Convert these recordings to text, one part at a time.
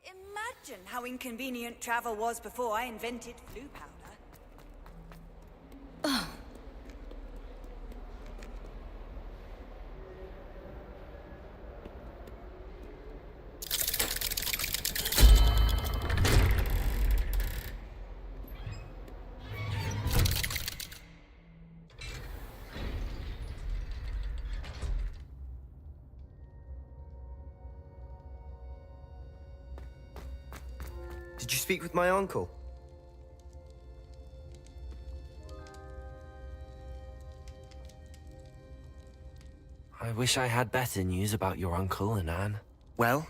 Can't imagine how inconvenient travel was before I invented flu powder. Did you speak with my uncle? I wish I had better news about your uncle and Anne. Well,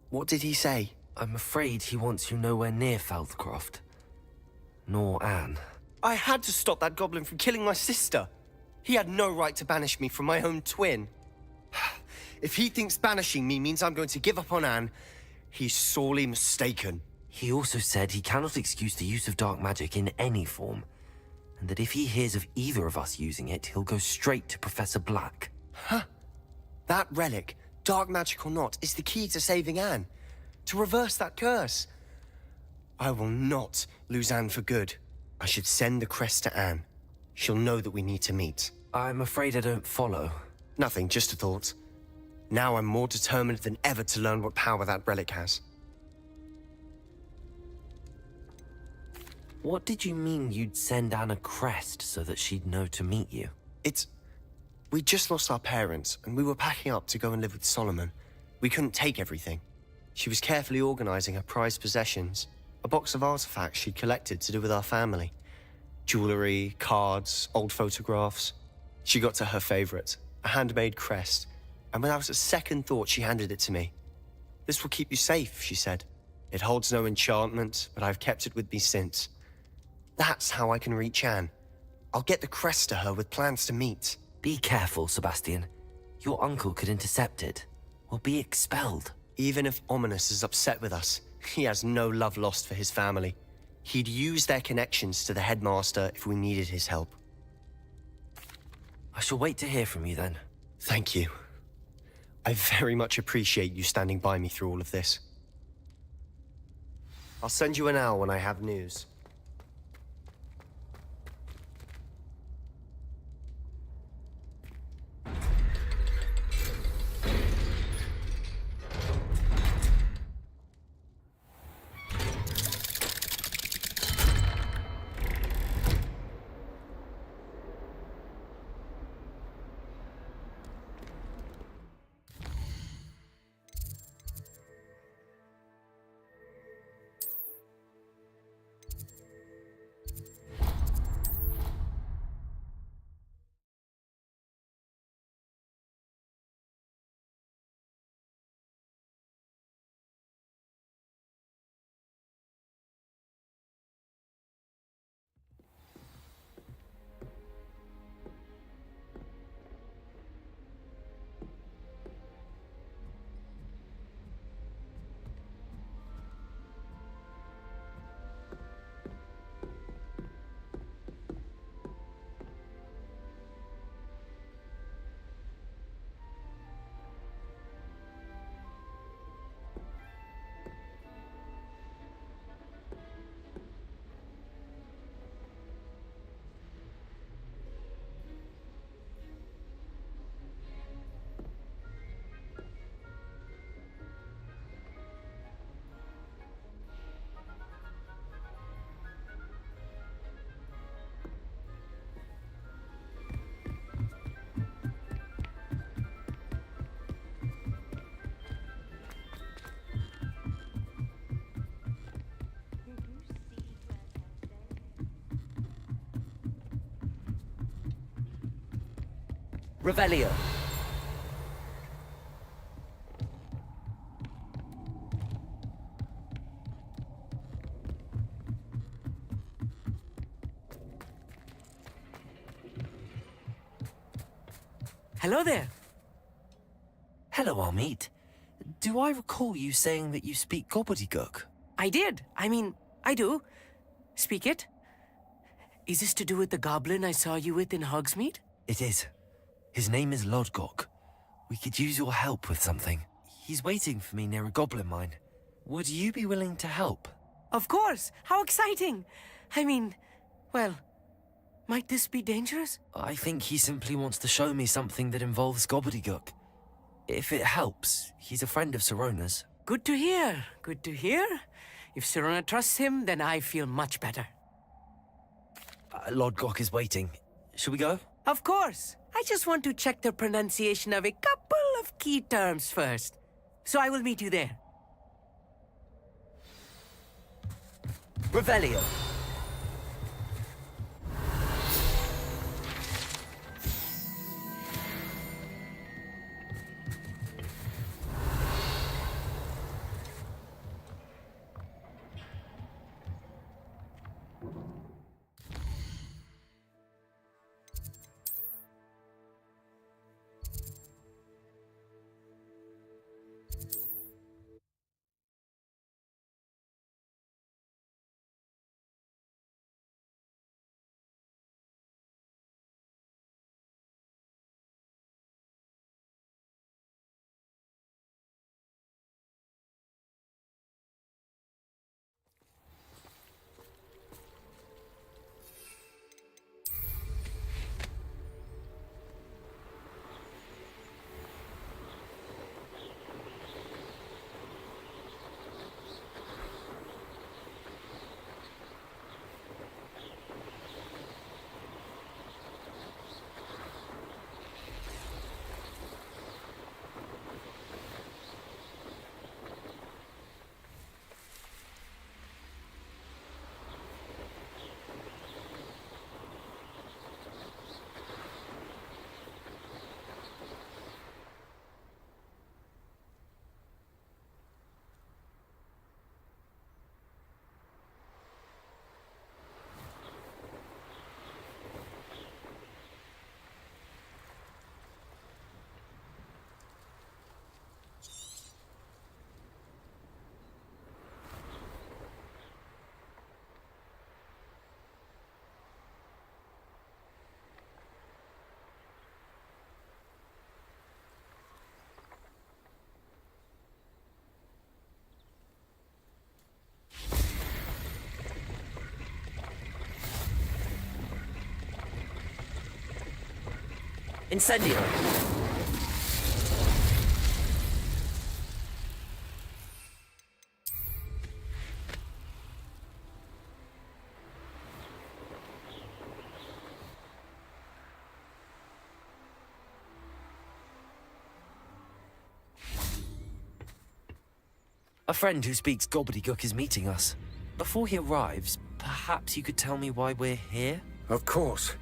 what did he say? I'm afraid he wants you nowhere near Feldcroft. Nor Anne. I had to stop that goblin from killing my sister. He had no right to banish me from my own twin. If he thinks banishing me means I'm going to give up on Anne, he's sorely mistaken. He also said he cannot excuse the use of dark magic in any form, and that if he hears of either of us using it, he'll go straight to Professor Black. Huh? That relic, dark magic or not, is the key to saving Anne. To reverse that curse. I will not lose Anne for good. I should send the crest to Anne. She'll know that we need to meet. I'm afraid I don't follow. Nothing, just a thought. Now I'm more determined than ever to learn what power that relic has. What did you mean you'd send Anne a crest so that she'd know to meet you? We just lost our parents, and we were packing up to go and live with Solomon. We couldn't take everything. She was carefully organizing her prized possessions, a box of artifacts she'd collected to do with our family. Jewelry, cards, old photographs. She got to her favorite, a handmade crest, and without a second thought she handed it to me. "This will keep you safe," she said. "It holds no enchantment, but I've kept it with me since. That's how I can reach Anne. I'll get the crest to her with plans to meet." Be careful, Sebastian. Your uncle could intercept it, or be expelled. Even if Ominous is upset with us, he has no love lost for his family. He'd use their connections to the headmaster if we needed his help. I shall wait to hear from you then. Thank you. I very much appreciate you standing by me through all of this. I'll send you an owl when I have news. Revelio. Hello there. Hello, Amit. Do I recall you saying that you speak gobbledygook? I did. I do. Speak it. Is this to do with the goblin I saw you with in Hogsmeade? It is. His name is Lodgok. We could use your help with something. He's waiting for me near a goblin mine. Would you be willing to help? Of course! How exciting! I mean, well, might this be dangerous? I think he simply wants to show me something that involves gobbledygook. If it helps, he's a friend of Sirona's. Good to hear. Good to hear. If Sirona trusts him, then I feel much better. Lord Gok is waiting. Shall we go? Of course. I just want to check the pronunciation of a couple of key terms first. So I will meet you there. Revelio. Incendio! A friend who speaks gobbledygook is meeting us. Before he arrives, perhaps you could tell me why we're here? Of course.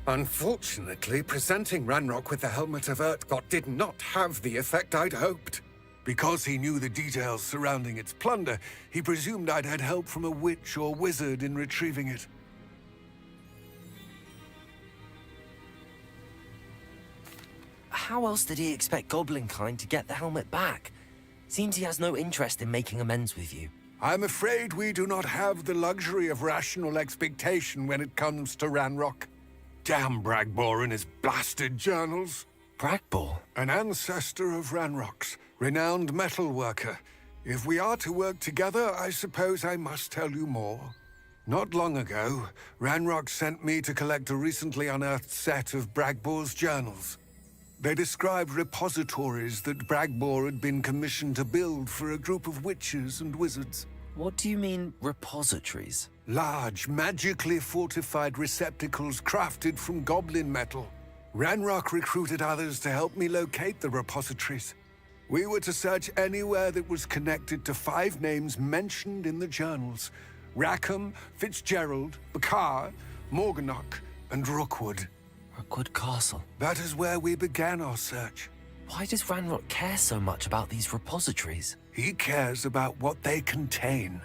Unfortunately, presenting Ranrock with the Helmet of Urtkot did not have the effect I'd hoped. Because he knew the details surrounding its plunder, he presumed I'd had help from a witch or wizard in retrieving it. How else did he expect Goblinkind to get the helmet back? Seems he has no interest in making amends with you. I'm afraid we do not have the luxury of rational expectation when it comes to Ranrock. Damn Bragbor and his blasted journals. Bragbor? An ancestor of Ranrock's, renowned metal worker. If we are to work together, I suppose I must tell you more. Not long ago, Ranrock sent me to collect a recently unearthed set of Bragbor's journals. They described repositories that Bragbor had been commissioned to build for a group of witches and wizards. What do you mean, repositories? Large, magically fortified receptacles crafted from goblin metal. Ranrock recruited others to help me locate the repositories. We were to search anywhere that was connected to 5 names mentioned in the journals. Rackham, Fitzgerald, Bakar, Morganach, and Rookwood. Rookwood Castle. That is where we began our search. Why does Ranrock care so much about these repositories? He cares about what they contain.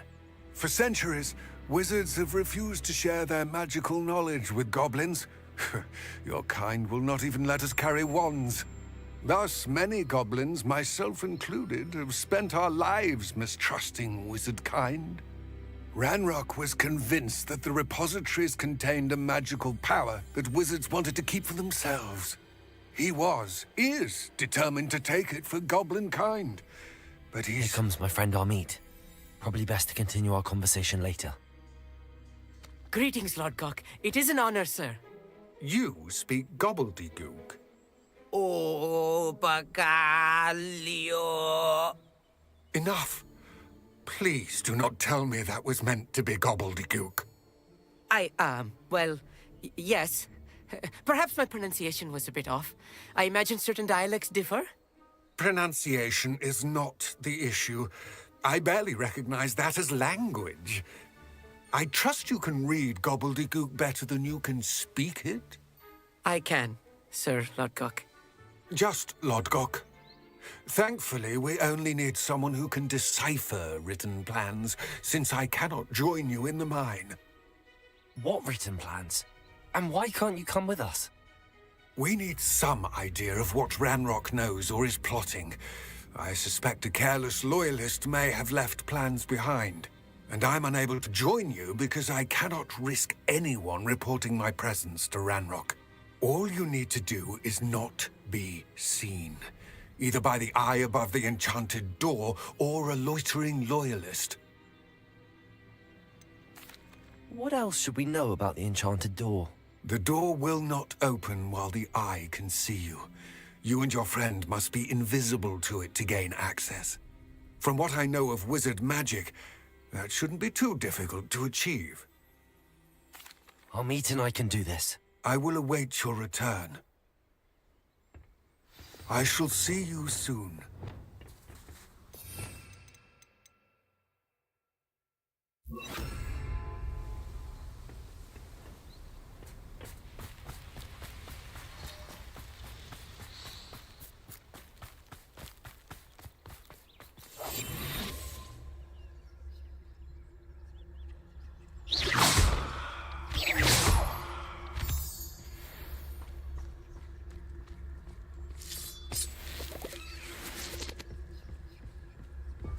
For centuries, wizards have refused to share their magical knowledge with goblins. Your kind will not even let us carry wands. Thus, many goblins, myself included, have spent our lives mistrusting wizard kind. Ranrock was convinced that the repositories contained a magical power that wizards wanted to keep for themselves. He is determined to take it for goblin kind. But Here comes my friend Amit. Probably best to continue our conversation later. Greetings, Lodgok. It is an honor, sir. You speak gobbledygook. Oh, Bacalio. Enough. Please do not tell me that was meant to be gobbledygook. Yes. Perhaps my pronunciation was a bit off. I imagine certain dialects differ. Pronunciation is not the issue. I barely recognize that as language. I trust you can read gobbledygook better than you can speak it? I can, Sir Lodgok. Just Lodgok. Thankfully, we only need someone who can decipher written plans, since I cannot join you in the mine. What written plans? And why can't you come with us? We need some idea of what Ranrock knows or is plotting. I suspect a careless loyalist may have left plans behind. And I'm unable to join you because I cannot risk anyone reporting my presence to Ranrock. All you need to do is not be seen, either by the eye above the enchanted door or a loitering loyalist. What else should we know about the enchanted door? The door will not open while the eye can see you. You and your friend must be invisible to it to gain access. From what I know of wizard magic, that shouldn't be too difficult to achieve. Amit and I can do this. I will await your return. I shall see you soon.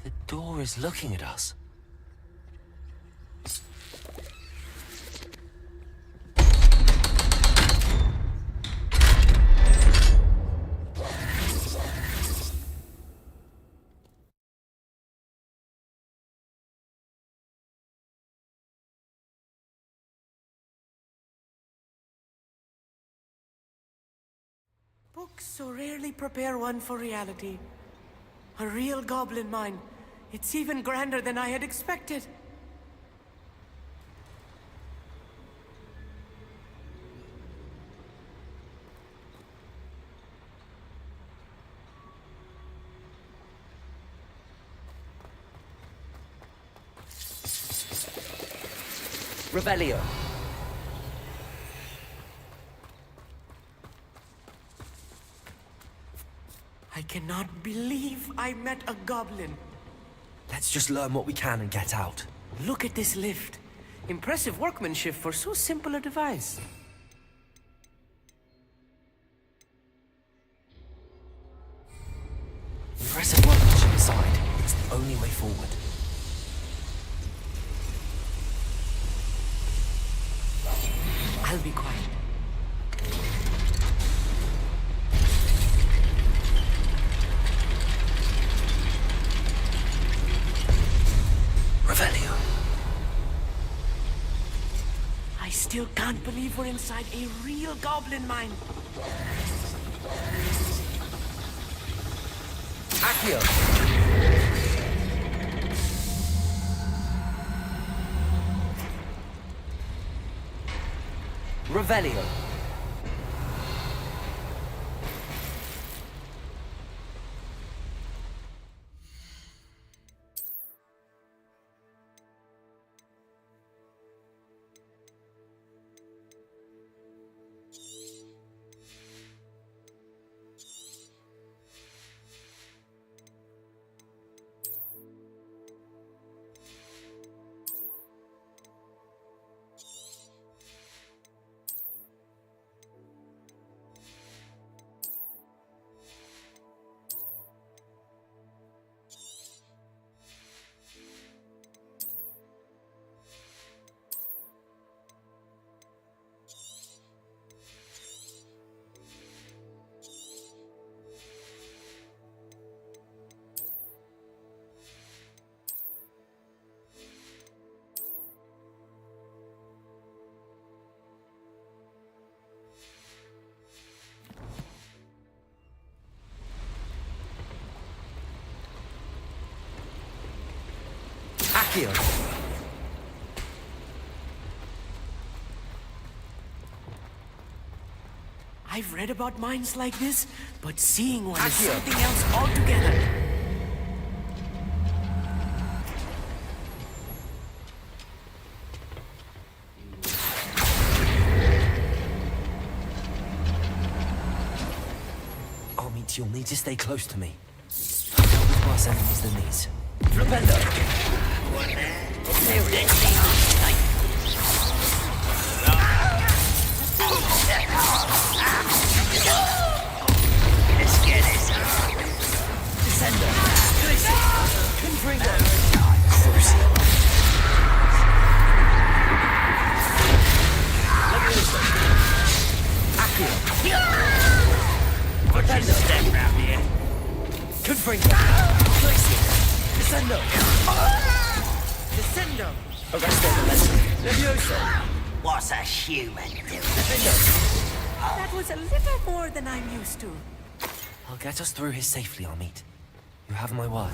The door is looking at us. Books so rarely prepare one for reality. A real goblin mine. It's even grander than I had expected. Revelio. I cannot believe I met a goblin. Let's just learn what we can and get out. Look at this lift. Impressive workmanship for so simple a device. Impressive workmanship aside, it's the only way forward. I'll be quiet. Revelio. I still can't believe we're inside a real goblin mine. Accio. Revelio. Accio. I've read about mines like this, but seeing one is Accio. something else altogether. Amit, you'll need to stay close to me. I've dealt with worse enemies than these. Flipendo! Descendo! Confringo! Accio! Flipendo! Confringo! Descendo! Descendo! Arresto Levioso! What's a human doing? That was a little more than I'm used to. I'll get us through here safely, Amit. You have my word.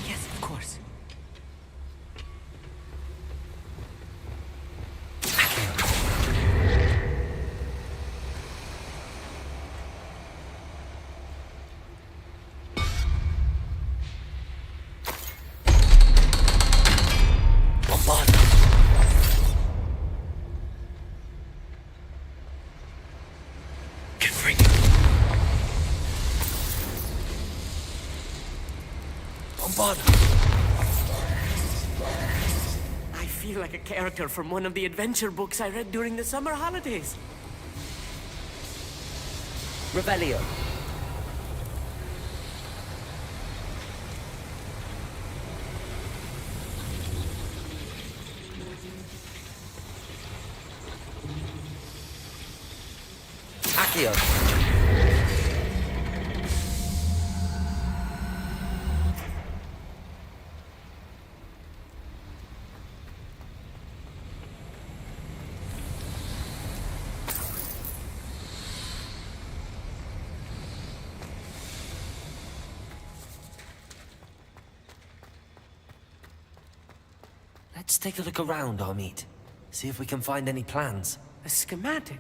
Yes, of course. Bombard! Confringo! Bombard! I feel like a character from one of the adventure books I read during the summer holidays. Revelio! Accio! Let's take a look around, Amit. See if we can find any plans. A schematic.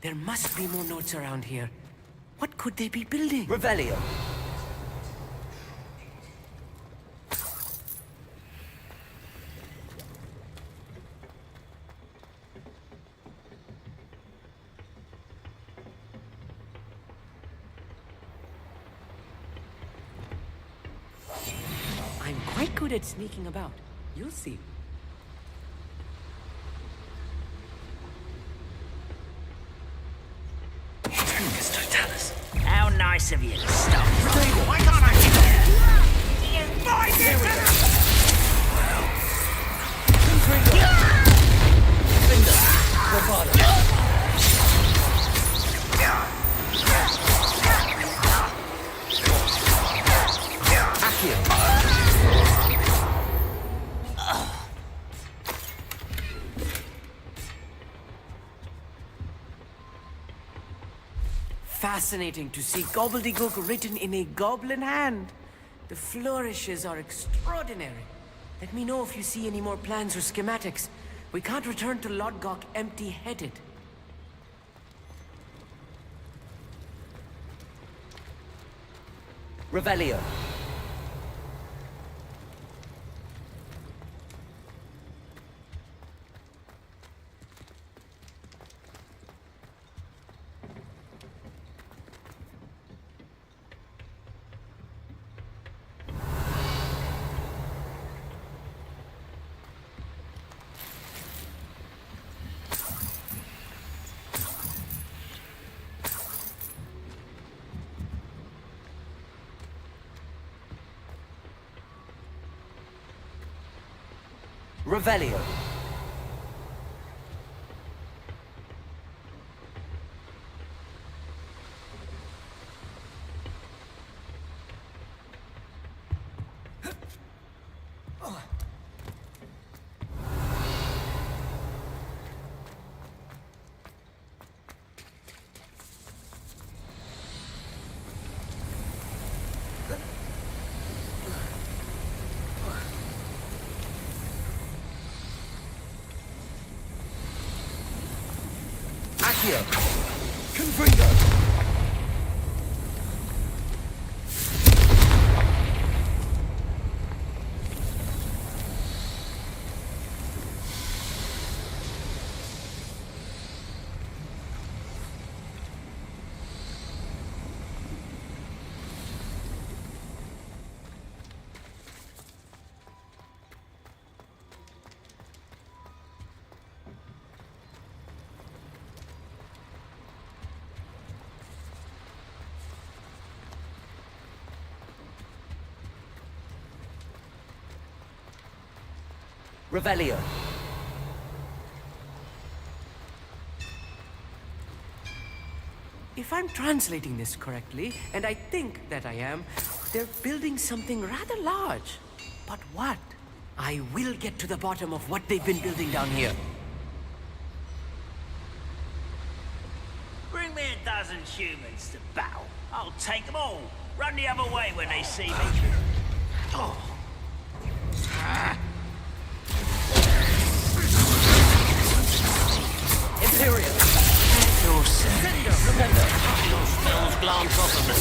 There must be more notes around here. What could they be building? Revelio! I'm quite good at sneaking about. You'll see. Trincus Totalis! How nice of you to stop. Why can't I get there? You find it! Fascinating to see gobbledygook written in a goblin hand. The flourishes are extraordinary. Let me know if you see any more plans or schematics. We can't return to Lodgok empty-headed. Revelio! Revelio! Accio. Confringo! Revelio. If I'm translating this correctly, and I think that I am, they're building something rather large. But what? I will get to the bottom of what they've been building down here. Bring me a dozen humans to battle. I'll take them all. Run the other way when they see me. Oh. Imperial. Your sender. Your spells glance off of me.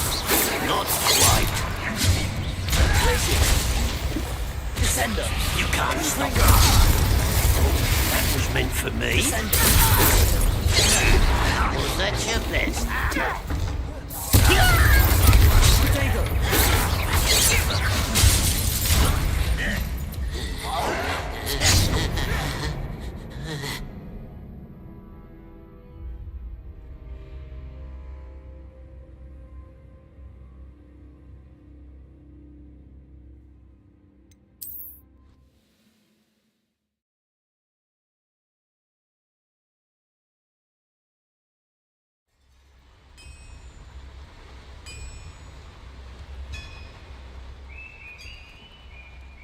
Not quite. Descender. You can't stop me. That was meant for me. Was that your best?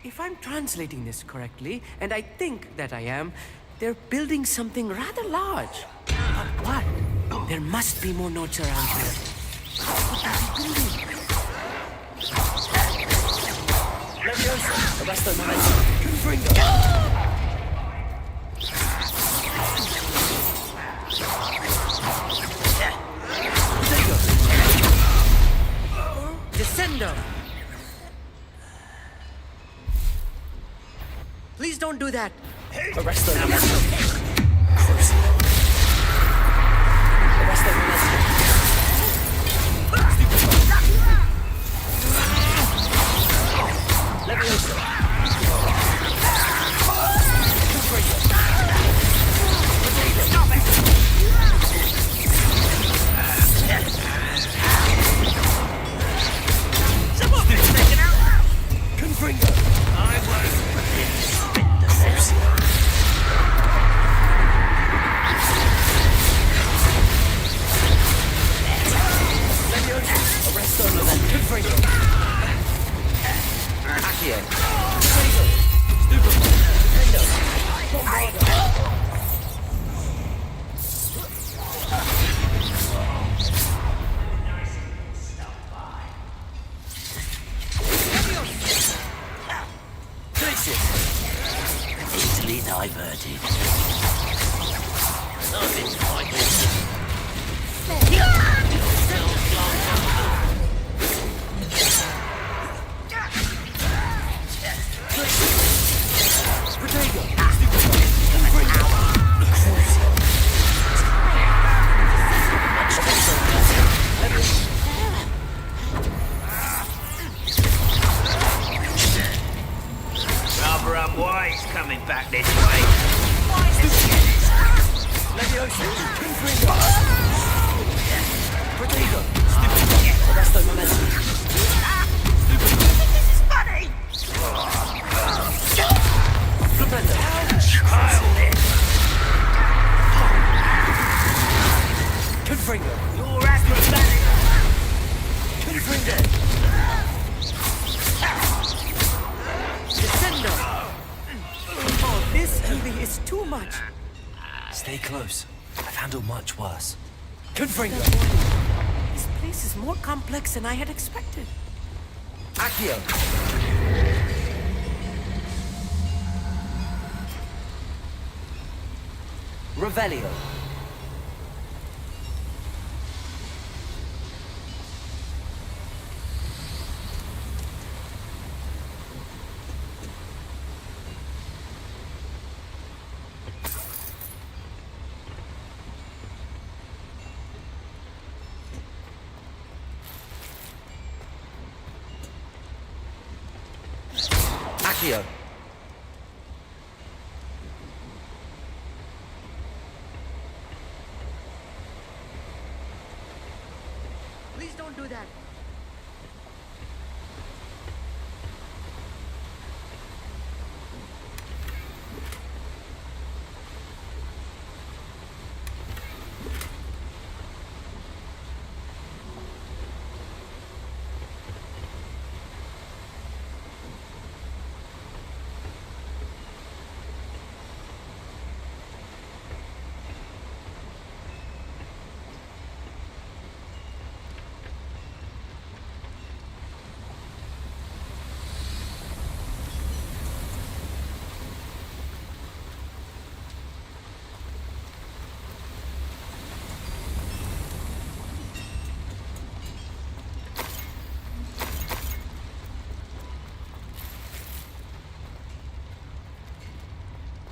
If I'm translating this correctly, and I think that I am, they're building something rather large. But what? There must be more notes around here. What are they building? Leviosa. Arresto momentum. Confringo! Descendo! Please don't do that! Arresto momentum. Arresto momentum. Leviosa. Stop it! Someone been taken out! Confringo! I won't. Arresto momentum. Confringo. Accio. Easily diverted. I've been fighting. Rather unwise coming back this way. Leviosa. Confringo. Protego. Arresto momentum. This is funny! Flipendo. Childish! Confringo. You're acrobatic! Confringo. Descendo! Oh, this really is too much. Stay close. I've handled much worse. Confringo. This place is more complex than I had expected. Accio. Revelio. Accio. Please don't do that.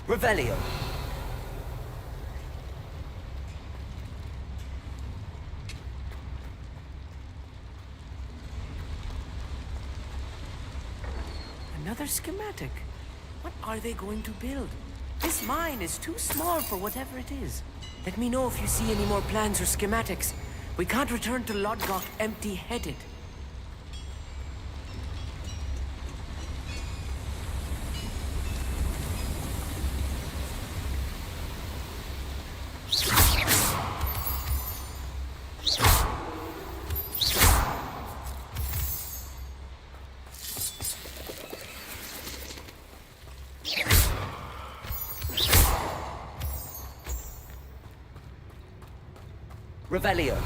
Revelio. Another schematic. What are they going to build? This mine is too small for whatever it is. Let me know if you see any more plans or schematics. We can't return to Lodgok empty-headed. Revelio.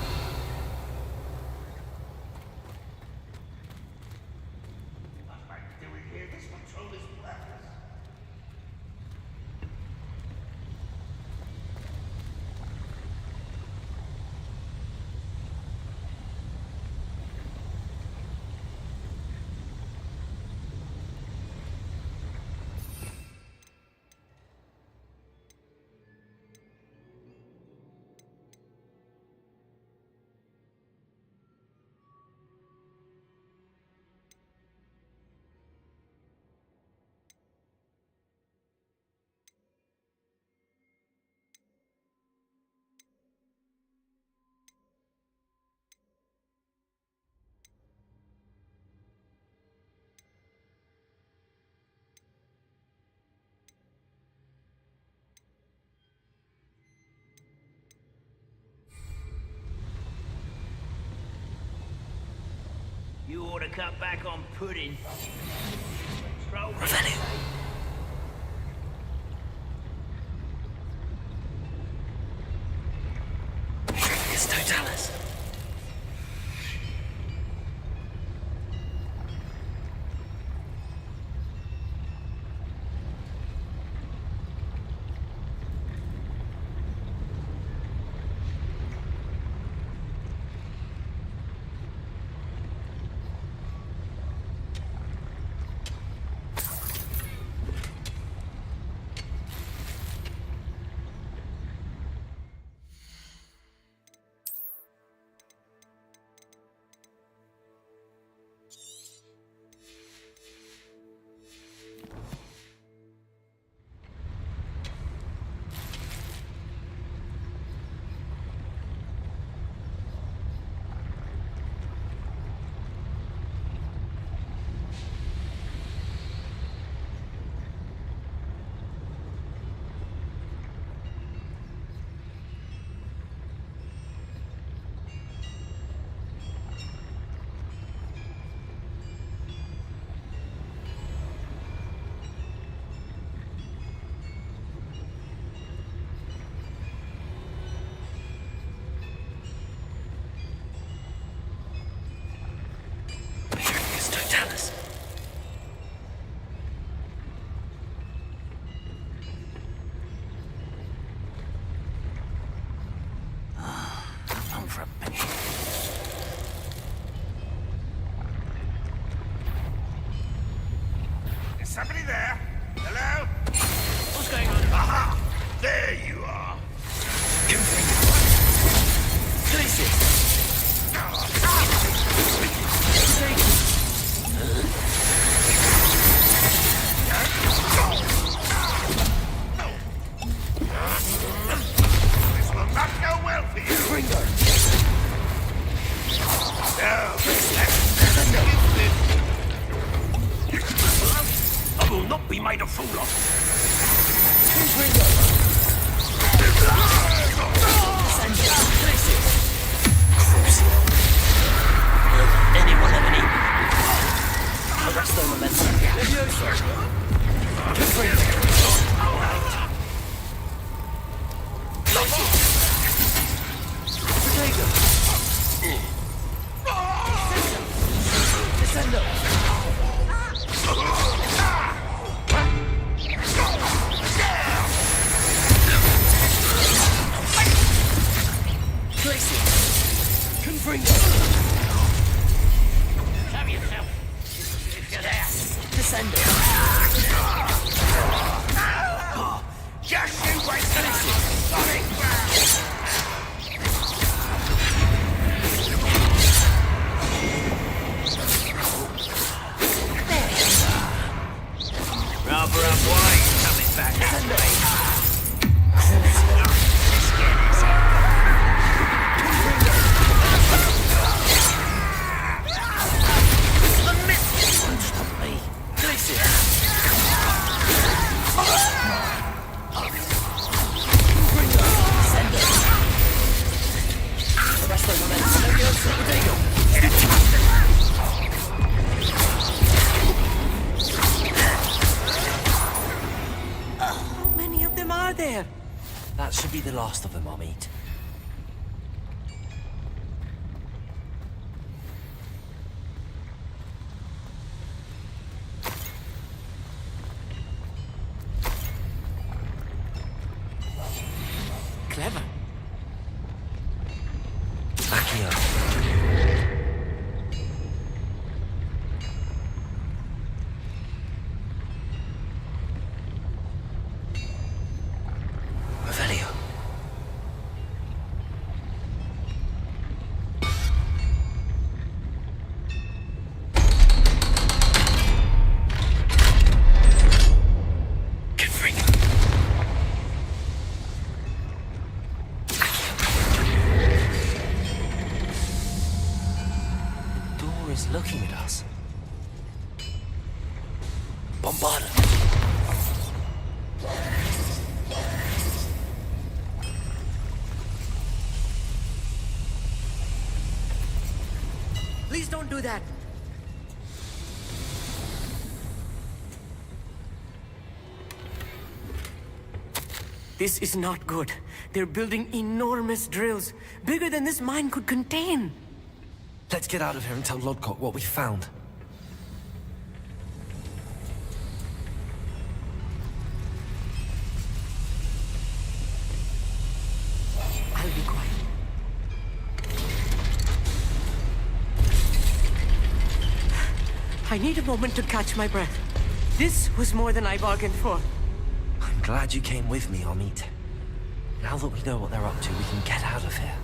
You ought to cut back on pudding. Revelio. It's Totalis. Rather unwise coming back that way. How many of them are there? That should be the last of them, Amit. Clever. Accio. Revelio. Confringo. The door is looking at us. Bombarda. Please don't do that. This is not good. They're building enormous drills, bigger than this mine could contain. Let's get out of here and tell Lodgok what we found. I'll be quiet. I need a moment to catch my breath. This was more than I bargained for. I'm glad you came with me, Amit. Now that we know what they're up to, we can get out of here.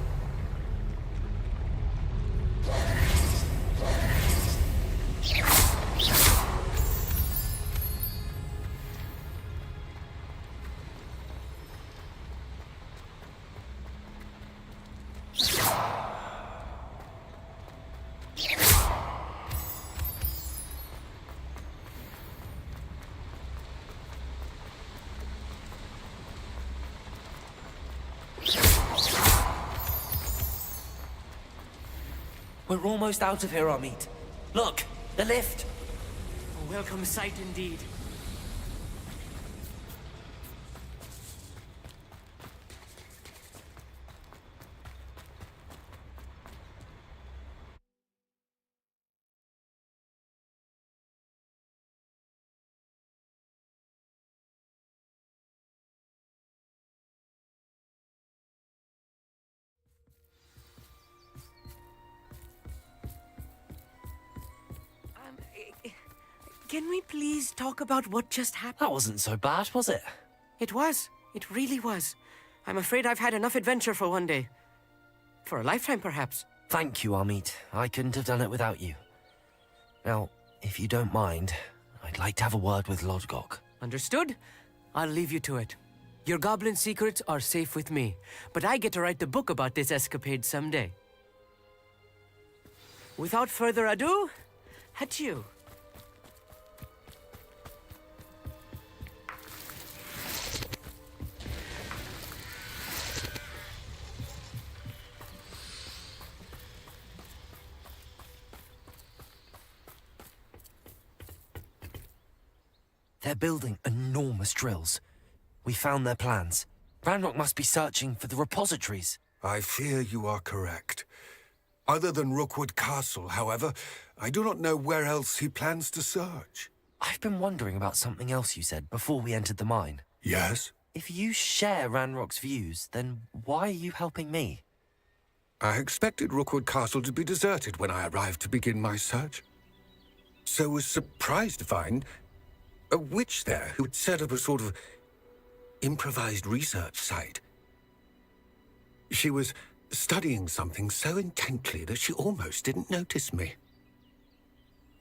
We're almost out of here, Amit. Look, the lift. A welcome sight indeed. Can we please talk about what just happened? That wasn't so bad, was it? It was. It really was. I'm afraid I've had enough adventure for one day. For a lifetime, perhaps. Thank you, Amit. I couldn't have done it without you. Now, if you don't mind, I'd like to have a word with Lodgok. Understood? I'll leave you to it. Your goblin secrets are safe with me, but I get to write the book about this escapade someday. Without further ado, adieu. They're building enormous drills. We found their plans. Ranrock must be searching for the repositories. I fear you are correct. Other than Rookwood Castle, however, I do not know where else he plans to search. I've been wondering about something else you said before we entered the mine. Yes? If you share Ranrock's views, then why are you helping me? I expected Rookwood Castle to be deserted when I arrived to begin my search. So was surprised to find a witch there who had set up a sort of improvised research site. She was studying something so intently that she almost didn't notice me.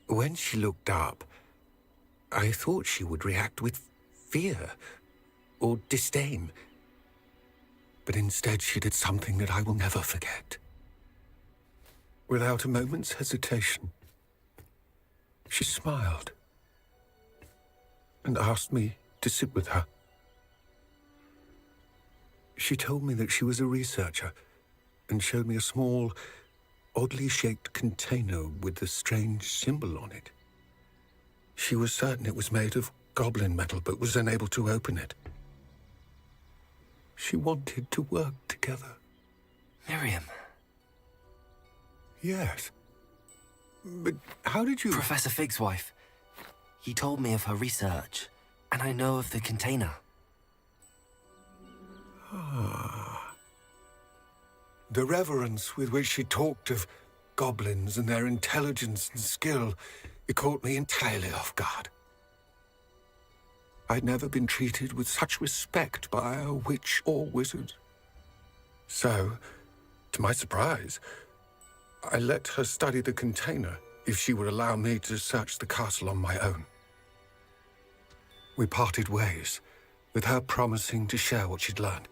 When she looked up, I thought she would react with fear or disdain. But instead she did something that I will never forget. Without a moment's hesitation, she smiled and asked me to sit with her. She told me that she was a researcher and showed me a small, oddly shaped container with a strange symbol on it. She was certain it was made of goblin metal, but was unable to open it. She wanted to work together. Miriam. Yes. But how did you... Professor Fig's wife. He told me of her research, and I know of the container. The reverence with which she talked of goblins and their intelligence and skill, it caught me entirely off guard. I'd never been treated with such respect by a witch or wizard. So, to my surprise, I let her study the container if she would allow me to search the castle on my own. We parted ways, with her promising to share what she'd learned.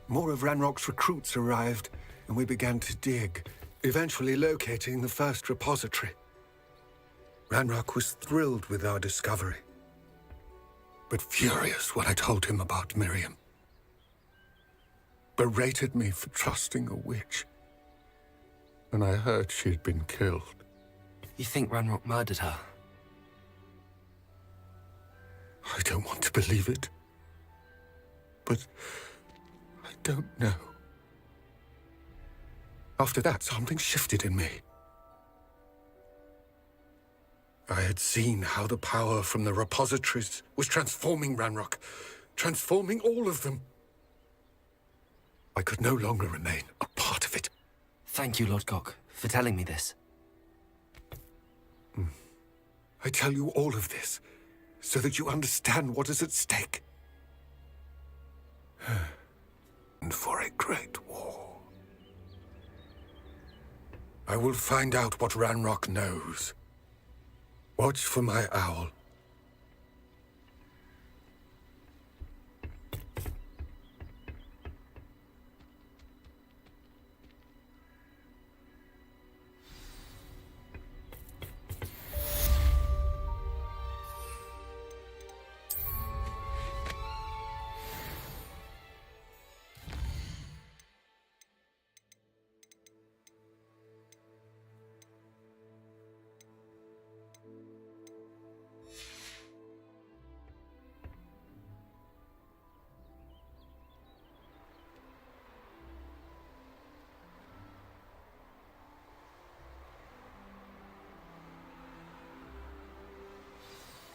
More of Ranrock's recruits arrived, and we began to dig, eventually locating the first repository. Ranrock was thrilled with our discovery, but furious when I told him about Miriam. Berated me for trusting a witch, and I heard she'd been killed. You think Ranrock murdered her? I don't want to believe it, but I don't know. After that, something shifted in me. I had seen how the power from the repositories was transforming Ranrock, transforming all of them. I could no longer remain a part of it. Thank you, Lord Gok, for telling me this. I tell you all of this so that you understand what is at stake. And for a great war. I will find out what Ranrock knows. Watch for my owl.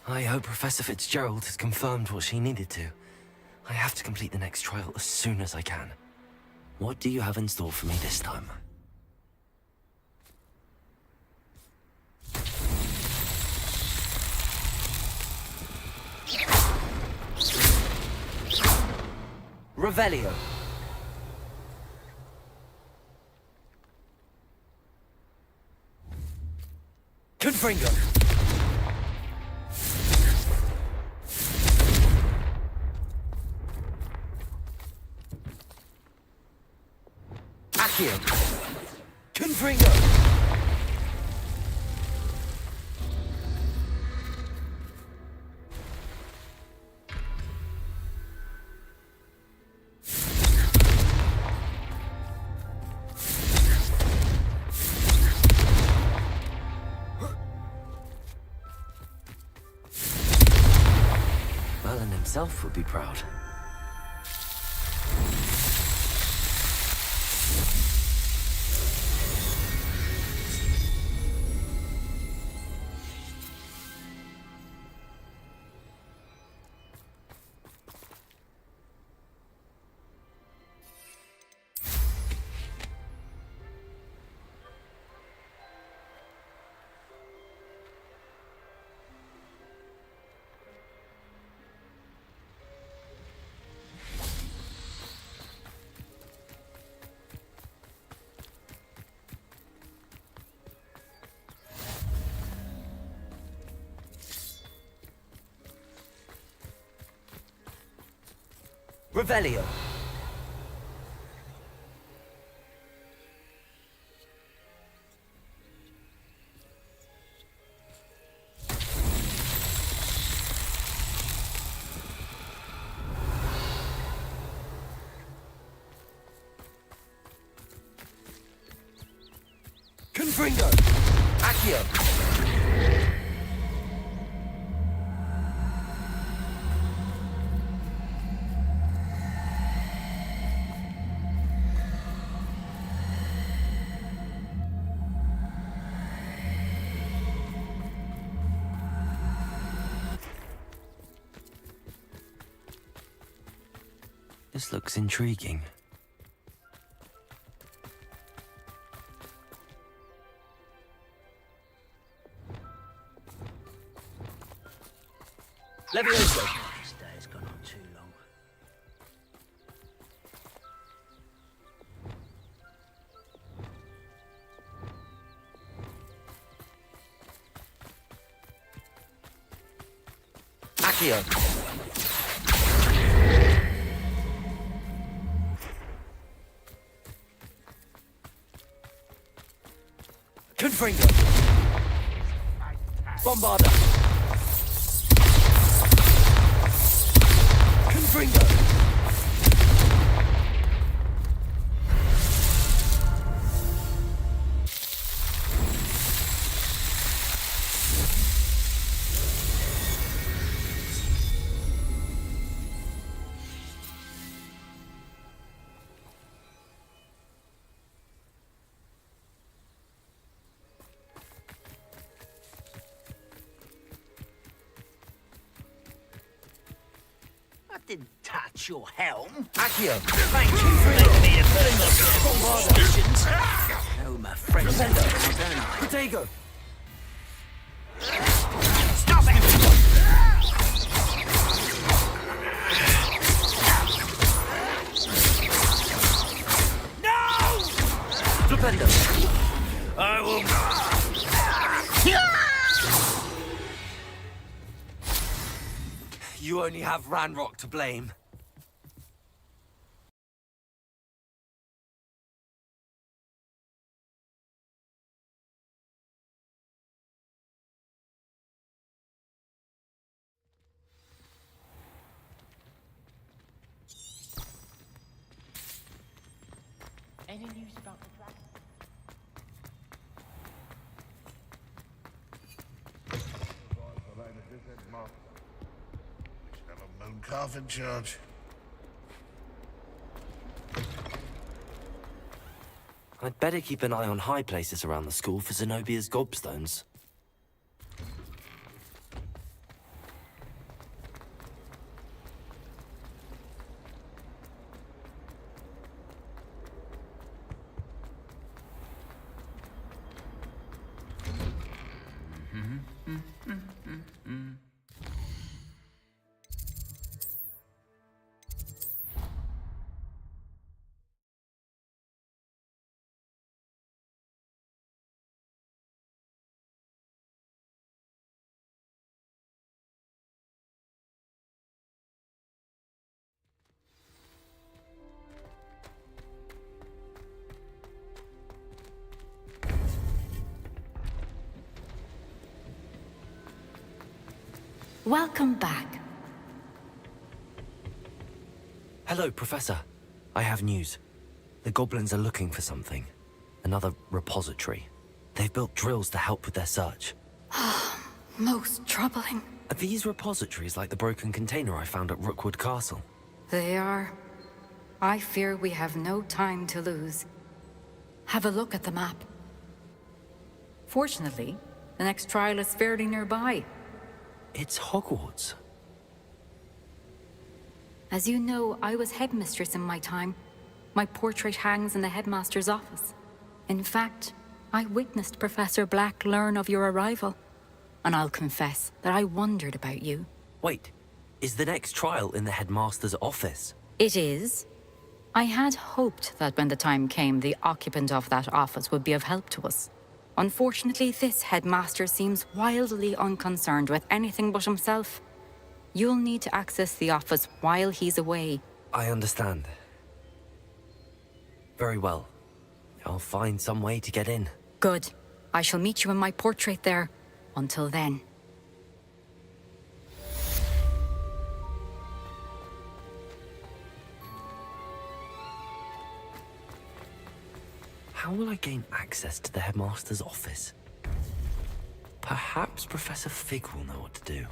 I hope Professor Fitzgerald has confirmed what she needed to. I have to complete the next trial as soon as I can. What do you have in store for me this time? Revelio. Confringo. Accio. Confringo. Merlin himself would be proud. Revelio. Confringo! Accio. This looks intriguing. Levioso. This day's gone on too long. Accio. Confringo! Bombarda. Confringo! I didn't touch your helm. Accio. Thank you for making me a filling of your suspicions. Oh, my friend. Protego. Stop it! No! Flipendo. I will. You only have Ranrock to blame. Any news about the dragon? Mooncalf in charge. I'd better keep an eye on high places around the school for Zenobia's gobstones. Welcome back. Hello, Professor. I have news. The goblins are looking for something. Another repository. They've built drills to help with their search. Most troubling. Are these repositories like the broken container I found at Rookwood Castle? They are. I fear we have no time to lose. Have a look at the map. Fortunately, the next trial is fairly nearby. It's Hogwarts. As you know, I was headmistress in my time. My portrait hangs in the headmaster's office. In fact, I witnessed Professor Black learn of your arrival. And I'll confess that I wondered about you. Wait, is the next trial in the headmaster's office? It is. I had hoped that when the time came, the occupant of that office would be of help to us. Unfortunately, this headmaster seems wildly unconcerned with anything but himself. You'll need to access the office while he's away. I understand. Very well. I'll find some way to get in. Good. I shall meet you in my portrait there. Until then. How will I gain access to the headmaster's office? Perhaps Professor Fig will know what to do.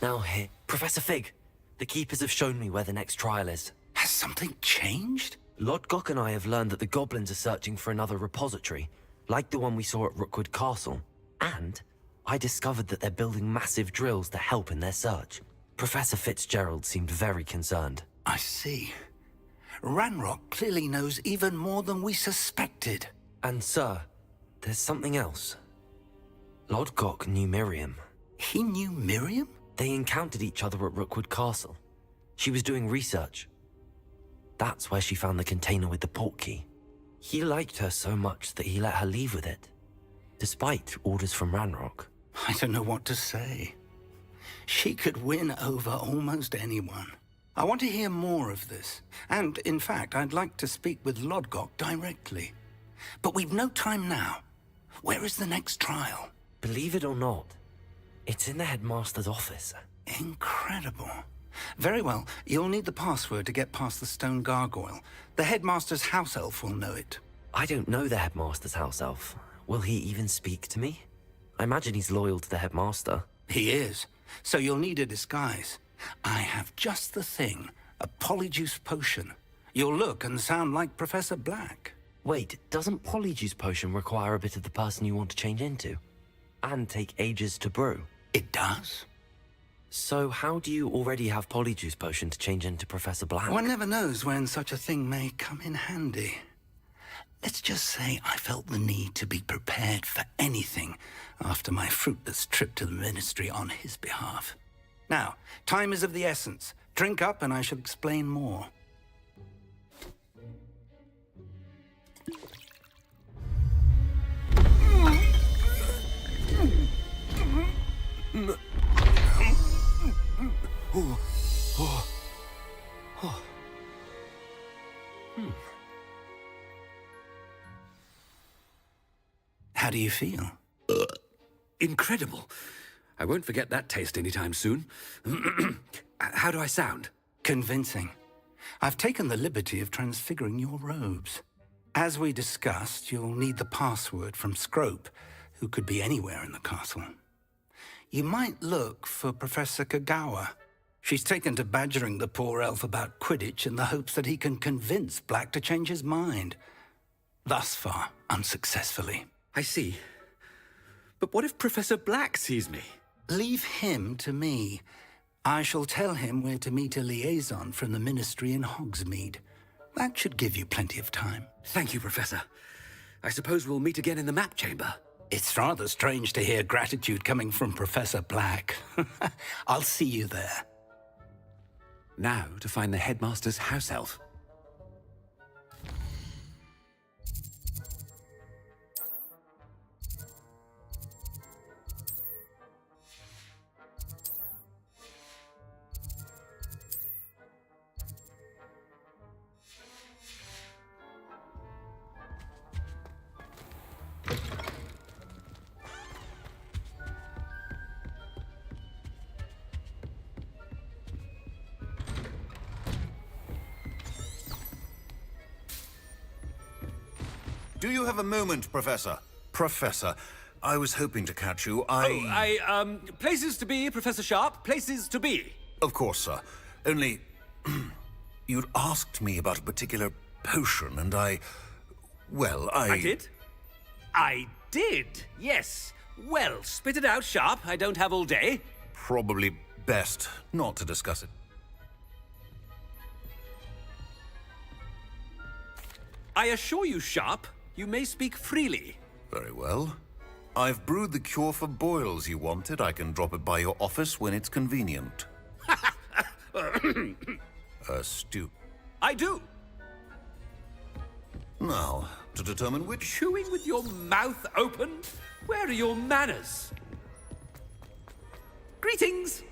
Now here, Professor Fig. The Keepers have shown me where the next trial is. Has something changed? Lodgok and I have learned that the goblins are searching for another repository, like the one we saw at Rookwood Castle. And I discovered that they're building massive drills to help in their search. Professor Fitzgerald seemed very concerned. I see. Ranrock clearly knows even more than we suspected. And sir, there's something else. Lodgok knew Miriam. He knew Miriam? They encountered each other at Rookwood Castle. She was doing research. That's where she found the container with the portkey. He liked her so much that he let her leave with it, despite orders from Ranrock. I don't know what to say. She could win over almost anyone. I want to hear more of this. And, in fact, I'd like to speak with Lodgok directly. But we've no time now. Where is the next trial? Believe it or not, it's in the headmaster's office. Incredible. Very well. You'll need the password to get past the stone gargoyle. The headmaster's house elf will know it. I don't know the headmaster's house elf. Will he even speak to me? I imagine he's loyal to the headmaster. He is. So you'll need a disguise. I have just the thing. A polyjuice potion. You'll look and sound like Professor Black. Wait, doesn't Polyjuice Potion require a bit of the person you want to change into? And take ages to brew? It does. So how do you already have Polyjuice Potion to change into Professor Black? One never knows when such a thing may come in handy. Let's just say I felt the need to be prepared for anything after my fruitless trip to the Ministry on his behalf. Now, time is of the essence. Drink up and I shall explain more. How do you feel? Incredible. I won't forget that taste anytime soon. How do I sound? Convincing. I've taken the liberty of transfiguring your robes. As we discussed, you'll need the password from Scrope, who could be anywhere in the castle. You might look for Professor Kagawa. She's taken to badgering the poor elf about Quidditch in the hopes that he can convince Black to change his mind. Thus far, unsuccessfully. I see. But what if Professor Black sees me? Leave him to me. I shall tell him where to meet a liaison from the Ministry in Hogsmeade. That should give you plenty of time. Thank you, Professor. I suppose we'll meet again in the map chamber. It's rather strange to hear gratitude coming from Professor Black. I'll see you there. Now to find the headmaster's house elf. Do you have a moment, Professor? Professor, I was hoping to catch you. Places to be, Professor Sharp. Places to be. Of course, sir. Only... you'd asked me about a particular potion, and I did? I did, yes. Well, spit it out, Sharp. I don't have all day. Probably best not to discuss it. I assure you, Sharp, you may speak freely. Very well. I've brewed the cure for boils you wanted. I can drop it by your office when it's convenient. Astute. I do. Now, to determine which... Chewing with your mouth open? Where are your manners? Greetings!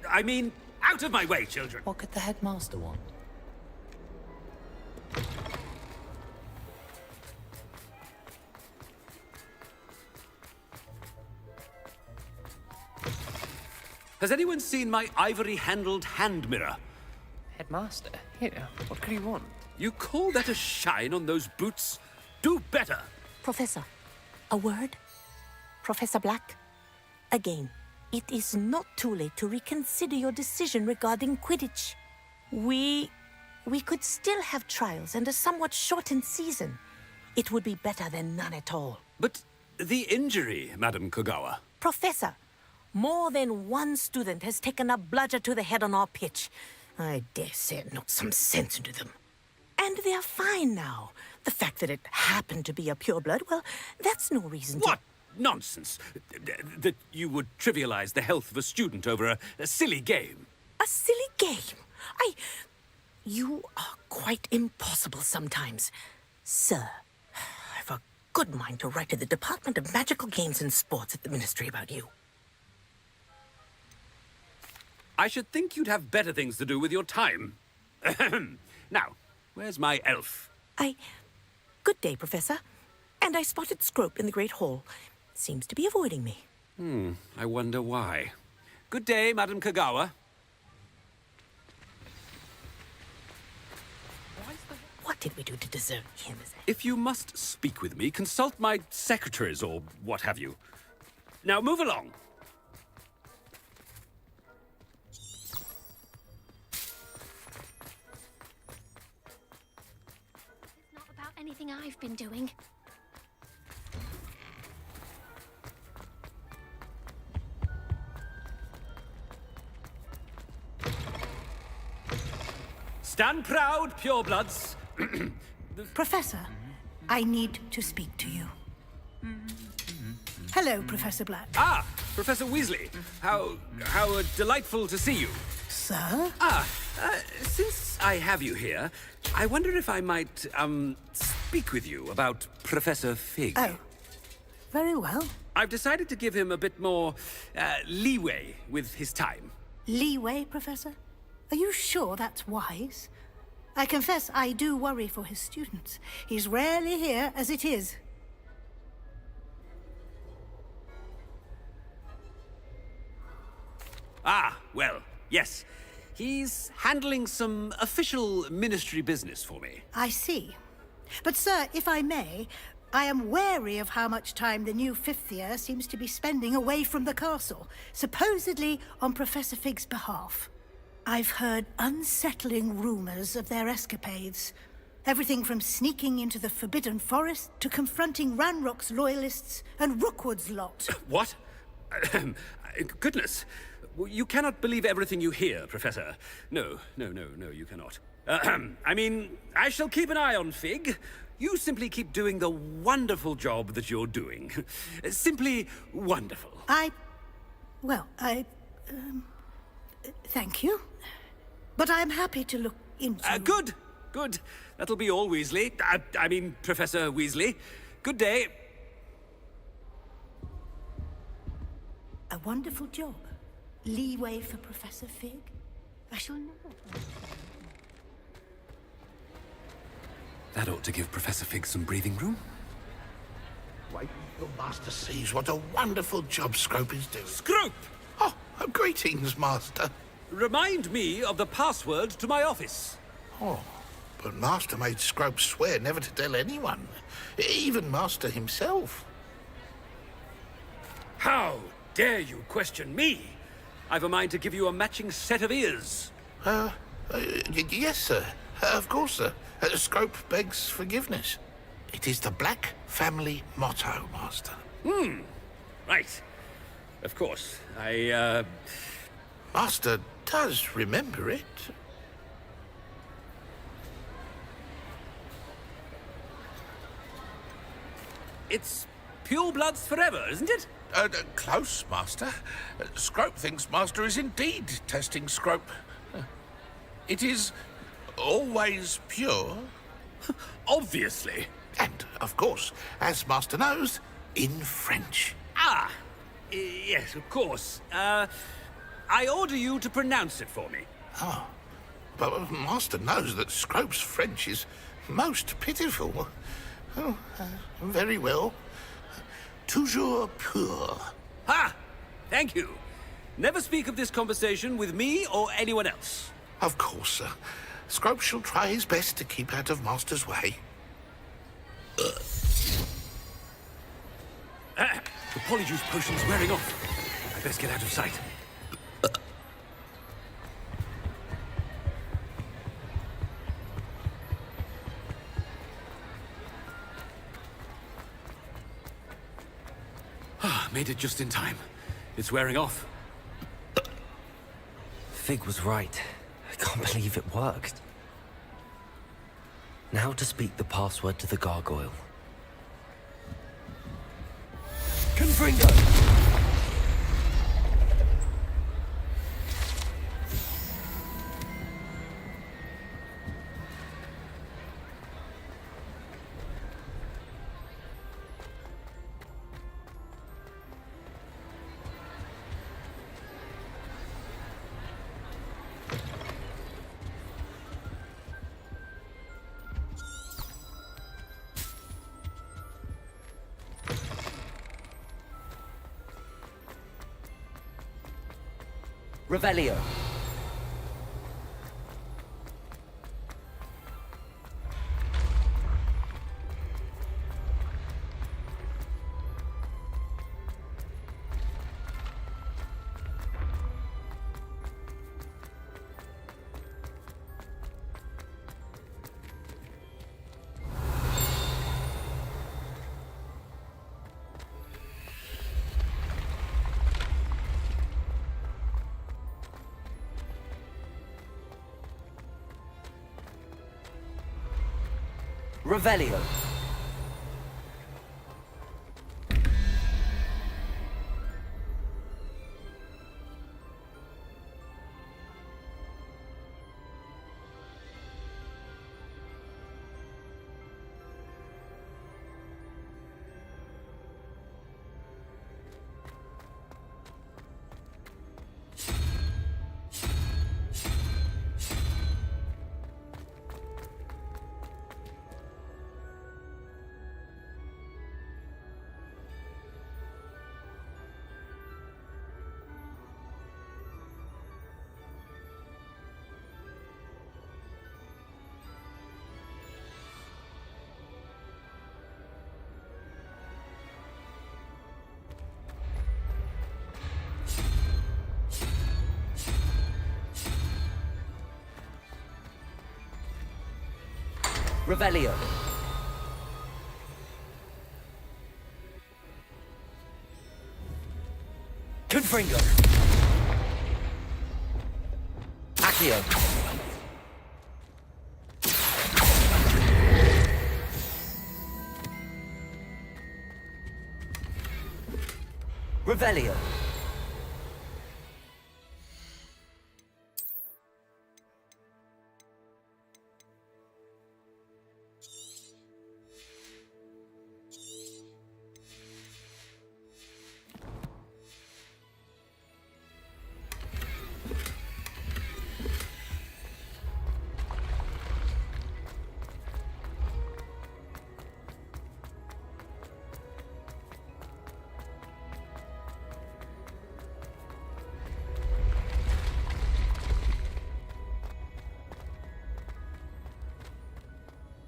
I mean, out of my way, children. What could the headmaster want? Has anyone seen my ivory-handled hand mirror? Headmaster? Here, what could he want? You call that a shine on those boots? Do better! Professor, a word? Professor Black? Again, it is not too late to reconsider your decision regarding Quidditch. We could still have trials and a somewhat shortened season. It would be better than none at all. But the injury, Madam Kogawa. Professor, more than one student has taken a bludger to the head on our pitch. I dare say it knocked some sense into them. And they're fine now. The fact that it happened to be a pureblood, well, that's no reason to... What nonsense! That you would trivialize the health of a student over a silly game. A silly game? You are quite impossible sometimes. Sir, I've a good mind to write to the Department of Magical Games and Sports at the Ministry about you. I should think you'd have better things to do with your time. Now, where's my elf? Good day, Professor. And I spotted Scrope in the Great Hall. Seems to be avoiding me. I wonder why. Good day, Madam Kogawa. What did we do to deserve him as a... If you must speak with me, consult my secretaries or what have you. Now move along. It's not about anything I've been doing. Stand proud, purebloods. Professor, I need to speak to you. Hello, Professor Black. Ah, Professor Weasley. How delightful to see you. Sir? Since I have you here, I wonder if I might, speak with you about Professor Fig. Oh, very well. I've decided to give him a bit more, leeway with his time. Leeway, Professor? Are you sure that's wise? I confess I do worry for his students. He's rarely here as it is. Ah, well, yes. He's handling some official ministry business for me. I see. But, sir, if I may, I am wary of how much time the new fifth year seems to be spending away from the castle, supposedly on Professor Fig's behalf. I've heard unsettling rumors of their escapades. Everything from sneaking into the Forbidden Forest to confronting Ranrock's loyalists and Rookwood's lot. What? Goodness. You cannot believe everything you hear, Professor. No, you cannot. I mean, I shall keep an eye on Fig. You simply keep doing the wonderful job that you're doing. Simply wonderful. Thank you. But I'm happy to look into... Good. That'll be all, Weasley. I mean, Professor Weasley. Good day. A wonderful job. Leeway for Professor Fig? I shall know. That ought to give Professor Fig some breathing room. Wait till Master sees what a wonderful job Scrope is doing. Scrope! Oh, greetings, Master. Remind me of the password to my office. Oh, but Master made Scrope swear never to tell anyone, even Master himself. How dare you question me? I've a mind to give you a matching set of ears. Yes, sir. Of course, sir. Scrope begs forgiveness. It is the Black family motto, Master. right. Of course. I, Master does remember it. It's pure bloods forever, isn't it? Close, Master. Scrope thinks Master is indeed testing Scrope. It is always pure. Obviously. And, of course, as Master knows, in French. Ah! Yes, of course. I order you to pronounce it for me. Oh, but Master knows that Scrope's French is most pitiful. Oh, very well. Toujours pur. Ha! Thank you. Never speak of this conversation with me or anyone else. Of course, sir. Scrope shall try his best to keep out of Master's way. The polyjuice potion's wearing off. I best get out of sight. Made it just in time. It's wearing off. Fig was right. I can't believe it worked. Now to speak the password to the gargoyle. Confringo! Revelio. Revelio. Revelio. Confringo. Accio. Revelio.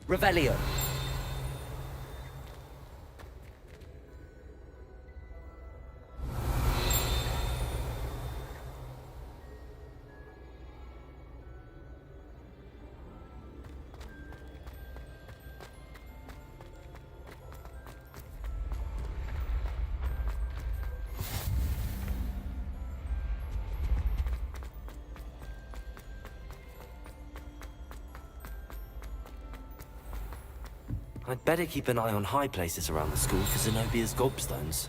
Revelio. I'd better keep an eye on high places around the school for Zenobia's gobstones.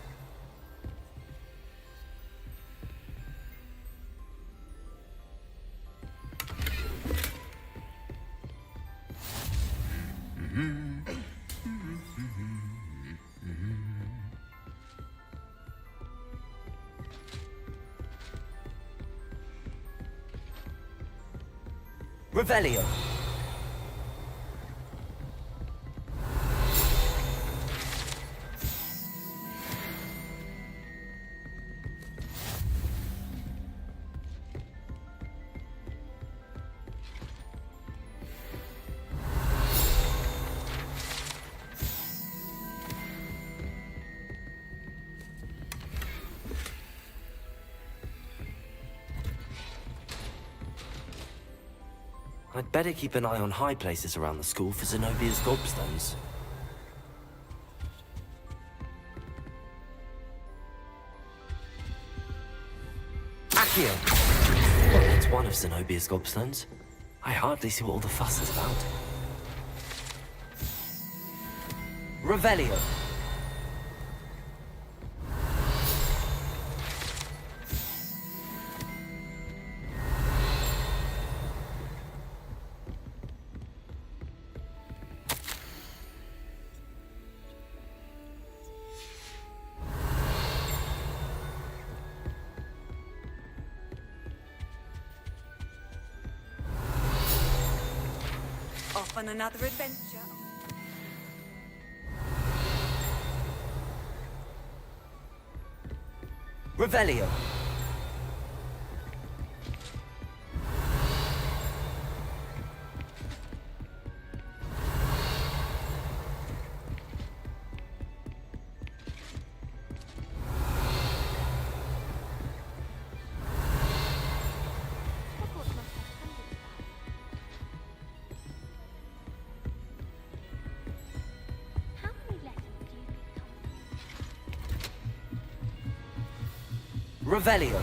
Revelio. I'd better keep an eye on high places around the school for Zenobia's gobstones. Accio! Well, it's one of Zenobia's gobstones. I hardly see what all the fuss is about. Revelio! Off on another adventure. Revelio! How many letters do you think Revelio!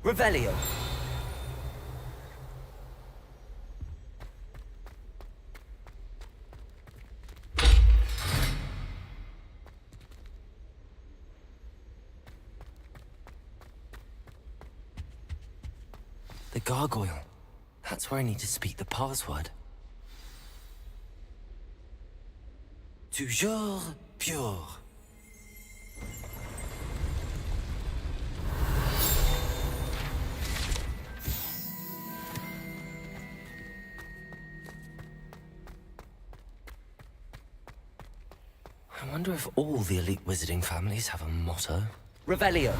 Revelio! The gargoyle. That's where I need to speak the password. Toujours pure. I wonder if all the elite wizarding families have a motto. Revelio!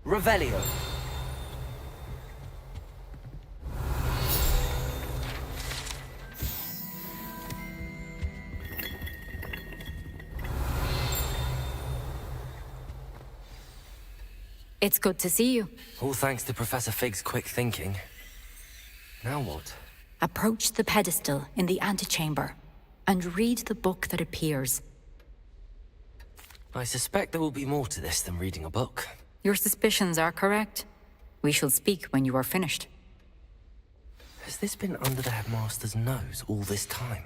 Revelio! It's good to see you. All thanks to Professor Fig's quick thinking. Now what? Approach the pedestal in the antechamber and read the book that appears. I suspect there will be more to this than reading a book. Your suspicions are correct. We shall speak when you are finished. Has this been under the headmaster's nose all this time?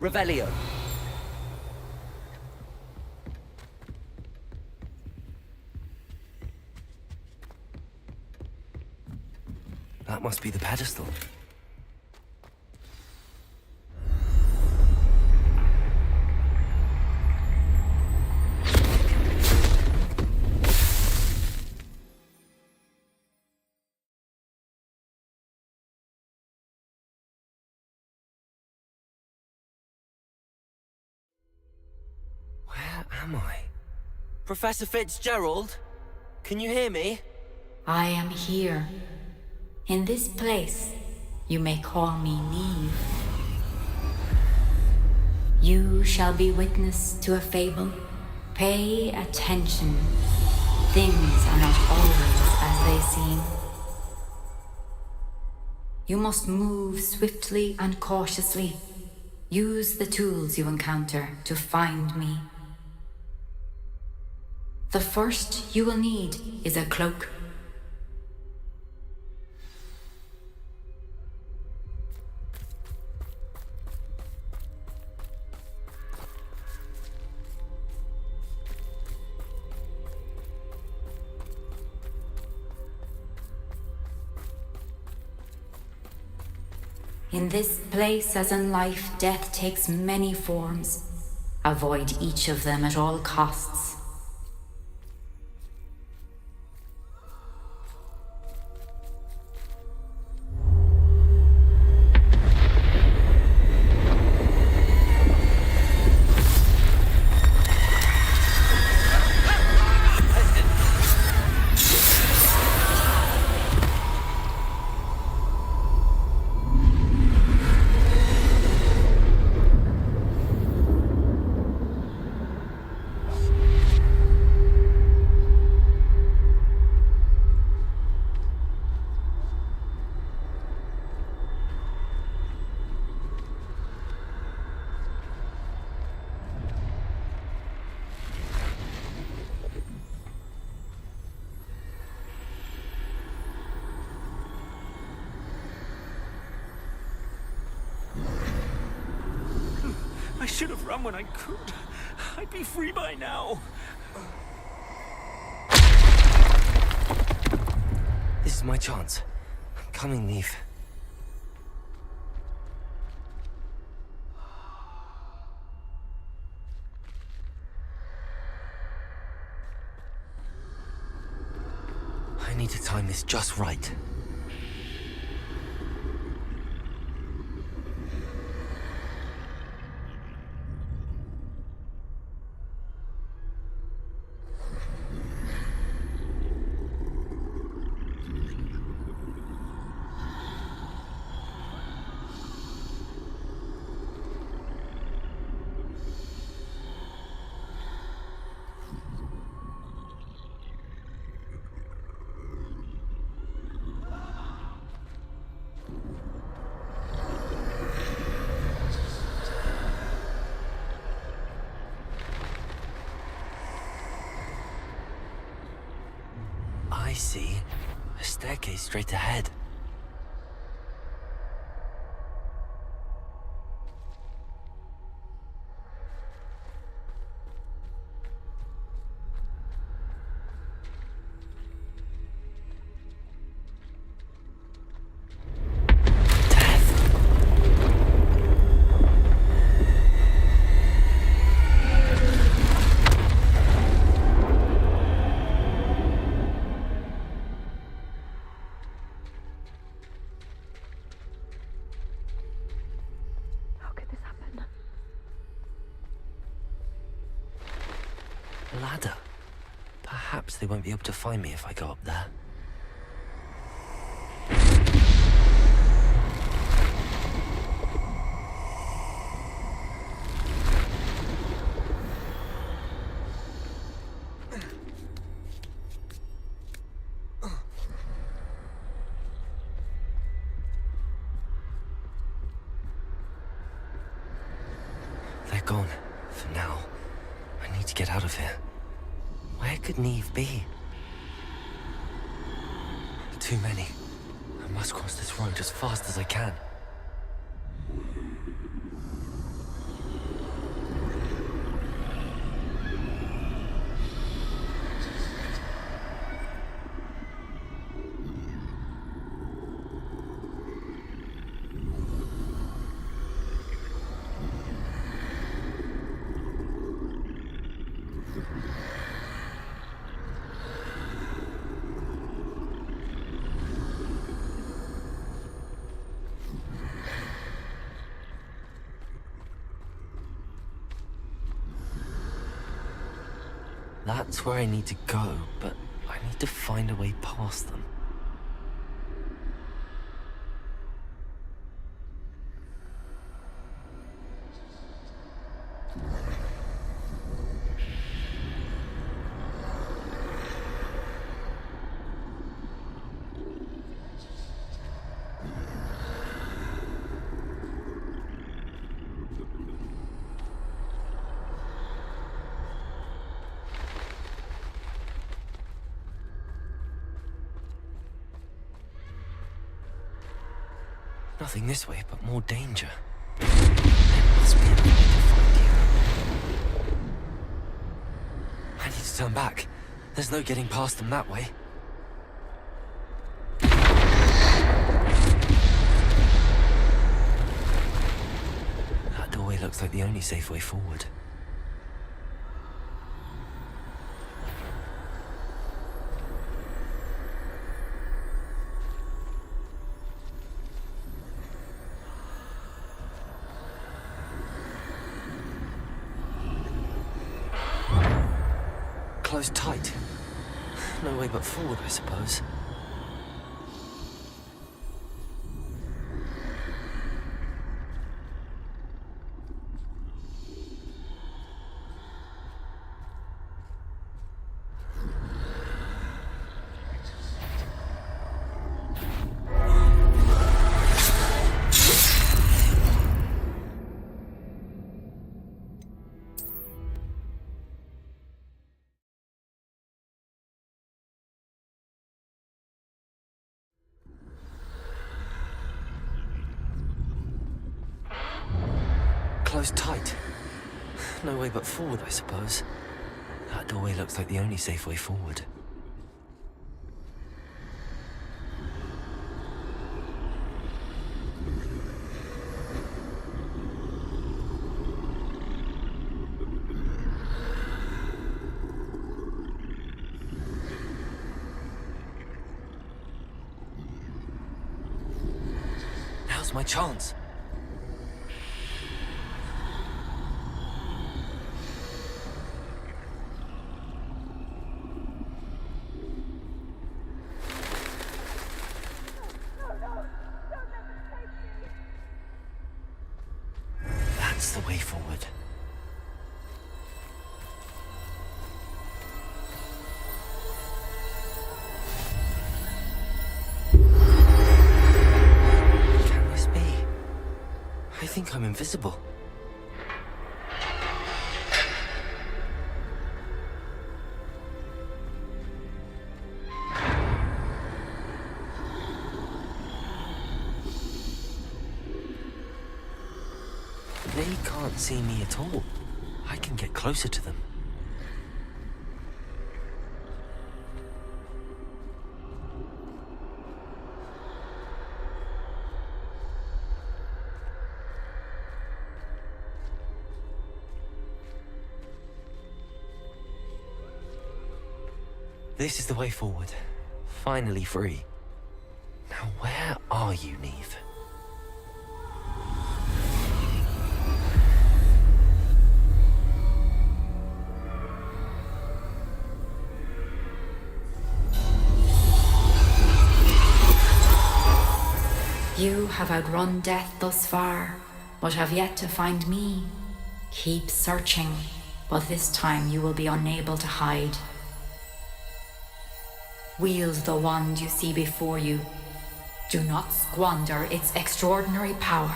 Revelio. That must must be the pedestal. Where am I? Professor Fitzgerald? Can you hear me? I am here. In this place, you may call me Neve. You shall be witness to a fable. Pay attention. Things are not always as they seem. You must move swiftly and cautiously. Use the tools you encounter to find me. The first you will need is a cloak. In this place, as in life, death takes many forms. Avoid each of them at all costs. I should have run when I could. I'd be free by now. This is my chance. I'm coming, Neve. I need to time this just right. I see. A staircase straight ahead. Ladder. Perhaps they won't be able to find me if I go up there. They're gone. For now. I need to get out of here. Where could Neve be? Too many. I must cross this road as fast as I can. That's where I need to go, but I need to find a way past them. Nothing this way, but more danger. There must be another way to find you. I need to turn back. There's no getting past them that way. That doorway looks like the only safe way forward. Closed tight. No way but forward, I suppose. Closed tight. No way but forward, I suppose. That doorway looks like the only safe way forward. Now's my chance. That's the way forward. Can this be? I think I'm invisible. They can't see me at all. I can get closer to them. This is the way forward. Finally free. Now where are you, Neve? You have outrun death thus far, but have yet to find me. Keep searching, but this time you will be unable to hide. Wield the wand you see before you. Do not squander its extraordinary power.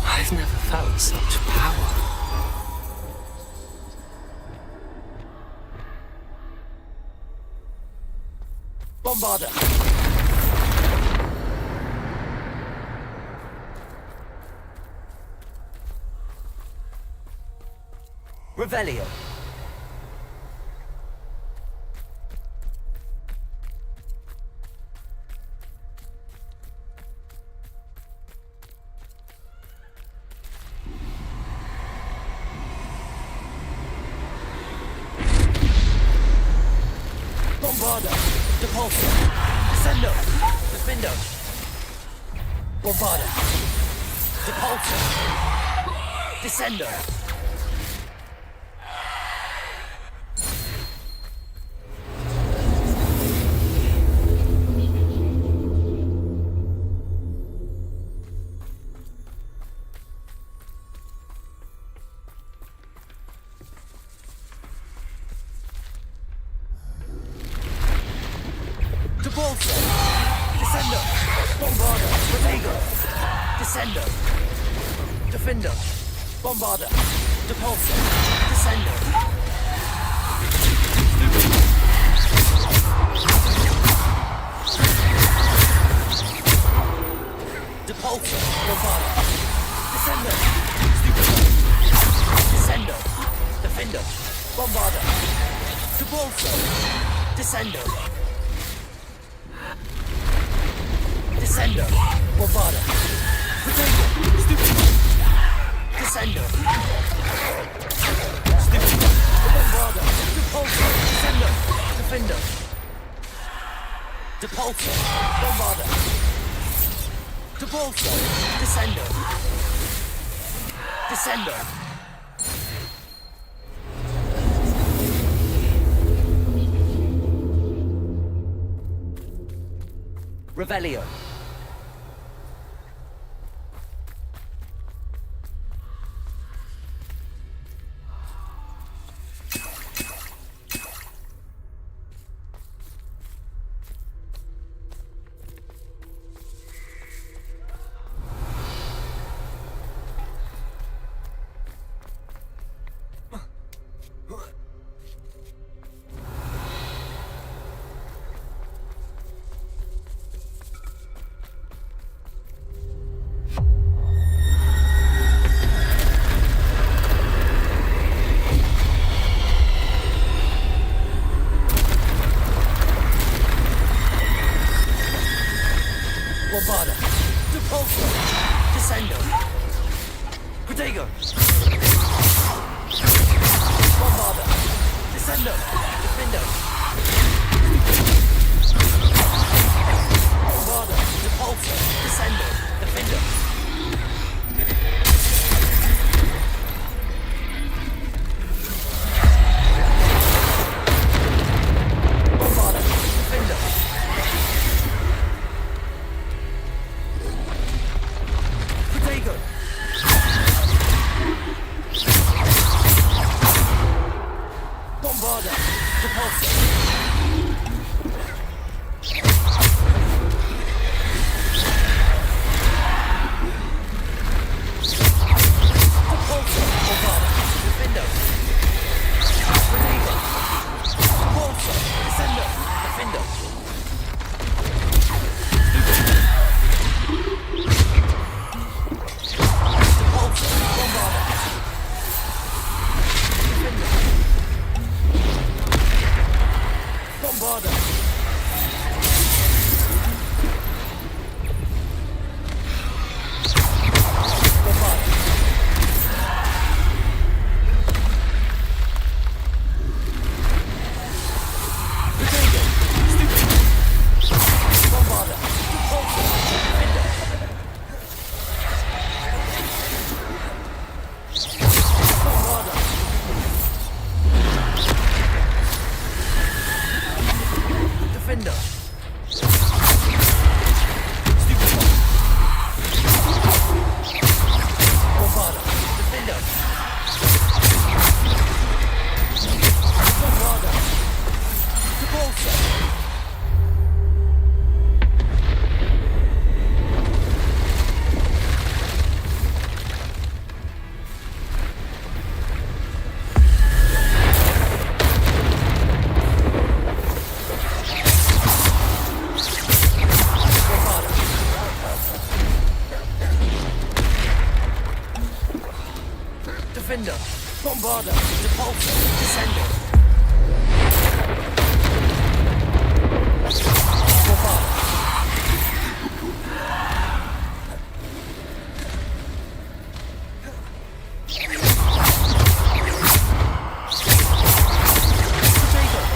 I've never felt such power. Bombarder! Revelio! Bombarda. Depulso. Descendo. Defendo. Bombarda. Depulso. Descendo. Depulso. Descendo. Bombarda. Protego. Descendo. Defendo. Bombarda. Depulso. Descendo. Depulso. Bombarda. Descendo. Descendo. Defendo. Bombarda. Depulso. Descendo. Descendo. Bombarda. Protego. Descendo. Bombarda. Depulso. Descendo. Defendo. Depulso. Bombarda. Depulso. Descendo. Descendo. Revelio. Bombarda. Depulso. Descendo. Protego. Bombarda. Descendo. Defendo. Bombarda. Depulso. Descendo. Defendo. Bombarda. Defendo. Protego. Bombarda. Depulso. Depulso. Bombarda. Defendo. Protego. Depulso. Descendo. Defendo. Depulso. Bombarda. Defendo. Bombarda. Bombarda. Protego. Bombarda. Depulso. Defendo. Bombarda. Defender. Bombarda. Defender. Bombarda. Depulso. Defender. Bombarda. Depulso. Descendo. Bombarda. Protego.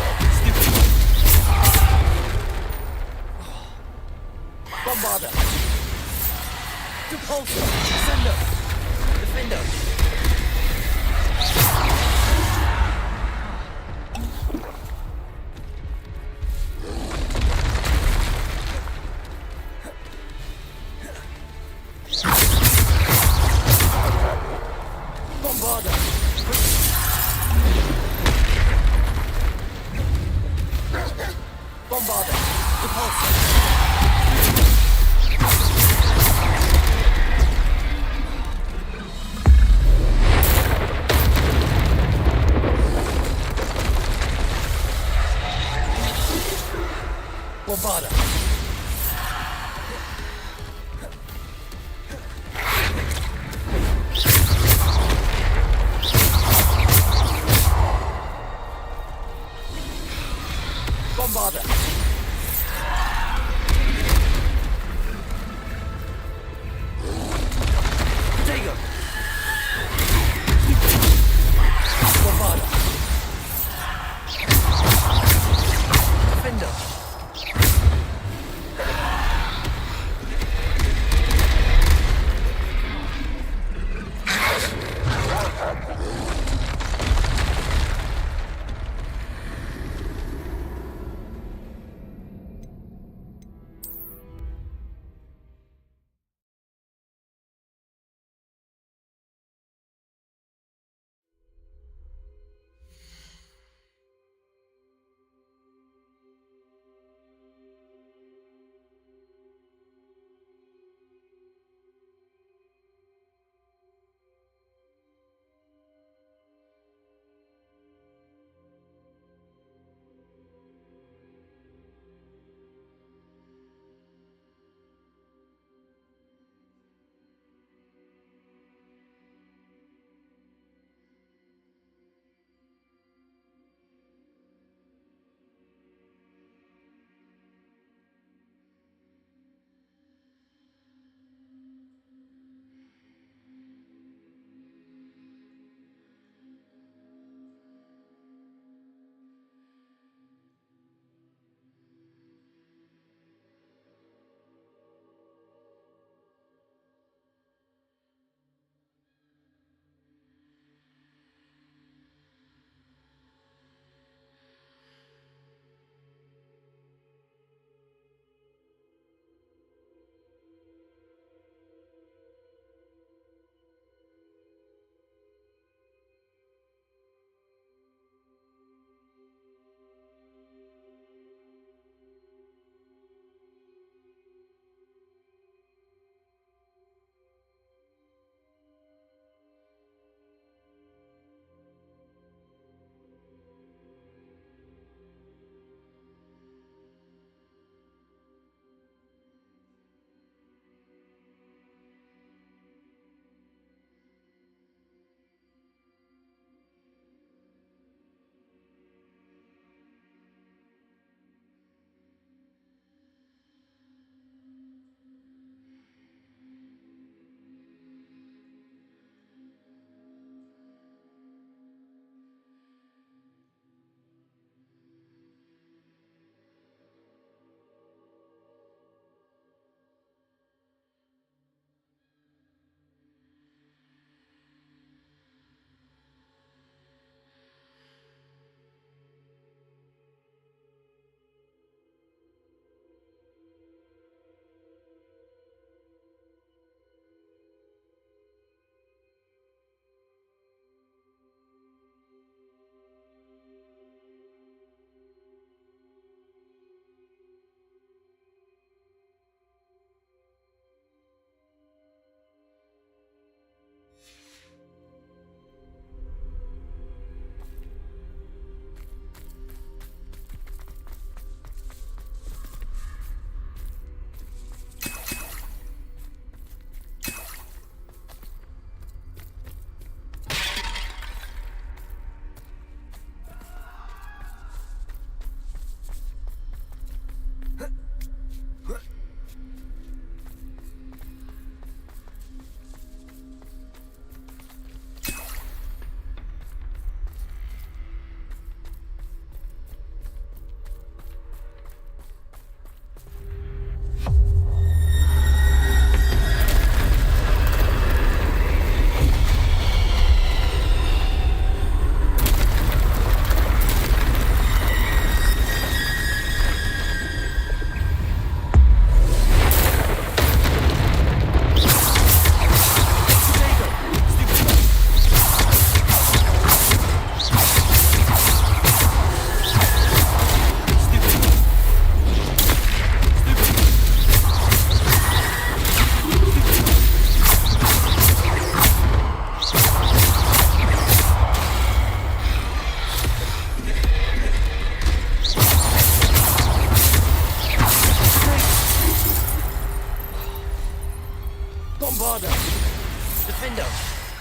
Defender!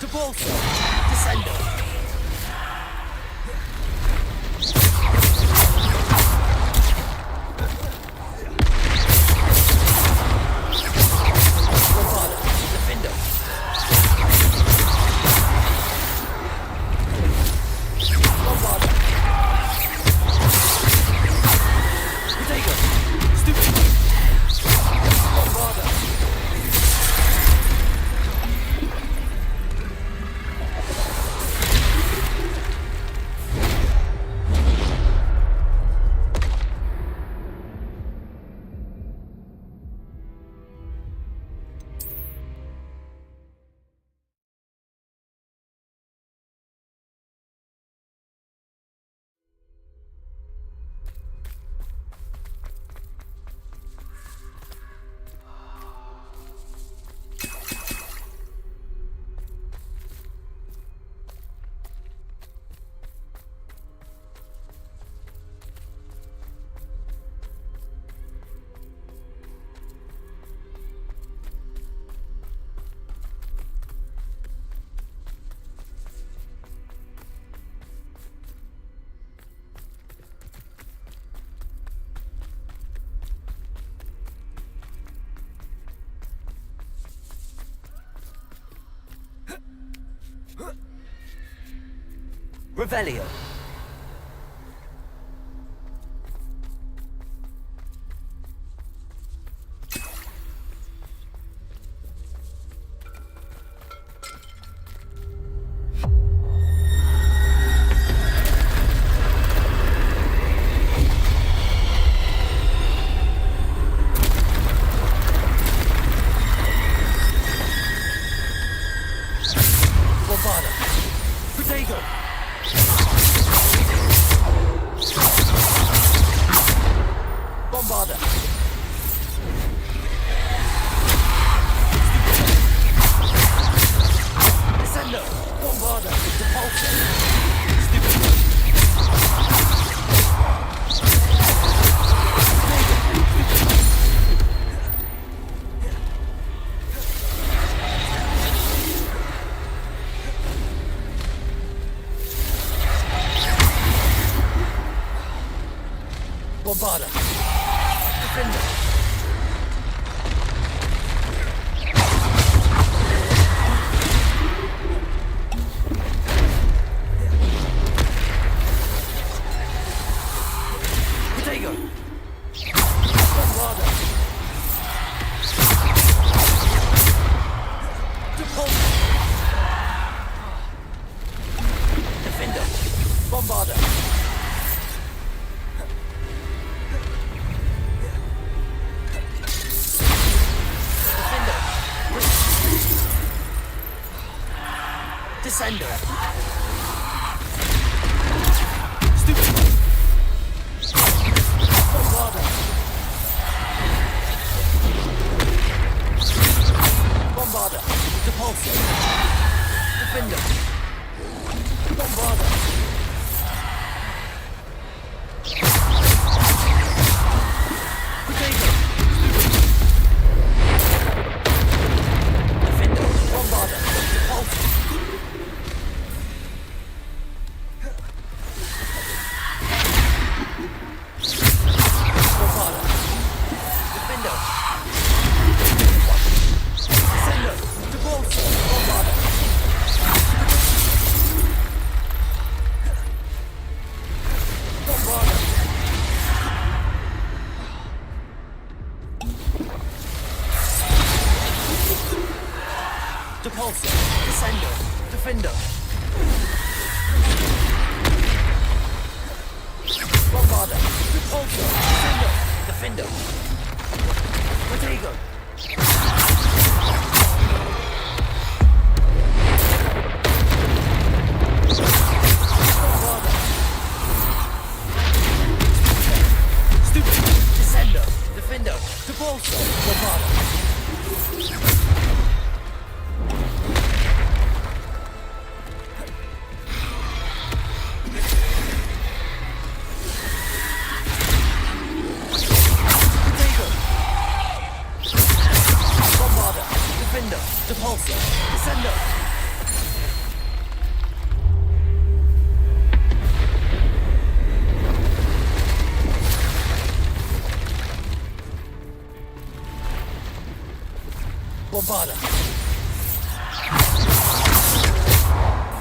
Depulso! Descendo! Revelio. Bombarda. Protego. Bombarda. Descendo. Bombarda. Depulso. Bombarda. Defender. Protego. Bombarda. Depulso. Defender. Bombarda. Descender. Stupid. Bombarda. Bombarda. Depulso. Defender. Bombarda. Protego. Defender. Bombarda. Depulso. Depulso, Descendo, Defender. Bombarda, Depulso, Descendo, Defender. Protego. Bombarda. Stupid, Descendo, Defender, Depulso, Bombarda. Bombarda. Bombarda!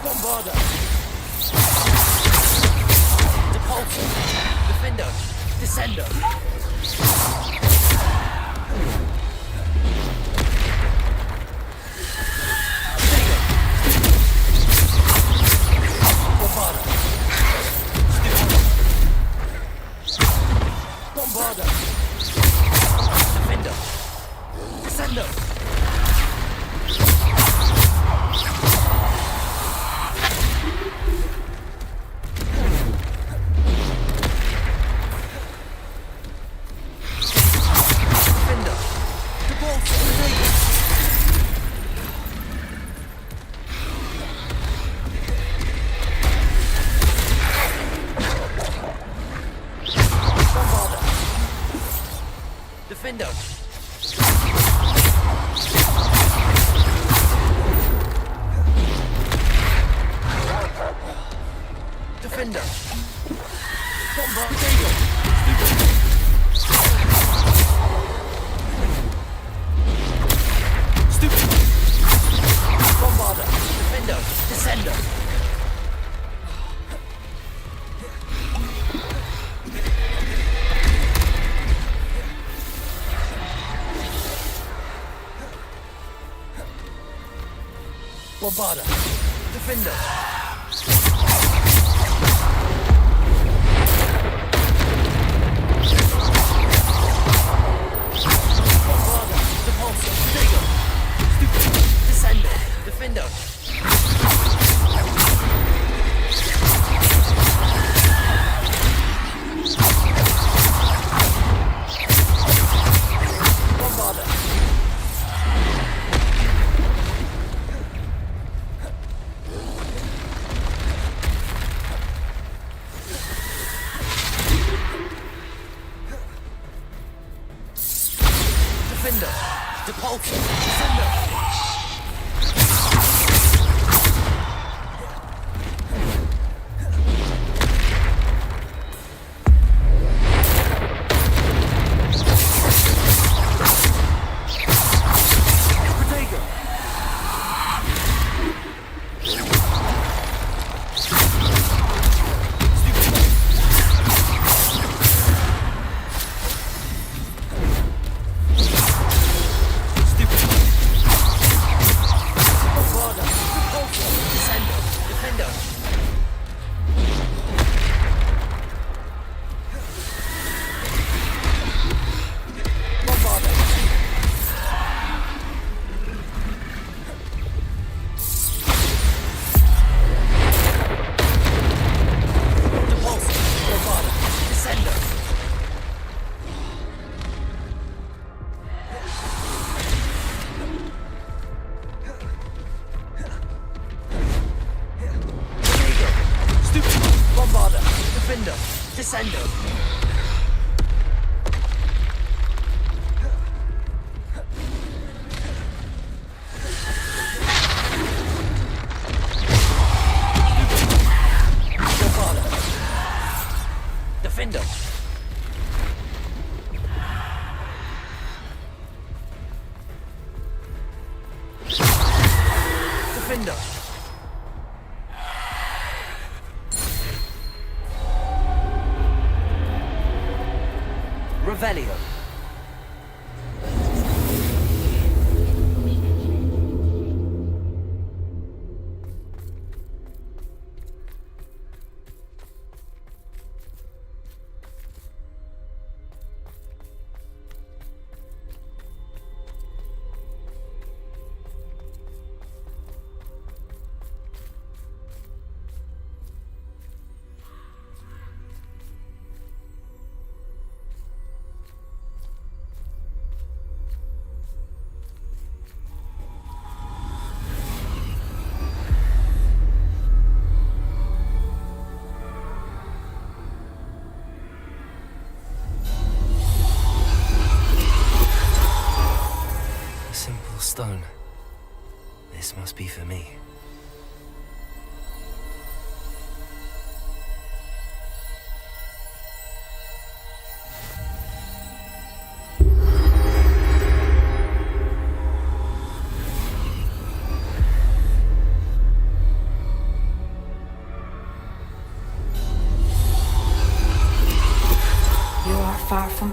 Bombarda! Depulso! Defendo! Descendo! Bombarda! Bombarda! Defendo! Descendo! Defendo! Defender! Bombardero! Stupid! Bombarda! Defender! Descender! Bombarda! Defender! Bombarda! Depulso! Stego! Stupid! Descendo! Defender! Bombarda! Defender! Depulso! Descendo! Protego! Bombarda! Depulso! Descendo! Defendo! Bombarda! Depulso! Bombarda! Descendo! Protego! Stupid! Bombarda! Defender! Descendo! Bombarda! Defender! Defender! Revelio!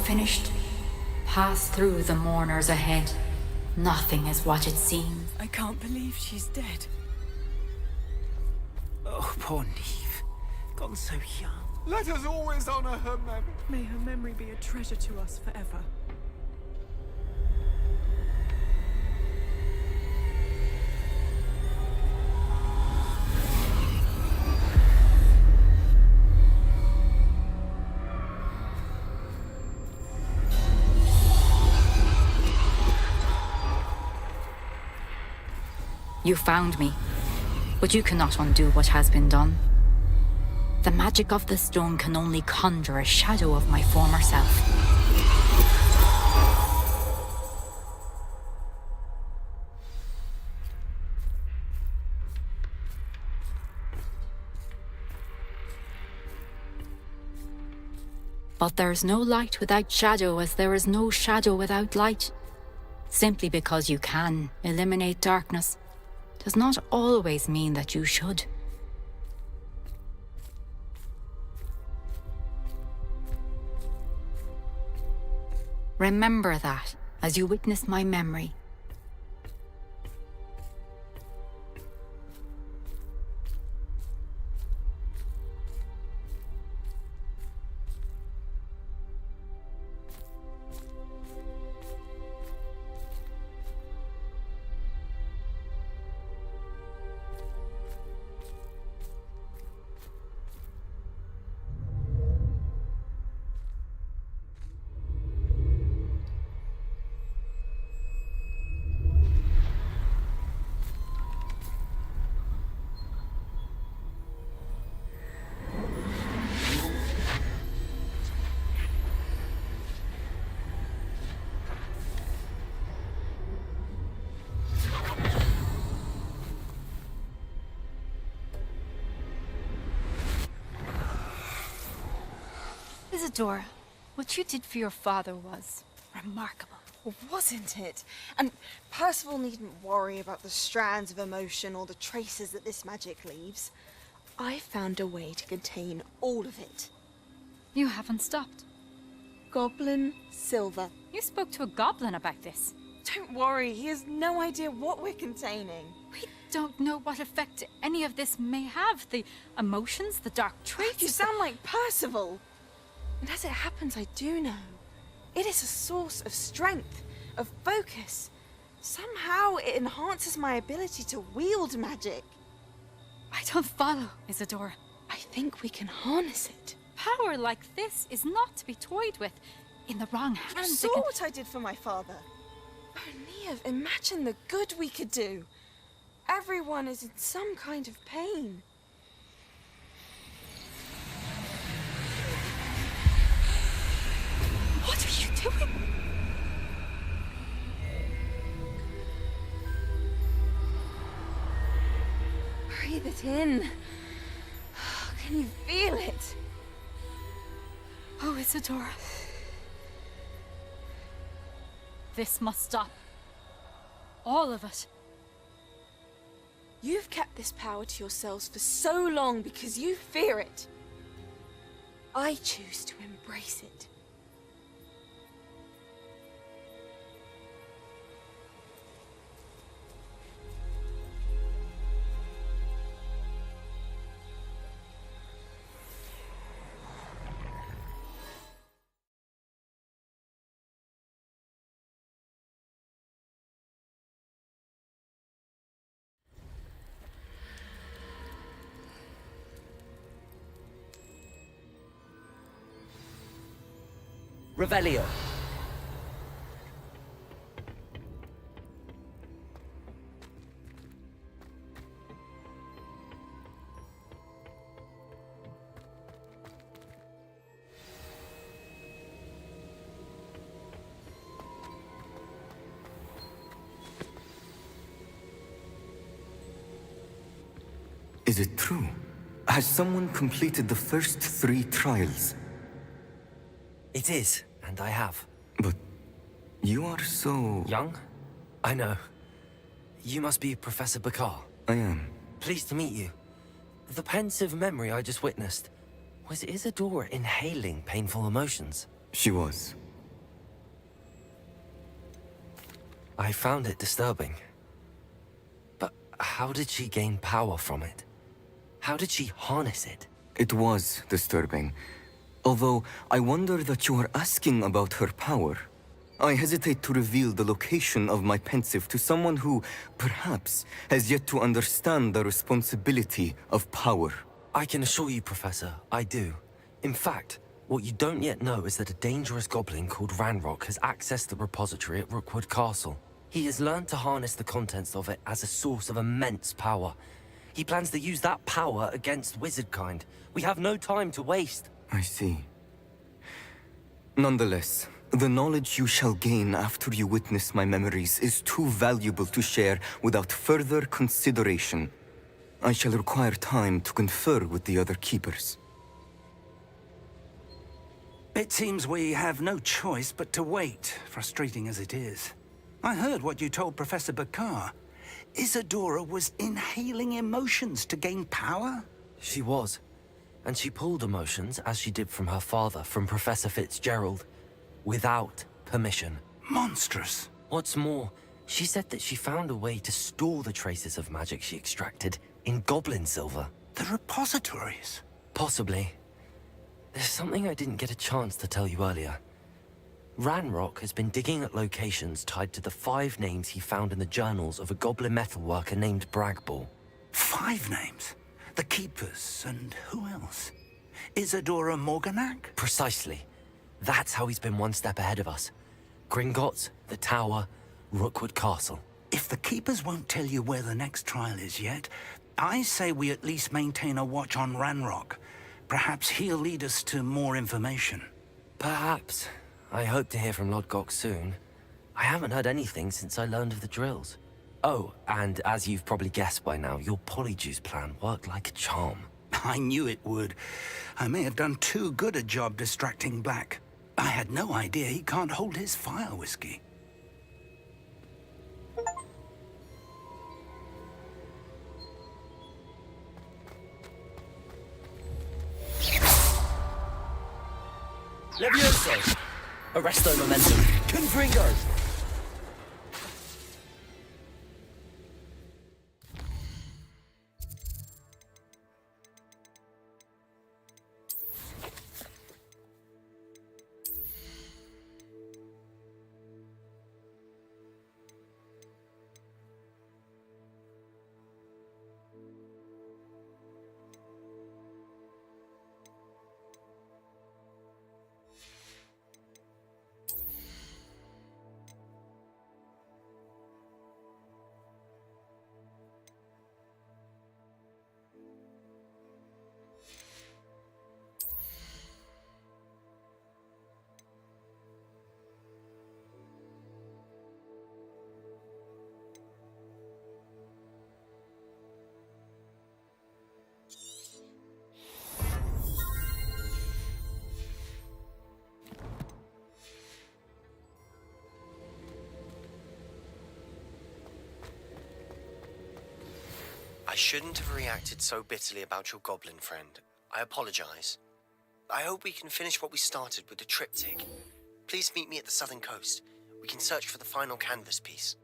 finished, pass through the mourners ahead. Nothing is what it seems. I can't believe she's dead. Oh, poor Neve. Gone so young. Let us always honor her memory. May her memory be a treasure to us forever. You found me, but you cannot undo what has been done. The magic of the stone can only conjure a shadow of my former self. But there's no light without shadow, as there is no shadow without light. Simply because you can eliminate darkness does not always mean that you should. Remember that as you witness my memory. Isadora, what you did for your father was remarkable. Well, wasn't it? And Percival needn't worry about the strands of emotion or the traces that this magic leaves. I found a way to contain all of it. You haven't stopped. Goblin Silver. You spoke to a goblin about this. Don't worry, he has no idea what we're containing. We don't know what effect any of this may have. The emotions, the dark traits. You sound like Percival. And as it happens, I do know. It is a source of strength, of focus. Somehow it enhances my ability to wield magic. I don't follow, Isadora. I think we can harness it. Power like this is not to be toyed with. In the wrong hands, You saw what I did for my father. Oh, Neve, imagine the good we could do. Everyone is in some kind of pain. What are you doing? Breathe it in. Can you feel it? Oh, Isadora. This must stop. All of it. You've kept this power to yourselves for so long because you fear it. I choose to embrace it. Revelio. Is it true? Has someone completed the first 3 trials? It is, and I have. But you are so... Young? I know. You must be Professor Bakar. I am. Pleased to meet you. The pensive memory I just witnessed, was Isadora inhaling painful emotions? She was. I found it disturbing. But how did she gain power from it? How did she harness it? It was disturbing. Although I wonder that you are asking about her power. I hesitate to reveal the location of my pensive to someone who, perhaps, has yet to understand the responsibility of power. I can assure you, Professor, I do. In fact, what you don't yet know is that a dangerous goblin called Ranrock has accessed the repository at Rookwood Castle. He has learned to harness the contents of it as a source of immense power. He plans to use that power against wizardkind. We have no time to waste. I see. Nonetheless, the knowledge you shall gain after you witness my memories is too valuable to share without further consideration. I shall require time to confer with the other keepers. It seems we have no choice but to wait, frustrating as it is. I heard what you told Professor Bakar. Isadora was inhaling emotions to gain power? She was. And she pulled emotions, as she did from her father, from Professor Fitzgerald, without permission. Monstrous. What's more, she said that she found a way to store the traces of magic she extracted in goblin silver. The repositories? Possibly. There's something I didn't get a chance to tell you earlier. Ranrock has been digging at locations tied to the 5 names he found in the journals of a goblin metalworker named Bragball. 5 names? The Keepers, and who else? Isadora Morganac? Precisely. That's how he's been one step ahead of us. Gringotts, the Tower, Rookwood Castle. If the Keepers won't tell you where the next trial is yet, I say we at least maintain a watch on Ranrock. Perhaps he'll lead us to more information. Perhaps. I hope to hear from Lodgok soon. I haven't heard anything since I learned of the drills. Oh, and as you've probably guessed by now, your Polyjuice plan worked like a charm. I knew it would. I may have done too good a job distracting Black. I had no idea he can't hold his fire whiskey. Levioso! Arresto momentum! Confringo! I shouldn't have reacted so bitterly about your goblin friend. I apologize. I hope we can finish what we started with the triptych. Please meet me at the southern coast. We can search for the final canvas piece.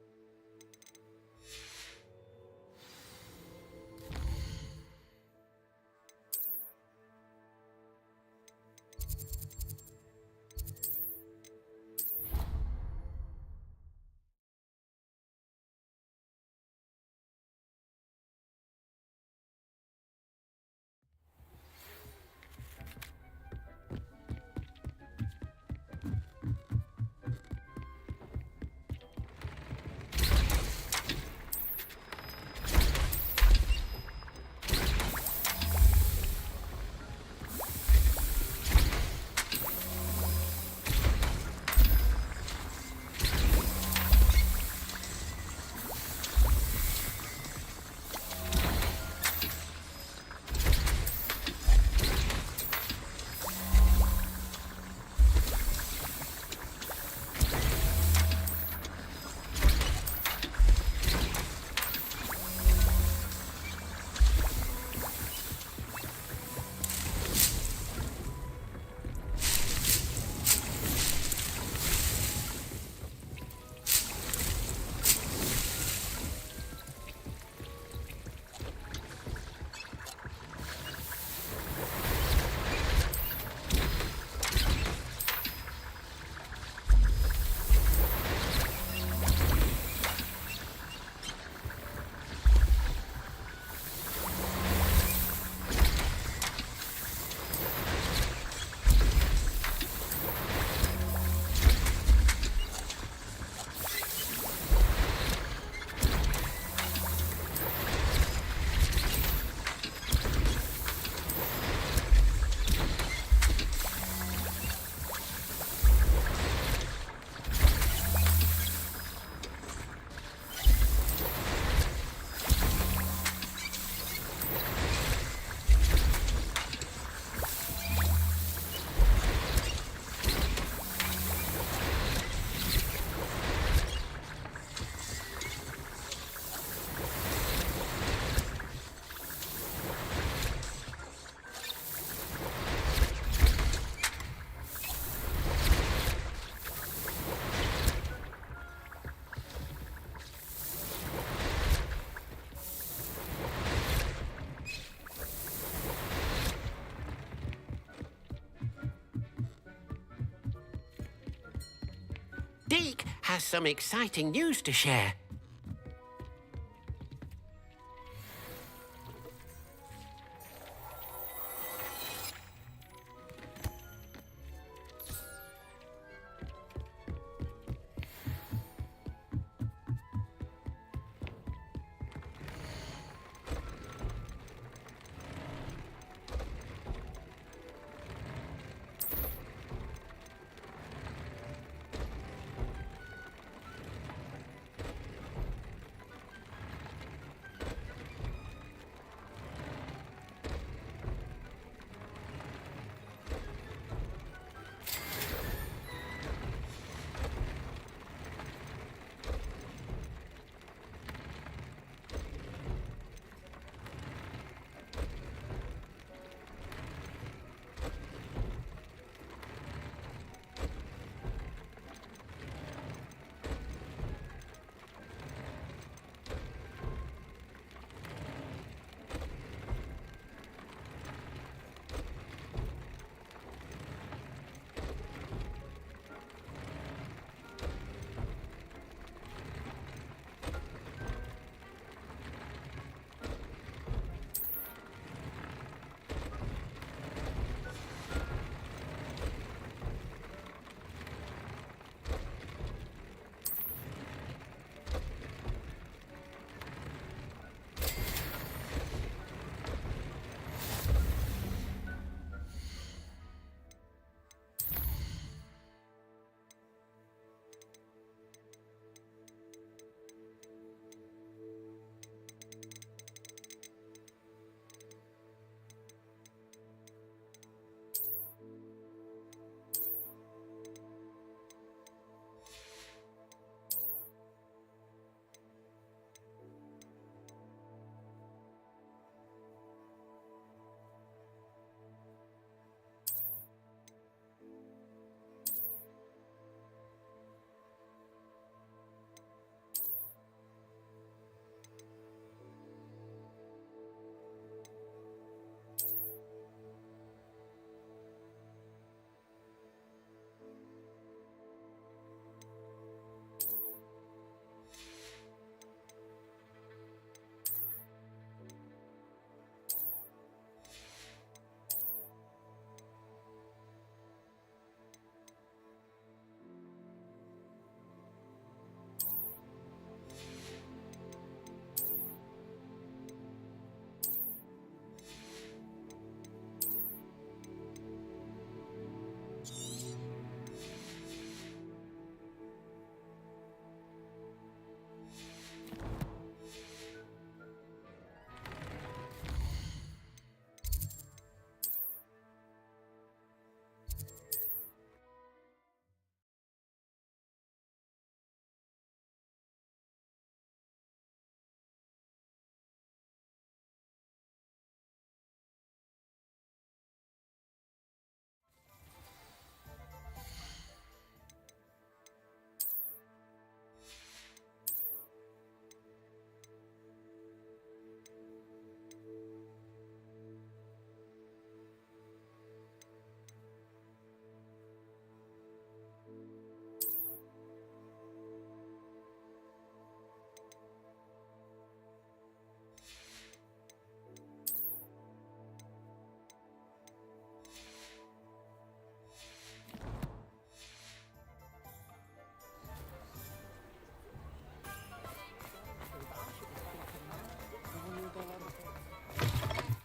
Deek has some exciting news to share.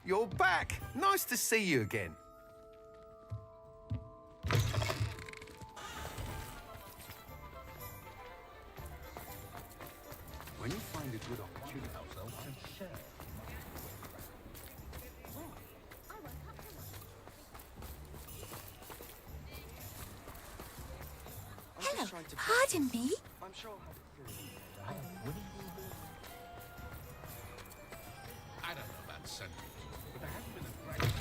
You're back! Nice to see you again. When you find a good opportunity, share. Hello, pardon me? I'm sure I don't know about sentiment, but there hasn't been a great...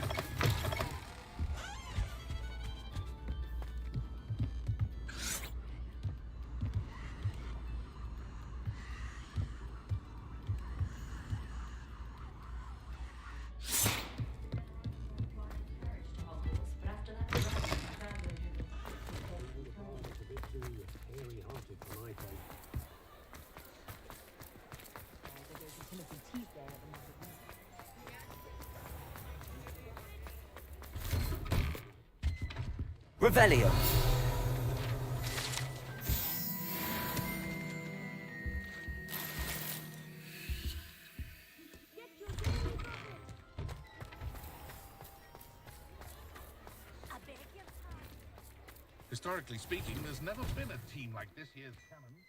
Hairy-hearted Revelio. Historically speaking, there's never been a team like this here's cannon.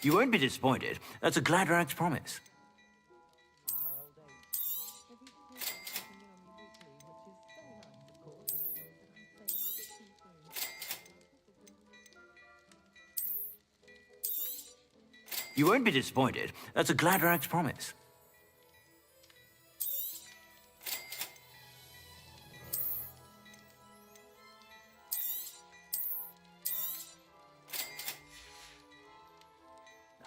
You won't be disappointed. That's a Gladrag's promise. You won't be disappointed. That's a Gladrag's promise.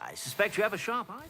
I suspect you have a sharp eye.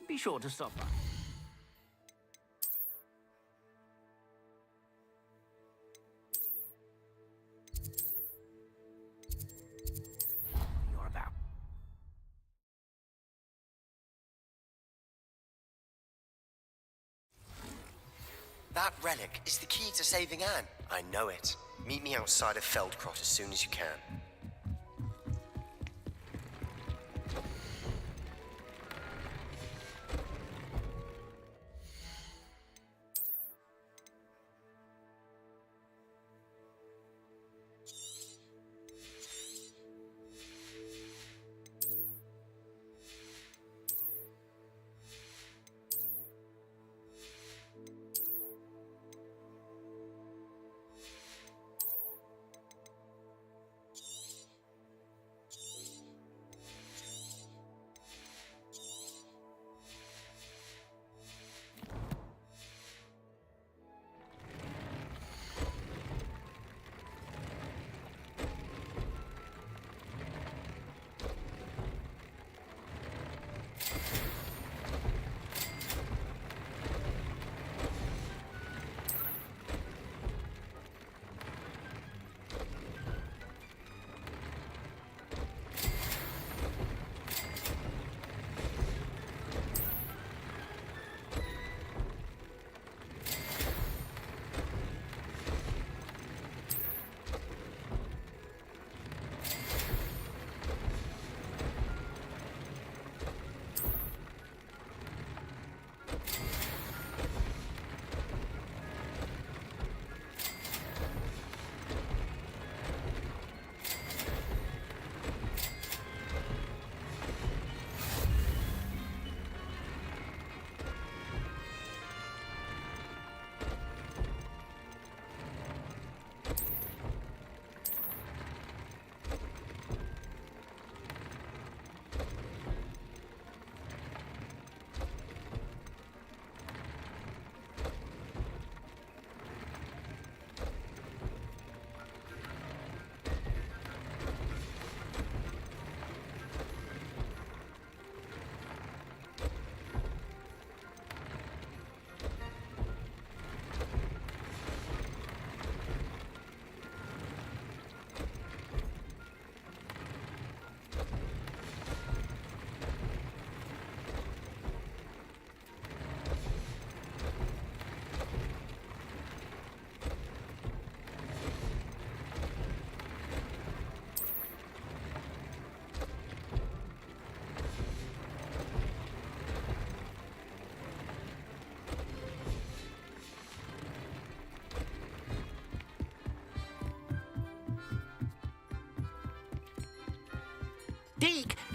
Be sure to stop by. You're about. That relic is the key to saving Anne. I know it. Meet me outside of Feldcrot as soon as you can.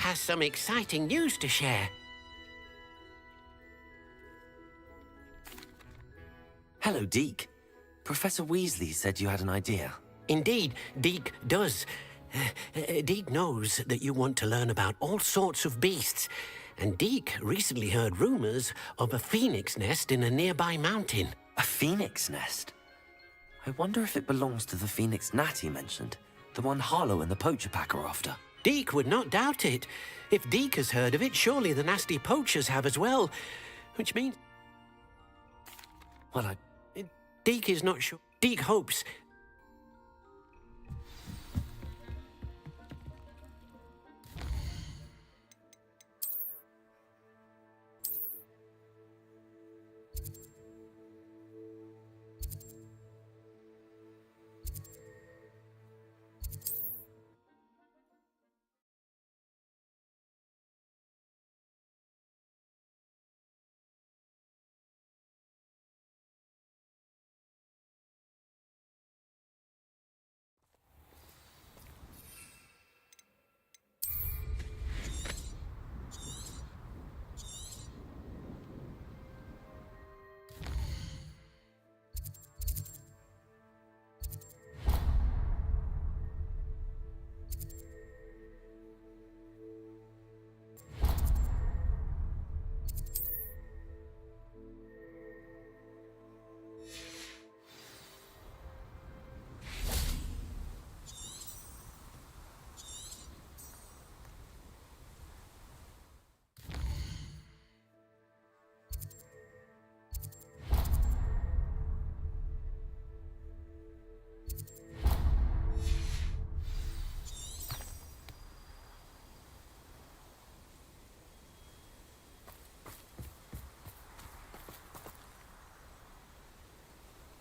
has some exciting news to share. Hello, Deke. Professor Weasley said you had an idea. Indeed, Deke does. Deke knows that you want to learn about all sorts of beasts, and Deke recently heard rumors of a phoenix nest in a nearby mountain. A phoenix nest? I wonder if it belongs to the phoenix gnat he mentioned, the one Harlow and the poacher pack are after. Deke would not doubt it. If Deke has heard of it, surely the nasty poachers have as well. Which means... Well, Deke is not sure. Deke hopes...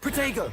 Protego!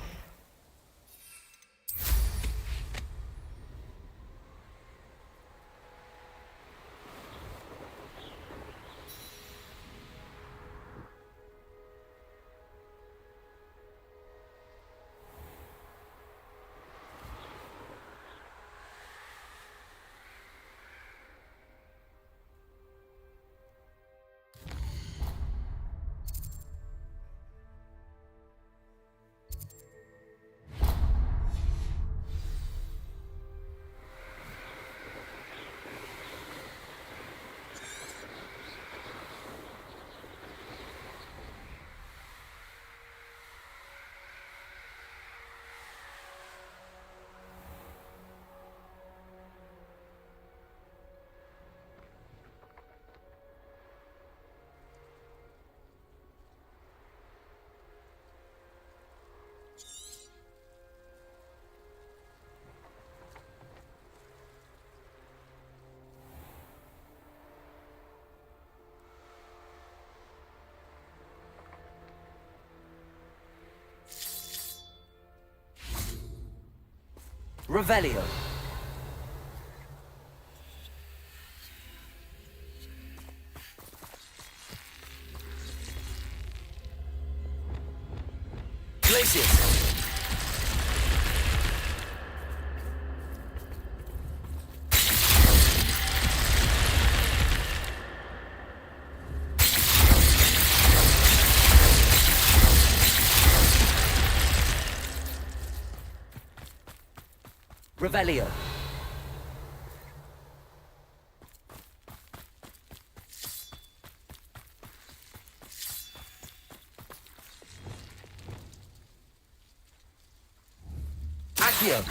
Revelio. Glacius. Revelio. Accio.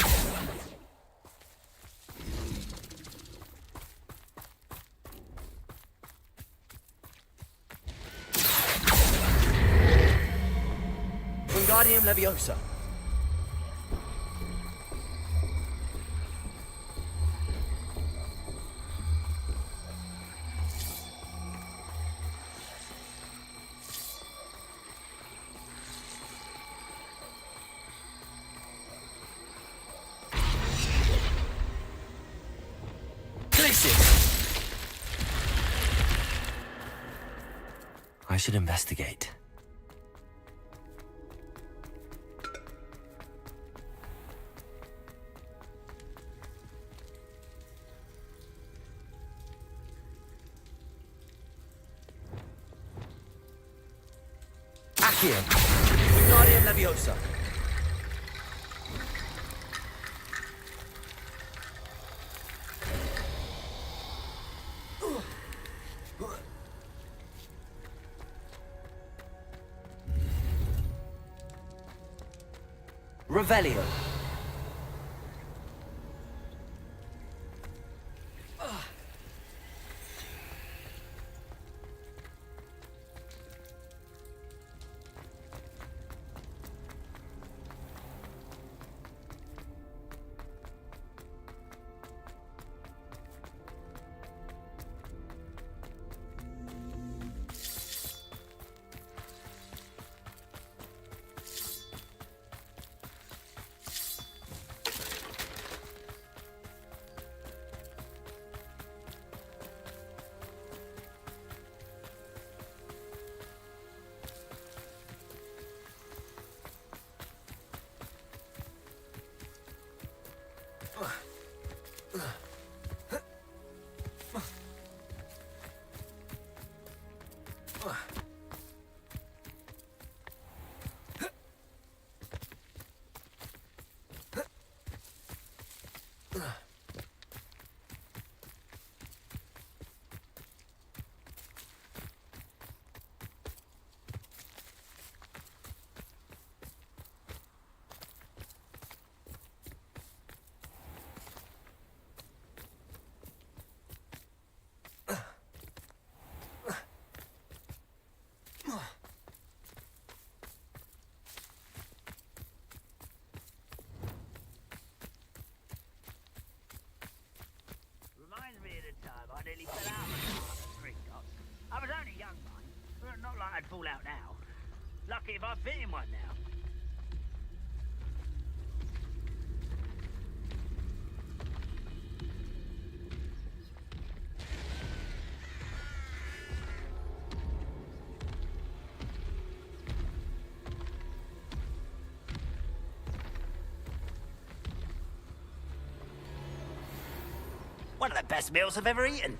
Wingardium Leviosa. I should investigate. Accio. Wingardium Leviosa. Revelio. Reminds me of the time I nearly fell out of Gringotts. I was only young, mind. Not like I'd fall out now. Lucky if I fit in one now. One of the best meals I've ever eaten.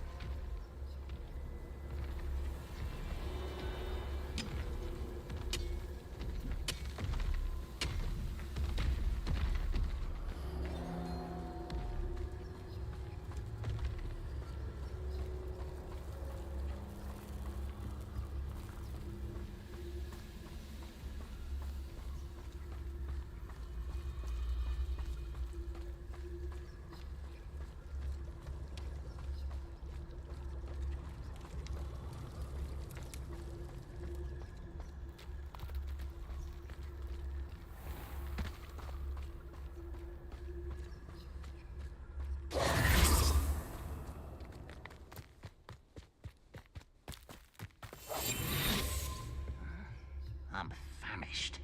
I'm famished.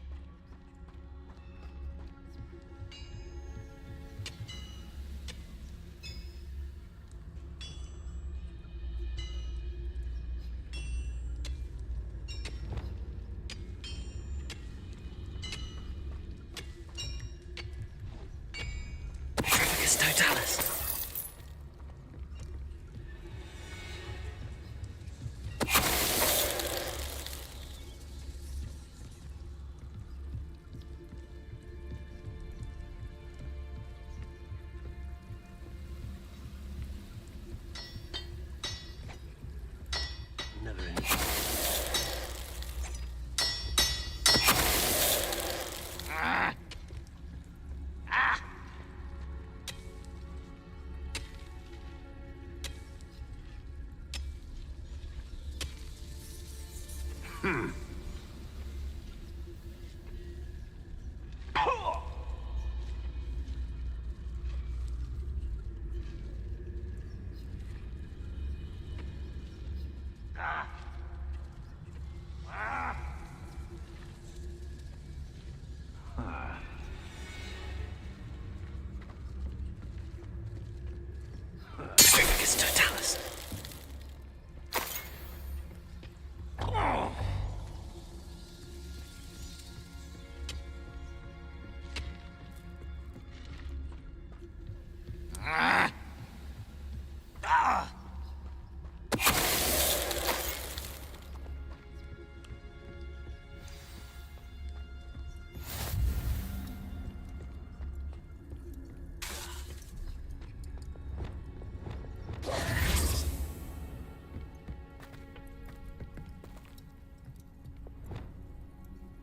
It's Totalis.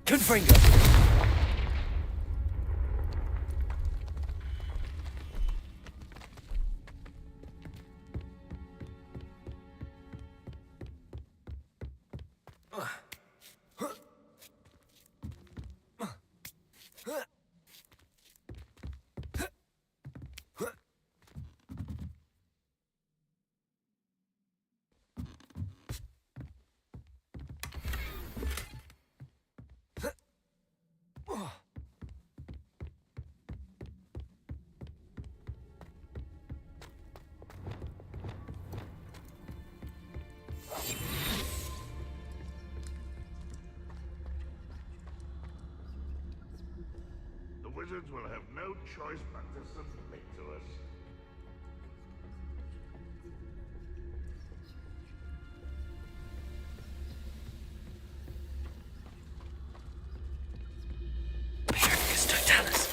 Confringo! The wizards will have no choice but to submit to us. Perigus Totalis.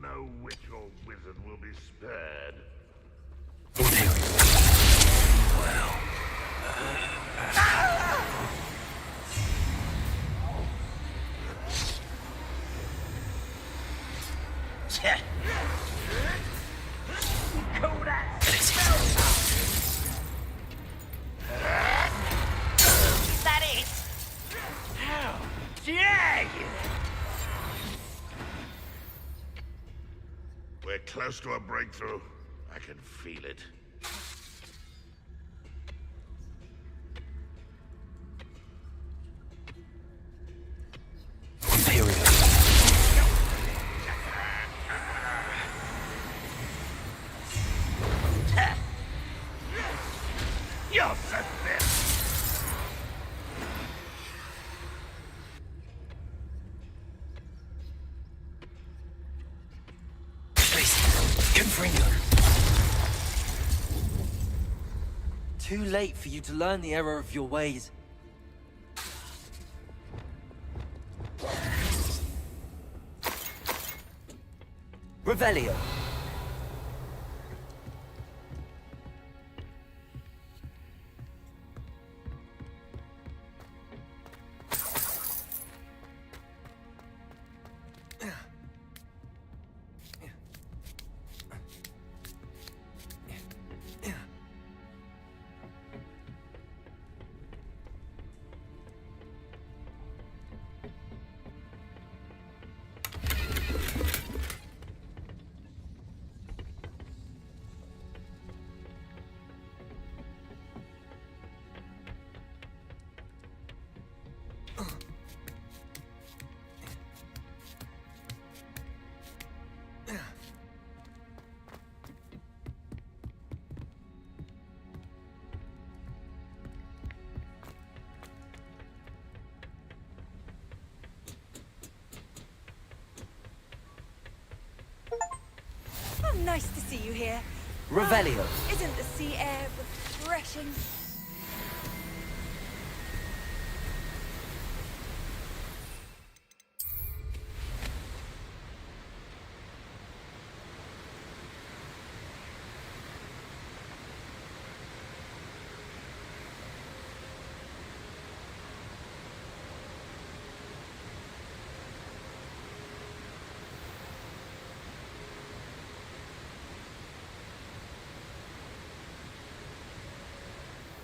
No witch or wizard will be spared. Call that Is that it? How dare you? We're close to a breakthrough. I can feel it. You're so thin. Confringo. Too late for you to learn the error of your ways. Revelio. Oh, nice to see you here. Revelio. Isn't the sea air refreshing?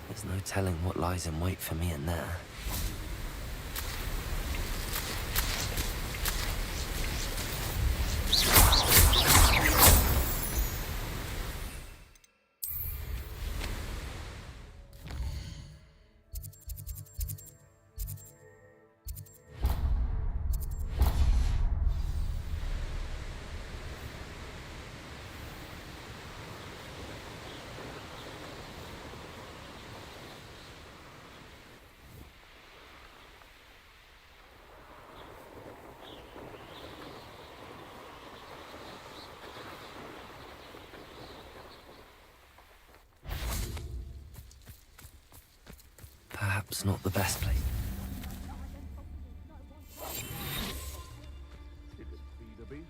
There's no telling what lies in wait for me in there. Perhaps not the best place. It can feed a beast,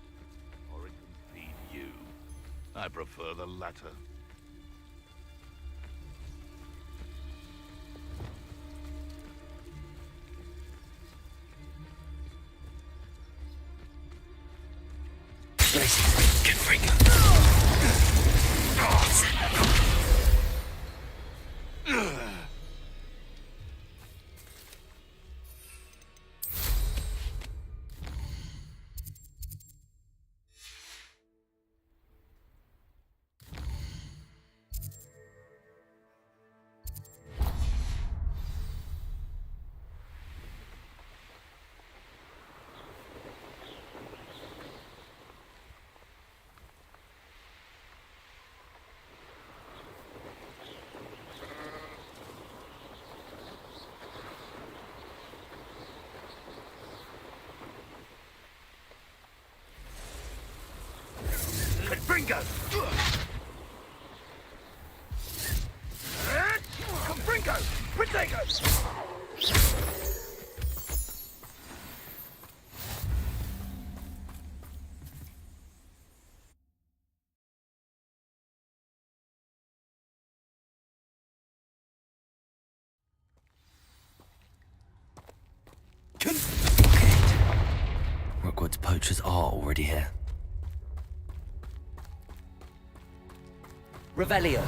or it can feed you. I prefer the latter. Confringo! Confringo! Protego! Rookwood's poachers are already here. Revelio.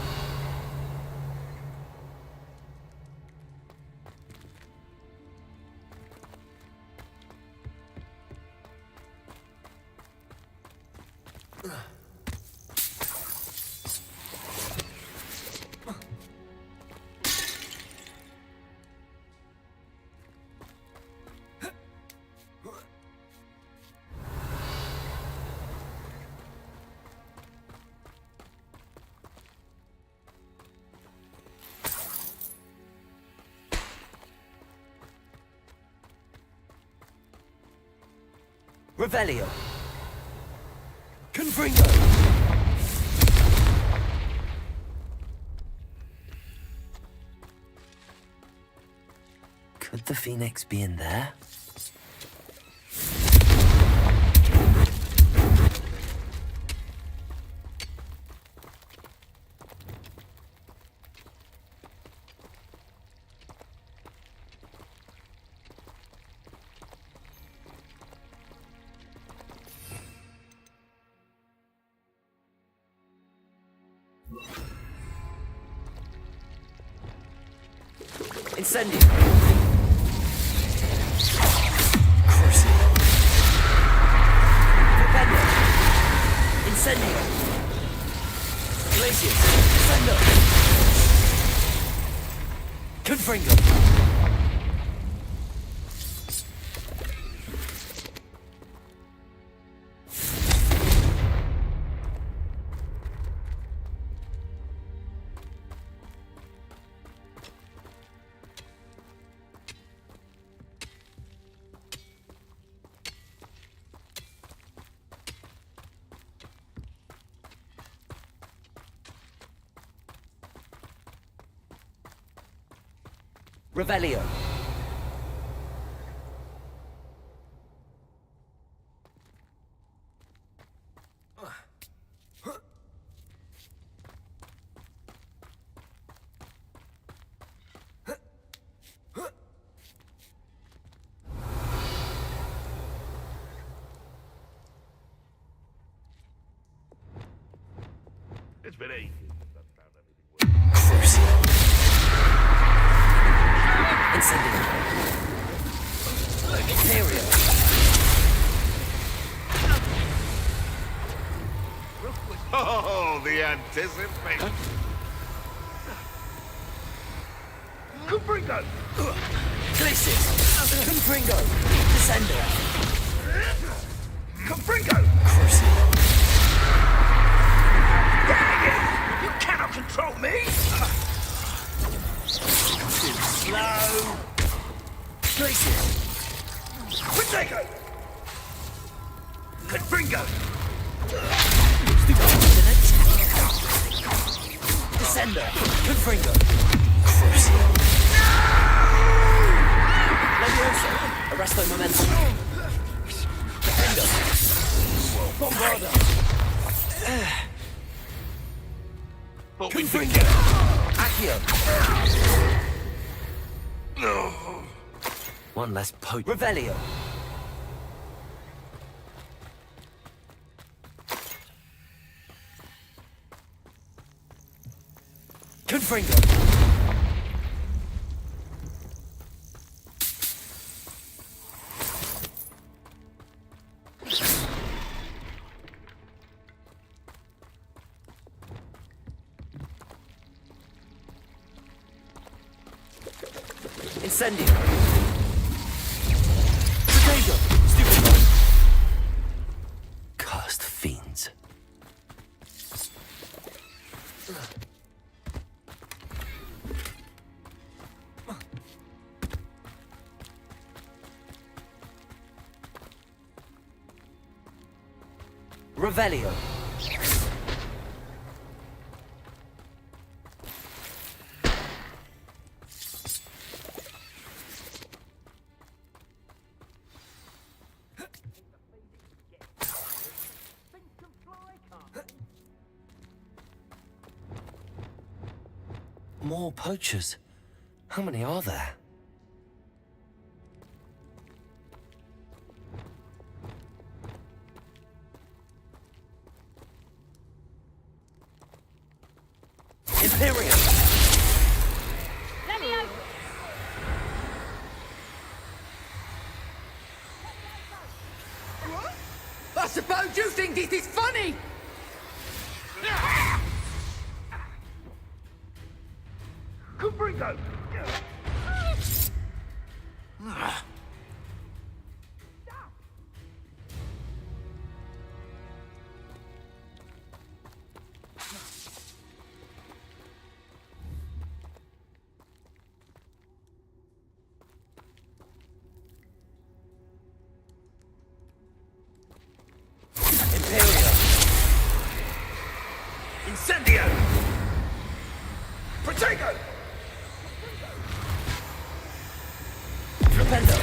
Revelio. Confringo! Could the Phoenix be in there? Incendio. Propendo. Incendio. Glacius. Defendo. Confringo. Revelio. It's been ages since I've found anything Incendio. Ethereal. Oh, the anticipation! Confringo! Glacius. Confringo. Descender. Confringo! Dang it! You cannot control me! Too slow! Glacius. Protego! Confringo! Descender. Confringo. No! Levioso! Arresto momentum! Defender! Bombarda! Confringo! Accio! One less poach. Revelio! Confringo! Incendio! Potato! Stupid! Cursed fiends. Revelio. More poachers. How many are there? Imperium! Levioso! I suppose you think this is funny! Confringo! Imperio! Incendio! Protego! Flipendo!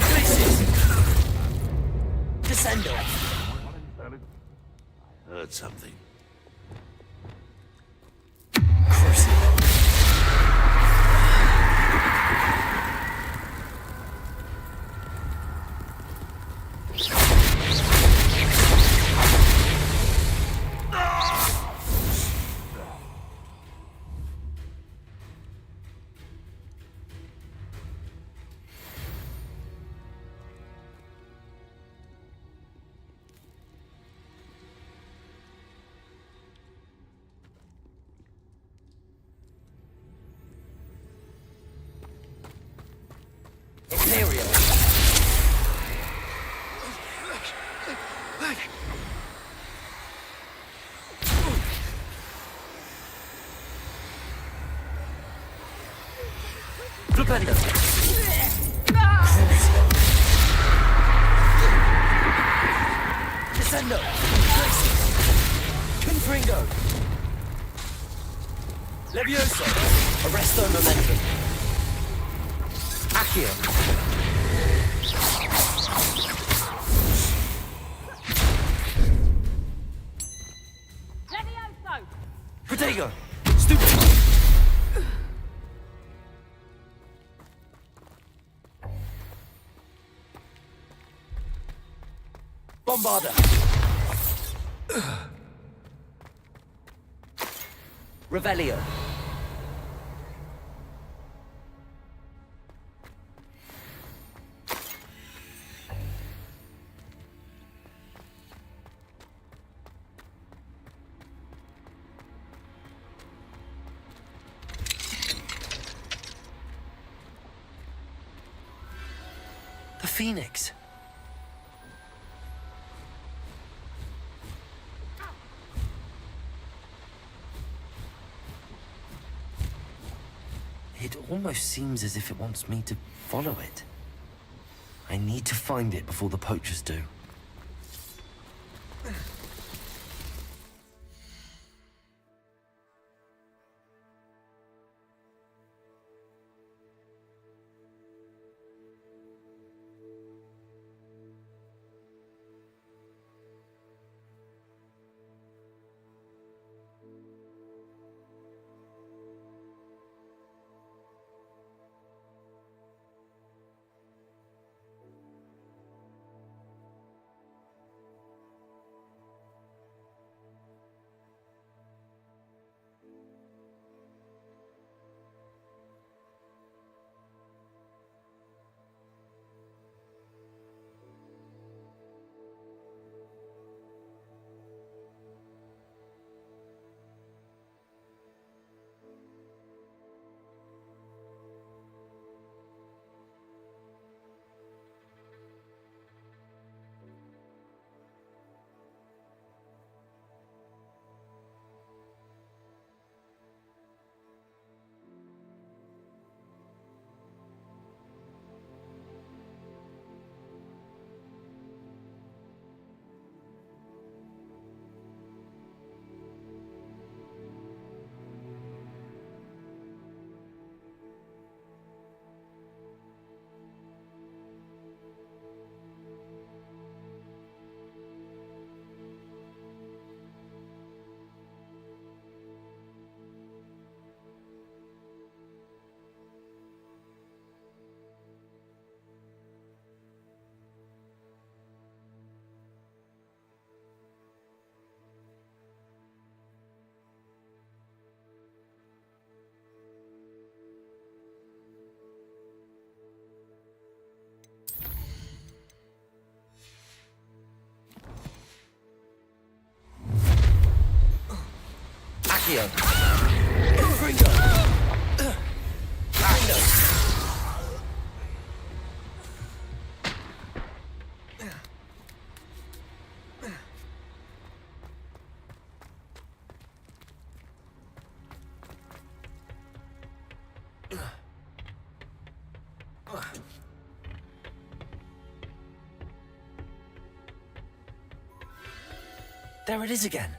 Glacius! Descendo! I heard something. Imperio! Flipendo! Descendo! Confringo! Levioso! Arresto momentum! Accio! Levioso! Protego! Stupid! Bombarda! Revelio! The Phoenix! It almost seems as if it wants me to follow it. I need to find it before the poachers do. Accio. Confringo. There it is again.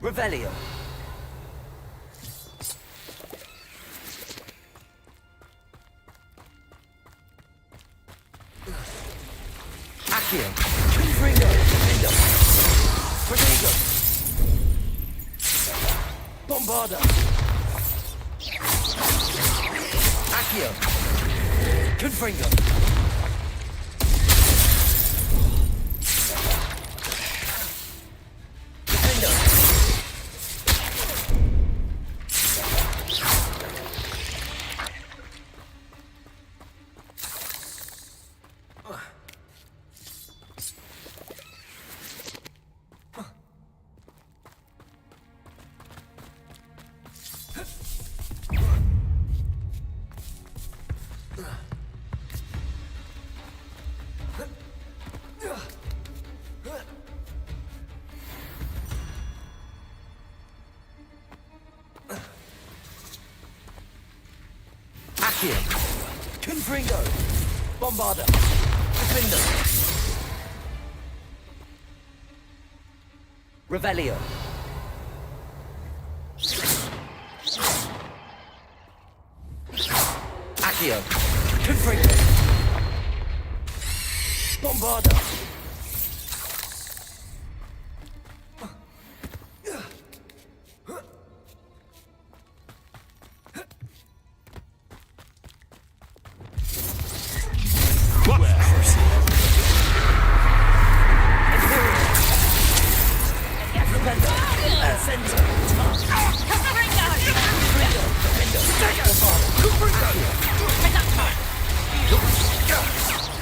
Revelio. Accio. Confringo. Confringo. Protego. Bombarda. Accio. Confringo. Accio. Confringo. Bombarda. Defender. Revelio. Accio. Confringo. Bombarda.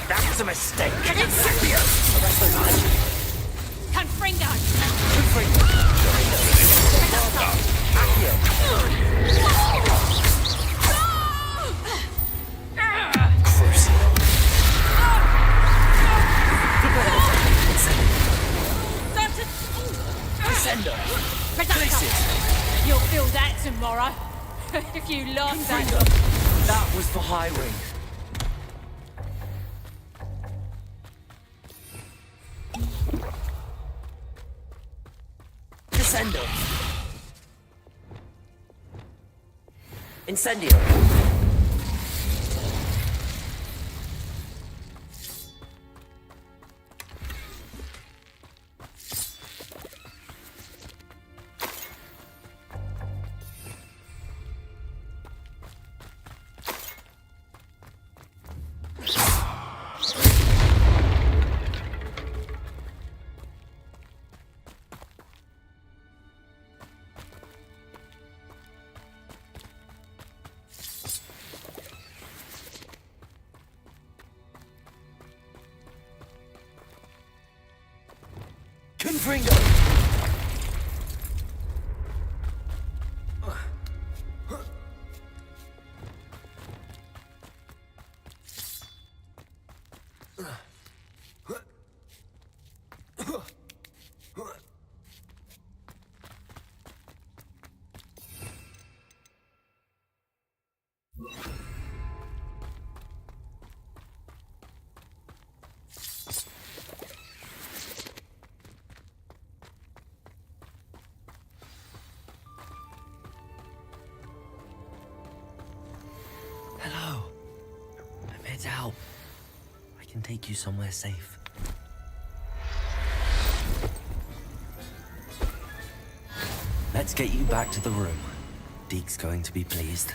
That was a mistake. Confringo! You'll feel that tomorrow. If you lost that. That was for Highwing. Descendo. Incendio. Confringo! Hello. I'm here to help. I can take you somewhere safe. Let's get you back to the room. Deke's going to be pleased.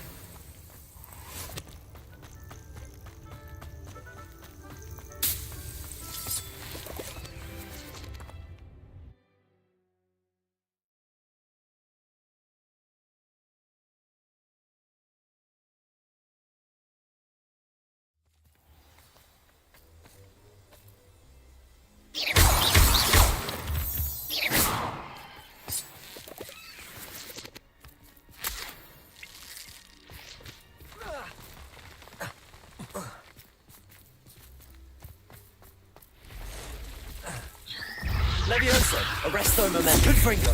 Levioso! Arresto momentum! Confringo!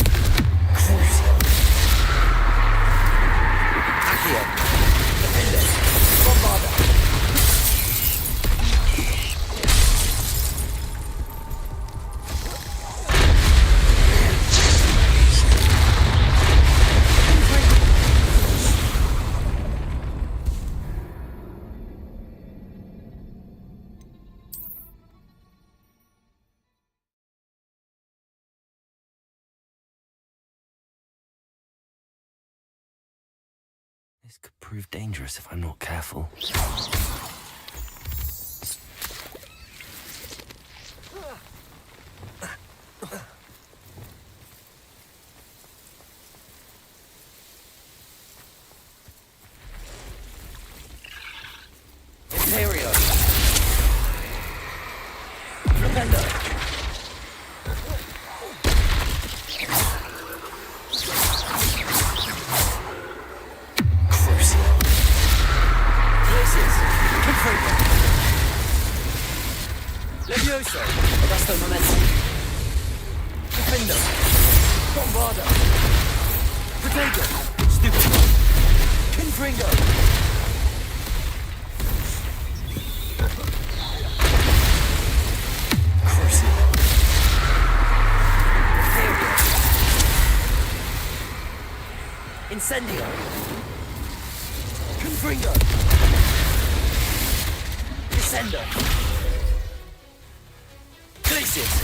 Crucio! Accio! Defender! Bombarda! This could prove dangerous if I'm not careful. Imperio! Propendo! Levioso! Arresto momentum! Defender! Bombarda! Protego! Stupid! Confringo! Crucio! Imperio! Incendio! Confringo! Descendo! Glacius!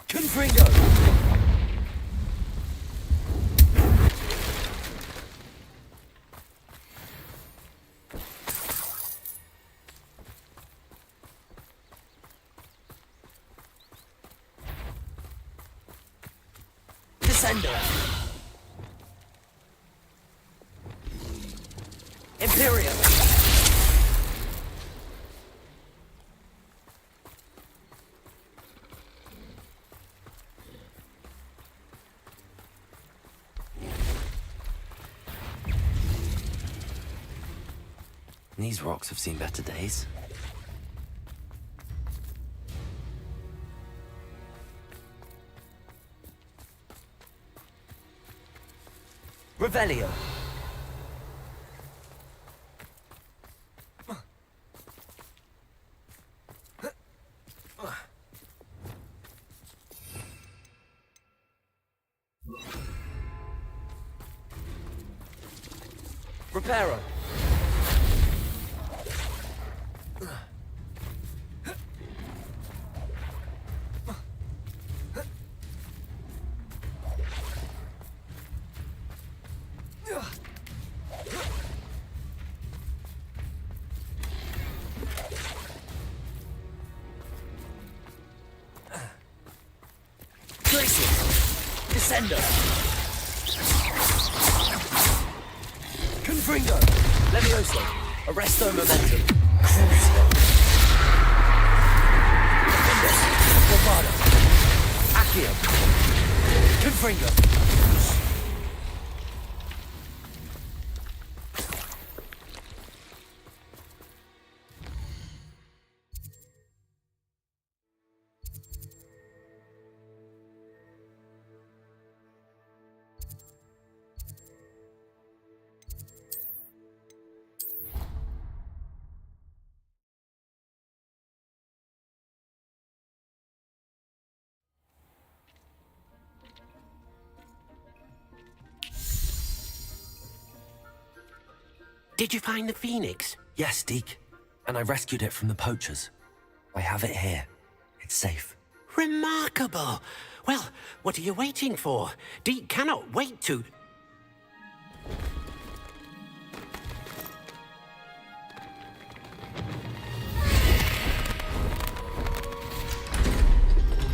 Confringo! Descendo! Imperial! These rocks have seen better days. Revelio! Reparo! Descendo! Confringo! Levioso! Arresto momentum! Crucio! Defender! Bombarda! Accio! Confringo! Did you find the Phoenix? Yes, Deke. And I rescued it from the poachers. I have it here. It's safe. Remarkable! Well, what are you waiting for? Deke cannot wait to...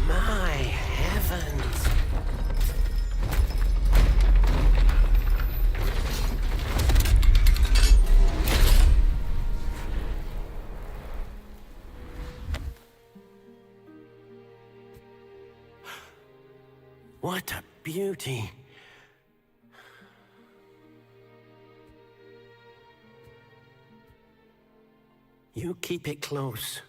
My heavens! What a beauty. You keep it close.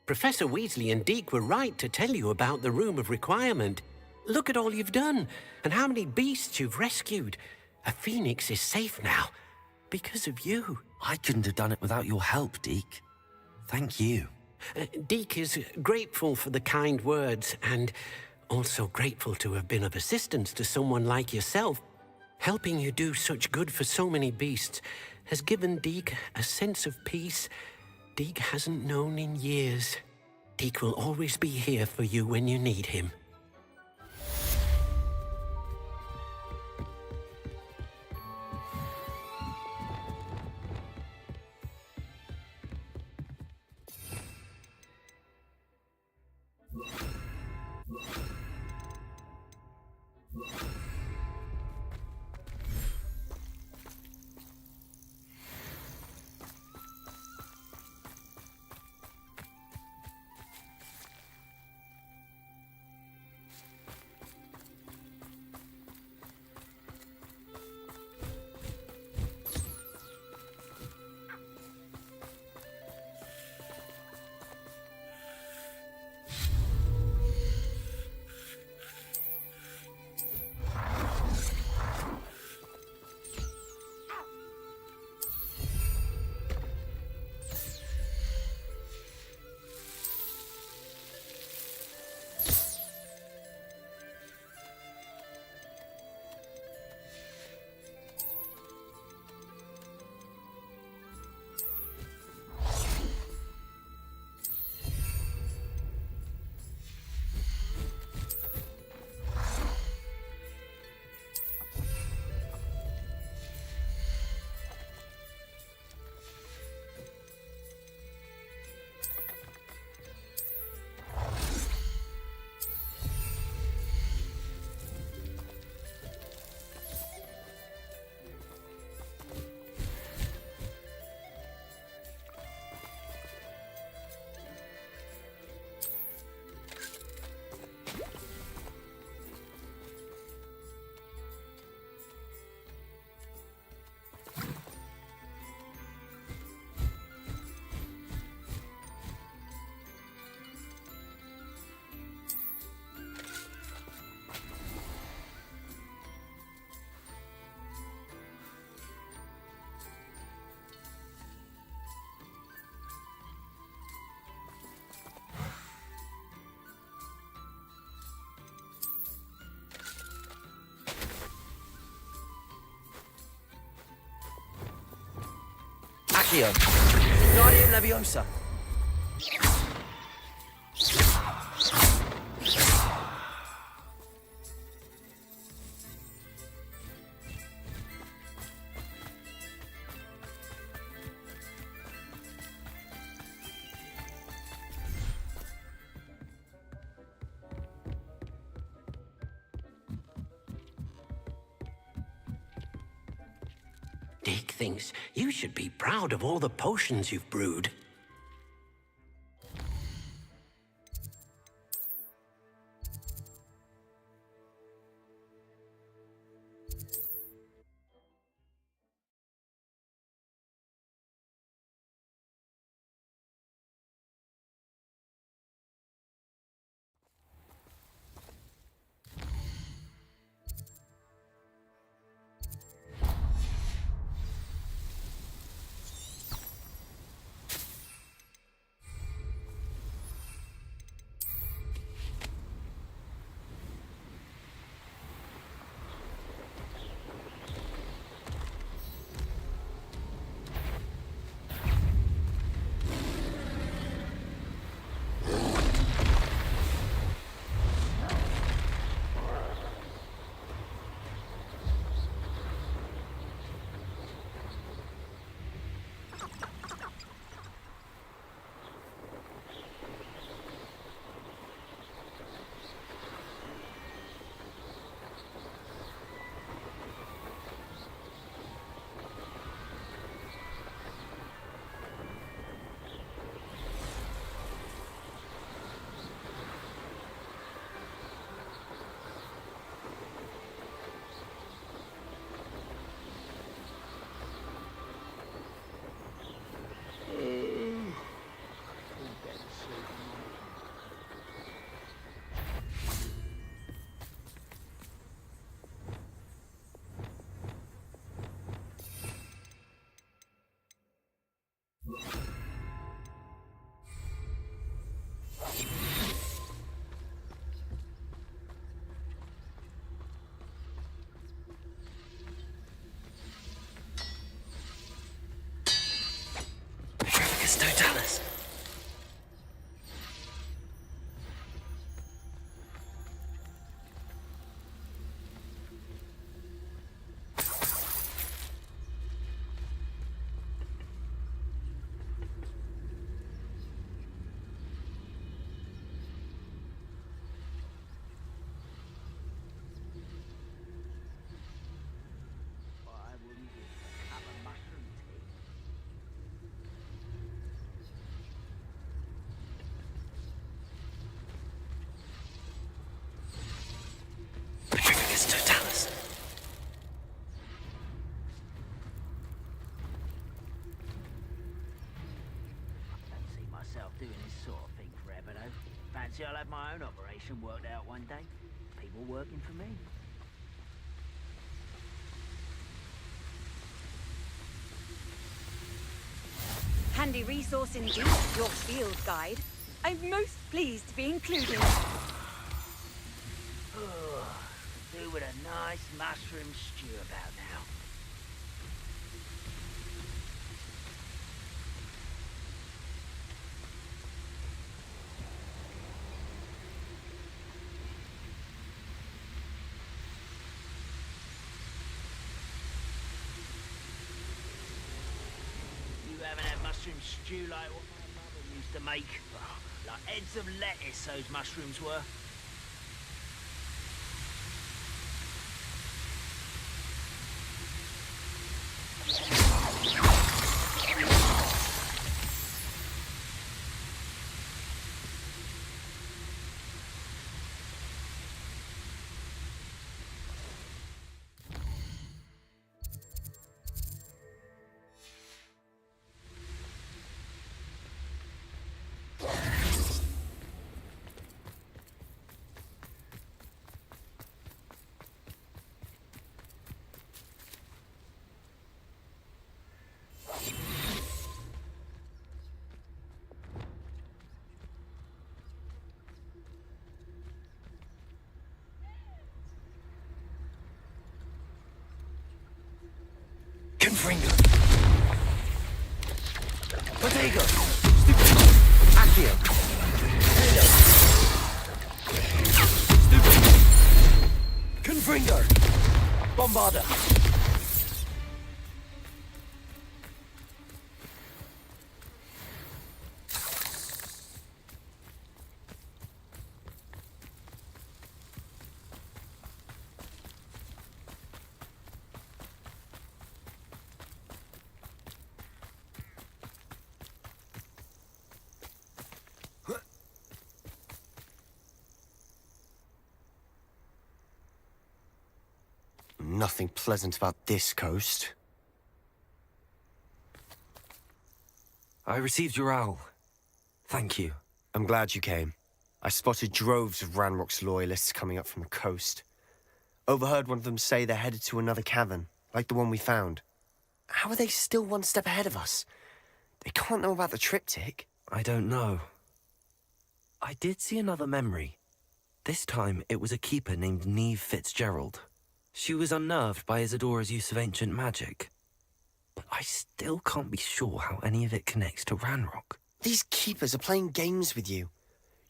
Professor Weasley and Deke were right to tell you about the Room of Requirement. Look at all you've done, and how many beasts you've rescued. A phoenix is safe now, because of you. I couldn't have done it without your help, Deke. Thank you. Deke is grateful for the kind words, and also grateful to have been of assistance to someone like yourself. Helping you do such good for so many beasts has given Deke a sense of peace Deke hasn't known in years. Deke will always be here for you when you need him. Accio. Wingardium Leviosa. Deke thinks you should be proud of all the potions you've brewed. never know. Fancy I'll have my own operation worked out one day. People working for me. Handy resource indeed, your field guide. I'm most pleased to be included. Do with a nice mushroom stew about now. You haven't had mushroom stew like what my mother used to make. Oh, like heads of lettuce, those mushrooms were. Confringo. Potato. Accio. Confringo. Bombarda. Nothing pleasant about this coast. I received your owl. Thank you. I'm glad you came. I spotted droves of Ranrock's loyalists coming up from the coast. Overheard one of them say they're headed to another cavern, like the one we found. How are they still one step ahead of us? They can't know about the triptych. I don't know. I did see another memory. This time, it was a keeper named Neve Fitzgerald. She was unnerved by Isadora's use of ancient magic. But I still can't be sure how any of it connects to Ranrock. These keepers are playing games with you.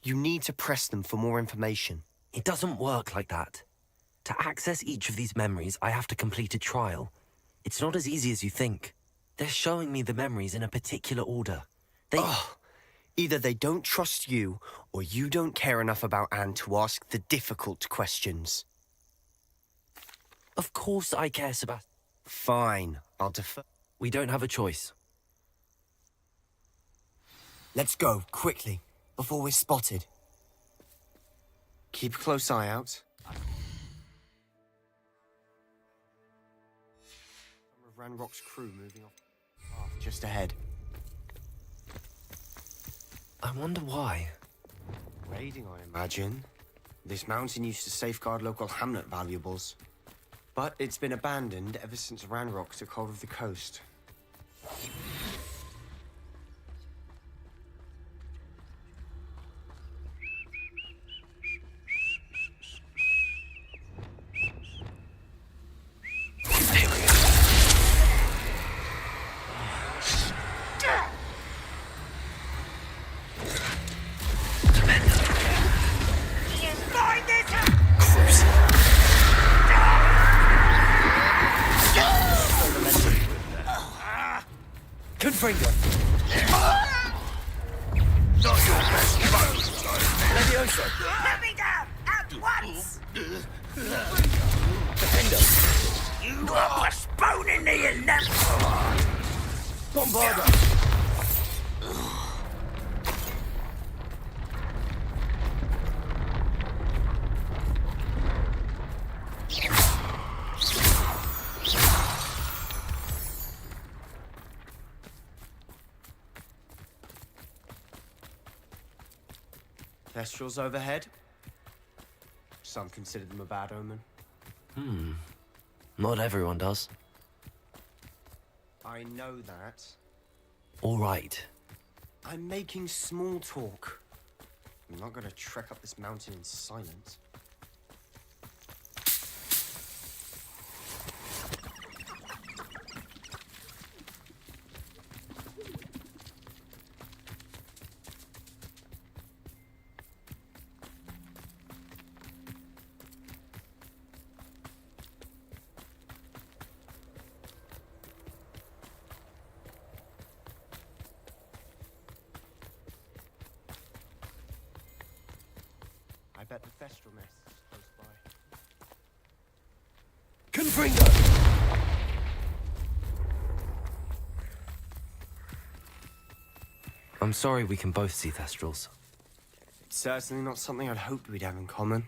You need to press them for more information. It doesn't work like that. To access each of these memories, I have to complete a trial. It's not as easy as you think. They're showing me the memories in a particular order. Either they don't trust you, or you don't care enough about Anne to ask the difficult questions. Of course I care, Sebastian. Fine, I'll defer. We don't have a choice. Let's go, quickly, before we're spotted. Keep a close eye out. Some of Ranrock's crew moving off the path just ahead. I wonder why. Raiding, I imagine. This mountain used to safeguard local hamlet valuables. But it's been abandoned ever since Ranrock took hold of the coast. Confringo! Not your best foe, Levioso! Put me down! At once! Defendo! You are postponing the inevitable! Bombarda! Thestrals overhead. Some consider them a bad omen. Not everyone does. I know that. All right. I'm making small talk. I'm not gonna trek up this mountain in silence. I bet the Thestral nest is close by. Confringo! I'm sorry we can both see Thestrals. It's certainly not something I'd hoped we'd have in common.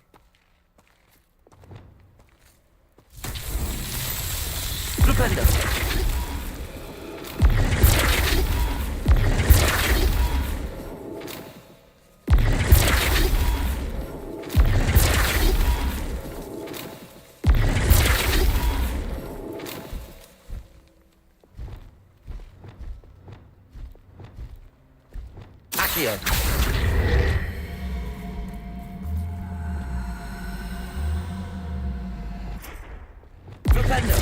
Flipendo! Accio! Flipendo!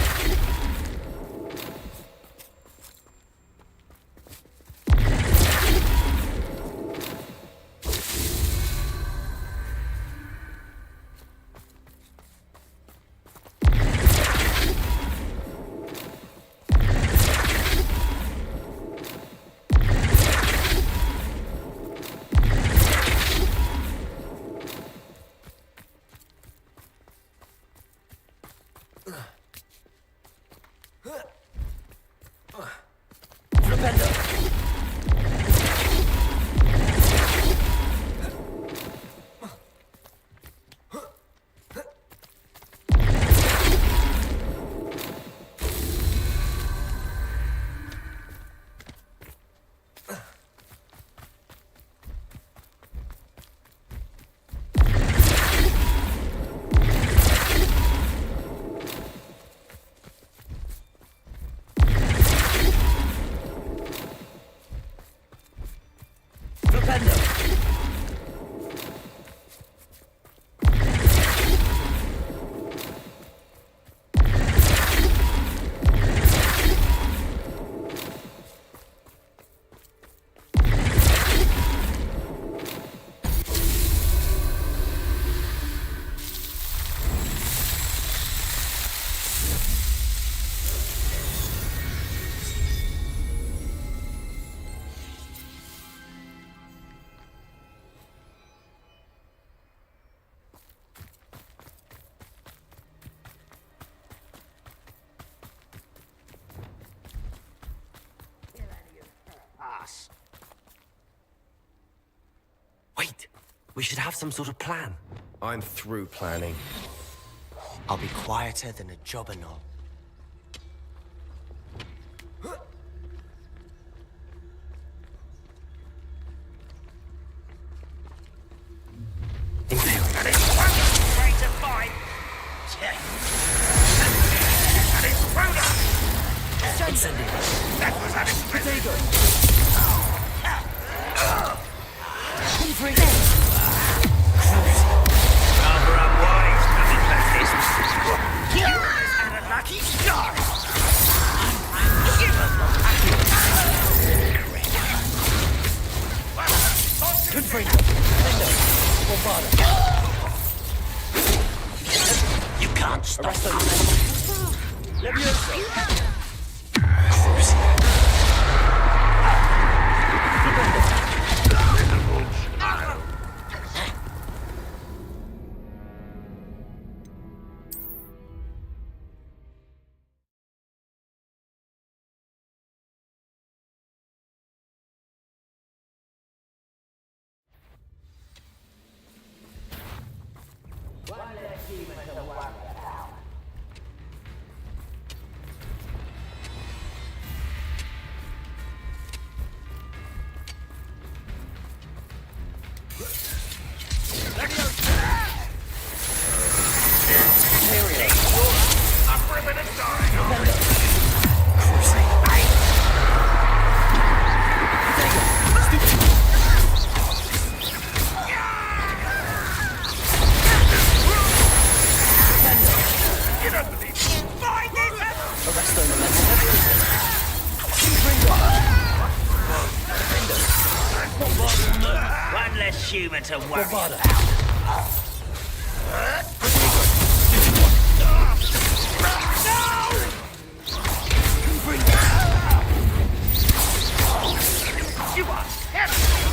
Wait! We should have some sort of plan. I'm through planning. I'll be quieter than a jobberknoll. You can't stop them. human to worry Bravado. about. You are terrible!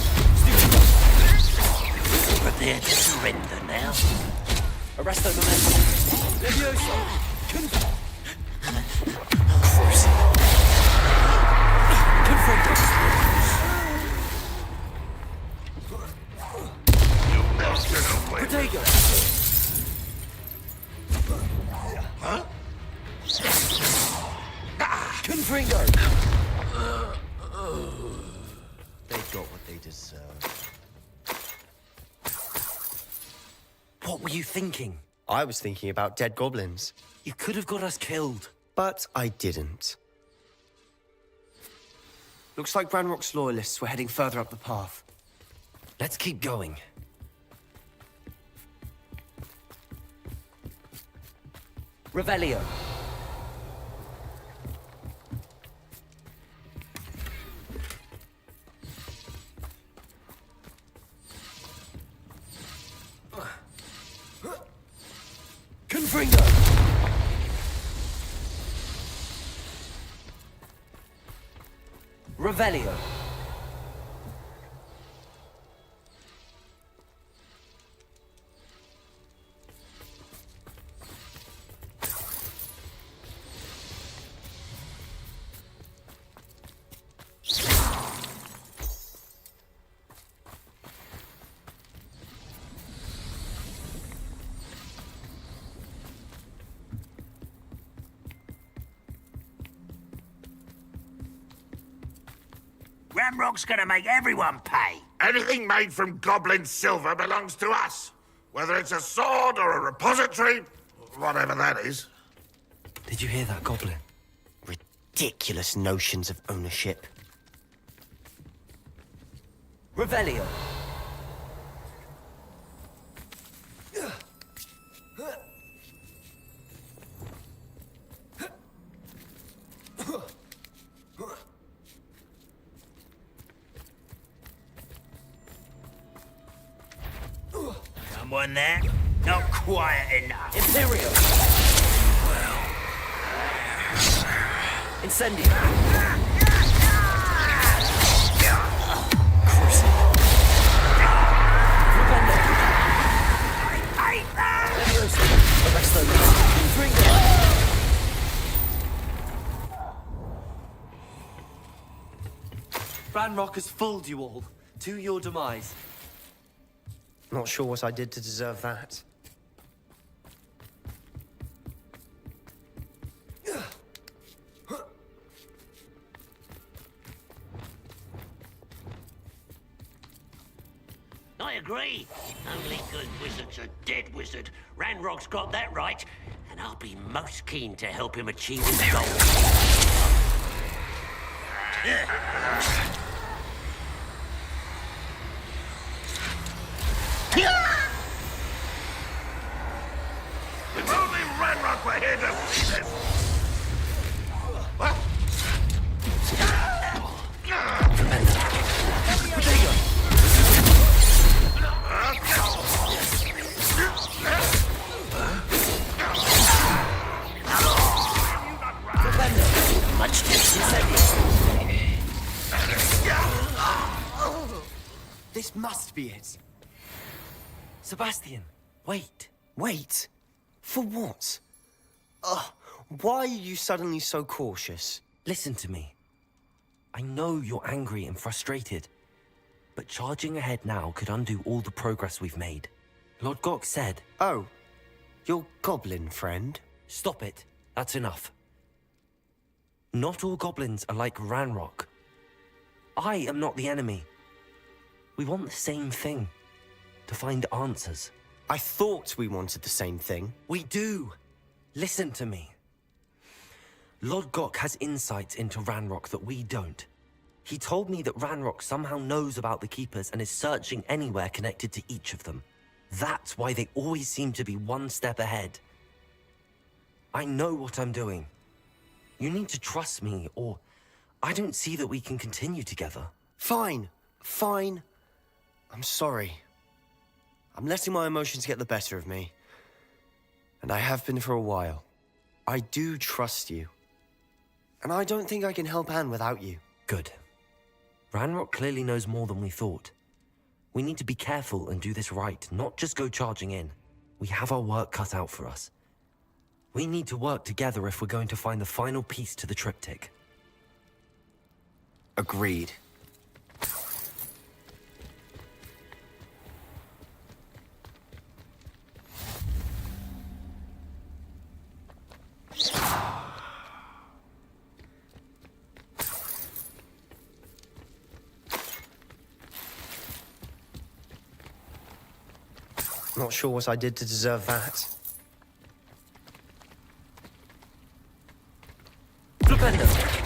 Prepare to surrender now. Arresto momentum. Levioso. Protego. Huh? Confringo. They got what they deserve. What were you thinking? I was thinking about dead goblins. You could have got us killed. But I didn't. Looks like Ranrock's loyalists were heading further up the path. Let's keep going. Revelio. Confringo. Revelio. Ranrock's gonna make everyone pay. Anything made from goblin silver belongs to us. Whether it's a sword or a repository, whatever that is. Did you hear that, Goblin? Ridiculous notions of ownership. Revelio. Someone there? Not quiet enough. Imperio. Incendio. Ranrock has fooled you all, to your demise. Not sure what I did to deserve that. I agree. Only good wizard's a dead wizard. Ranrock's got that right, and I'll be most keen to help him achieve his goal. If only Ranrock were here to see this! What? Much This must be it. Sebastian, wait. Wait? For what? Why are you suddenly so cautious? Listen to me. I know you're angry and frustrated, but charging ahead now could undo all the progress we've made. Lord Gok said... Oh, your goblin friend? Stop it. That's enough. Not all goblins are like Ranrock. I am not the enemy. We want the same thing. To find answers. I thought we wanted the same thing. We do. Listen to me. Lord Gok has insights into Ranrock that we don't. He told me that Ranrock somehow knows about the Keepers and is searching anywhere connected to each of them. That's why they always seem to be one step ahead. I know what I'm doing. You need to trust me, or I don't see that we can continue together. Fine. Fine. I'm sorry. I'm letting my emotions get the better of me. And I have been for a while. I do trust you. And I don't think I can help Anne without you. Good. Ranrock clearly knows more than we thought. We need to be careful and do this right, not just go charging in. We have our work cut out for us. We need to work together if we're going to find the final piece to the triptych. Agreed. Not sure what I did to deserve that. Flipendo!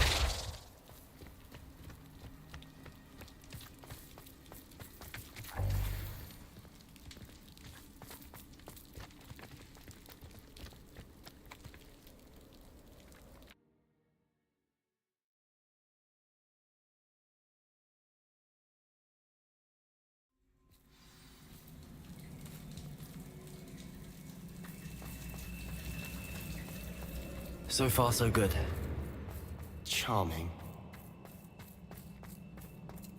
So far, so good. Charming.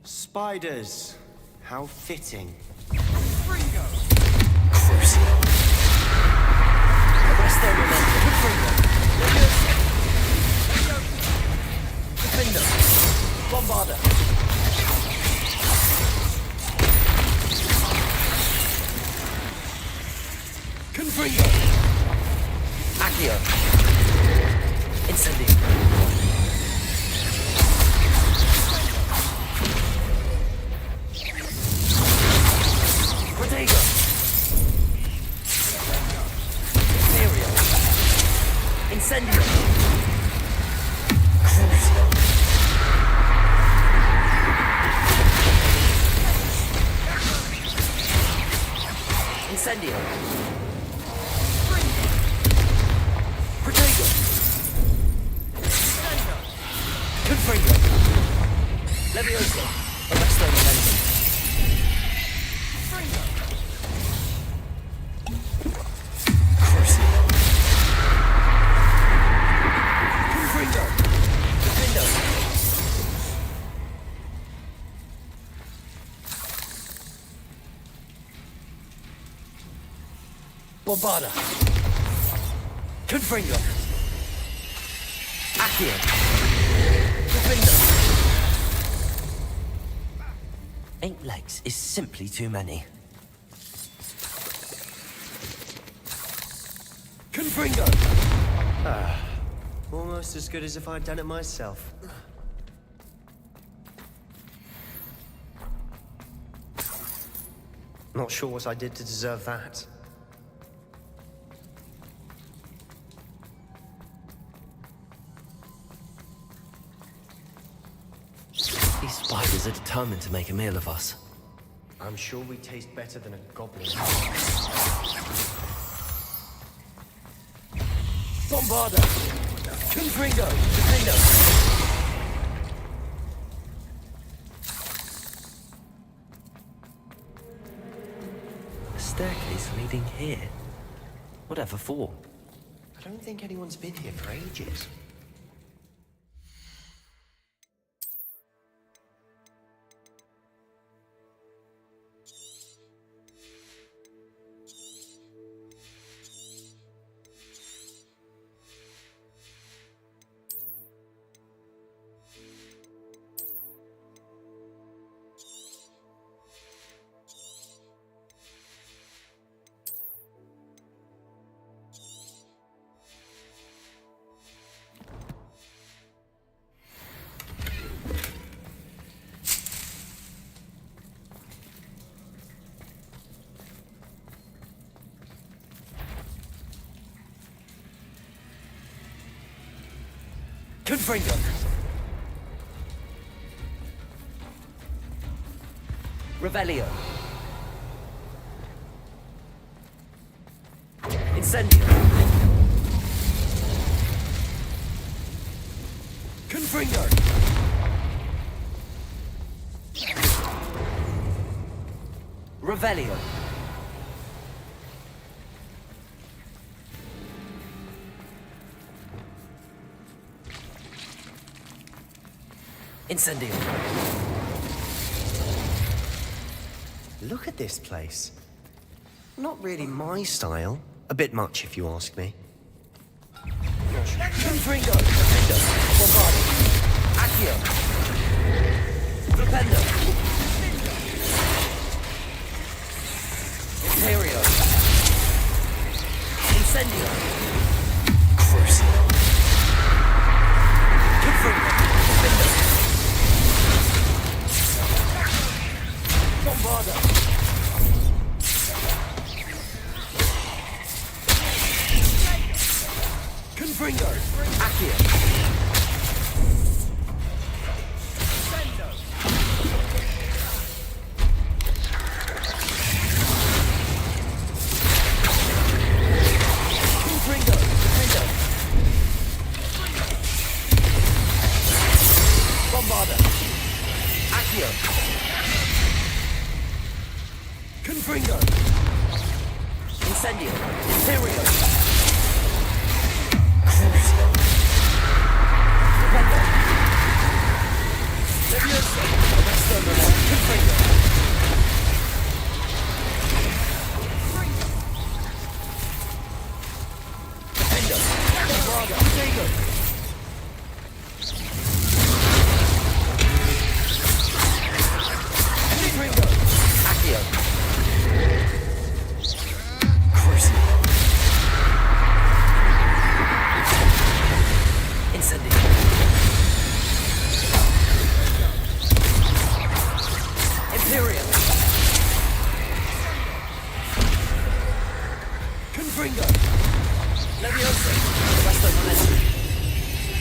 Spiders! How fitting. Crucio! Arrest their momentum. Defender! Bombarder! Confringo! Accio! Incendio! Protego! Aerial! Incendio! Crucio! Incendio! Protego! Confringo! Levioso! Arresto momentum! Crucio! Confringo! Defendo! Bombarda! Confringo! Accio! Defender! 8 legs is simply too many. Confringo! Almost as good as if I'd done it myself. Not sure what I did to deserve that. These spiders are determined to make a meal of us. I'm sure we taste better than a goblin. Bombarda! Confringo! Defendo! A staircase leading here? Whatever for? I don't think anyone's been here for ages. Confringo! Revelio! Incendio! Confringo! Revelio! Incendio. Look at this place. Not really my style. A bit much, if you ask me. Confringo. Defender. Bombarding. Accio. Flipendo. Imperio. Incendio. Crucio. Confringo. Defender. Bombarda. Confringo. Accio. Confringo. Defender. Bombarda. Accio. Confringo. Incendio. Imperio. Crucio. Defender. Leviosa. Exterminate. Confringo. Defender. Bombarda. Diego. Confringo. Accio. Crucio. Incendio. Imperial. Confringo. Leviosa. Resto Momentum.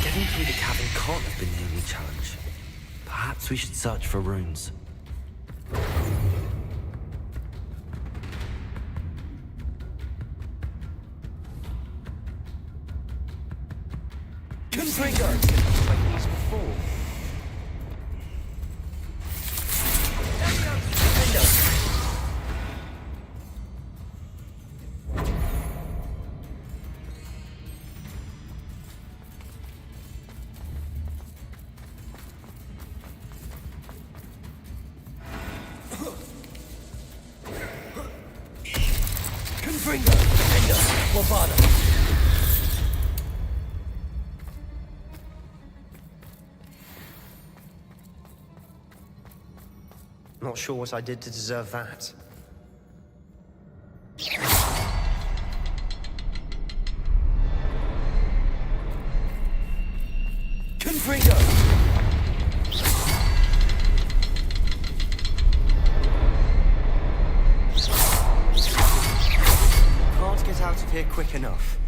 Getting through the cabin can't have been the only challenge. Perhaps we should search for runes. Confringo. Like these before. Defender. Confringo. Defender. Bombarda. Not sure what I did to deserve that. Confringo. Can't get out of here quick enough.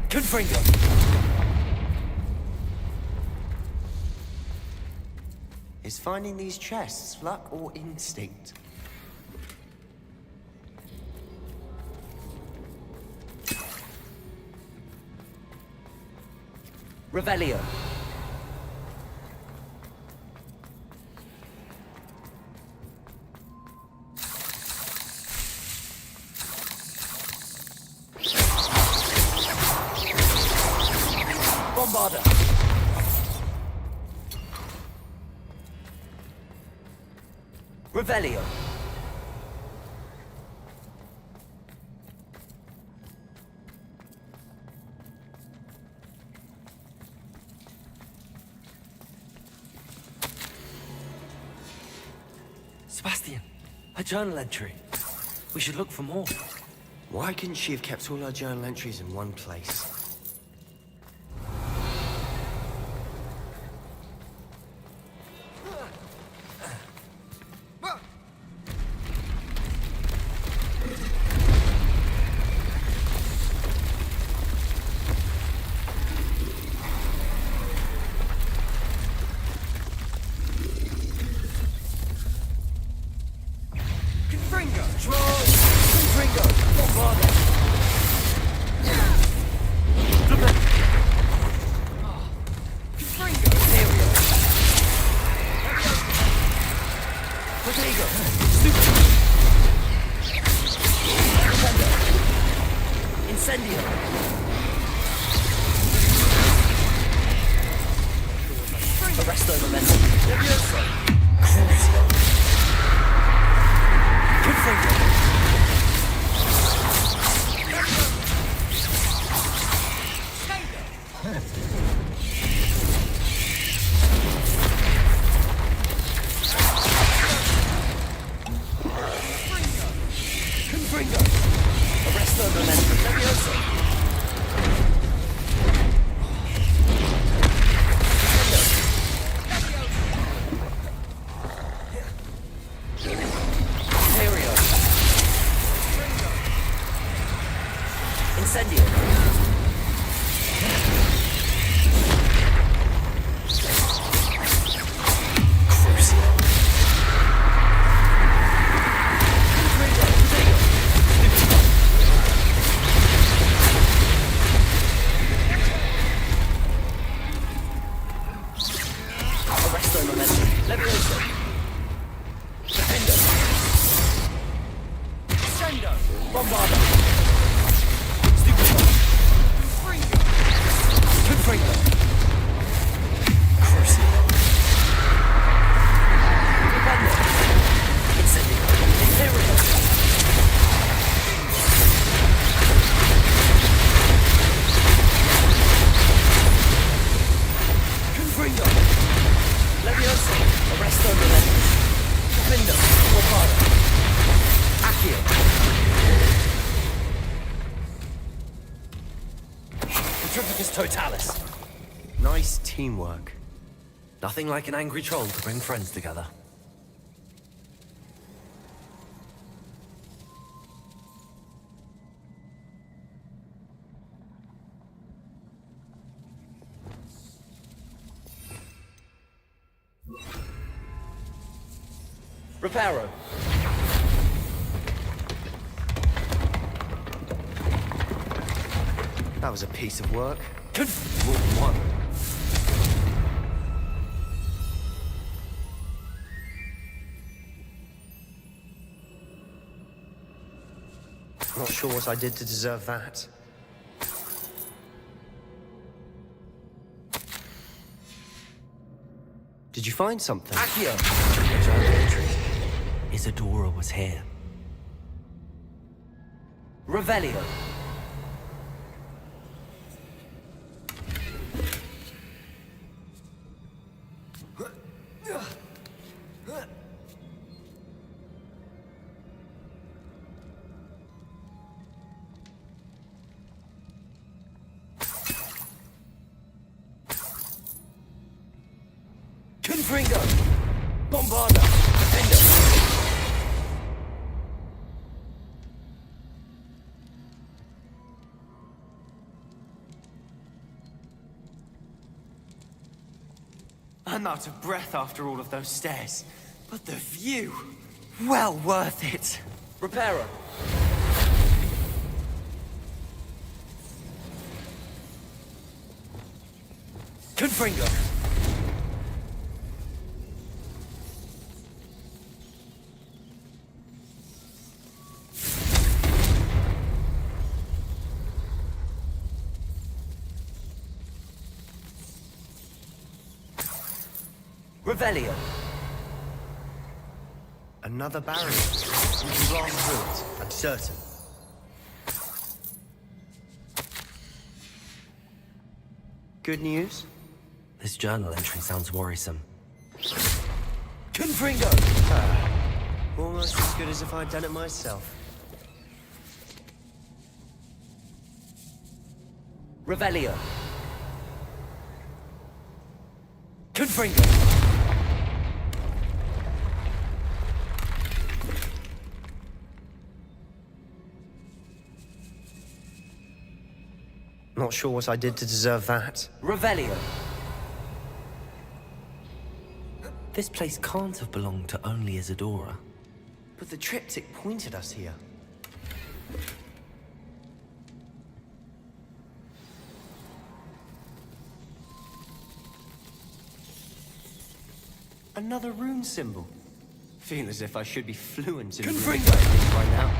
Confringo. Is finding these chests luck or instinct? Revelio. Bombarda. Revelio. Sebastian, a journal entry. We should look for more. Why couldn't she have kept all her journal entries in one place? Incendio. Arresto momentum. Levioso. Crucio. Confringo. Confringo. Arresto momentum. Levioso. Incendio. Crucio. Arresto momentum. Levioso. Defendo. Sendo. Bombardo. Confringo. Crucio. Defendo. Incendio. Imperio. Confringo. Levioso. Arresto momentum. Defendo. Bombardo. Accio. Petrificus Totalis. Nice teamwork. Nothing like an angry troll to bring friends together. Reparo. That was a piece of work. Good. More than one. Not sure what I did to deserve that. Did you find something? Accio! Journal entry. Isadora was here. Revelio. Confringo! Bombarda! Defender! I'm out of breath after all of those stairs. But the view! Well worth it! Reparo. Confringo! Revelio. Another barrier. We can blast through it, I'm certain. Good news? This journal entry sounds worrisome. Confringo! Almost as good as if I'd done it myself. Revelio. Confringo. Not sure what I did to deserve that. Revelio. This place can't have belonged to only Isadora. But the triptych pointed us here. Another rune symbol. Feel as if I should be fluent in rune by now.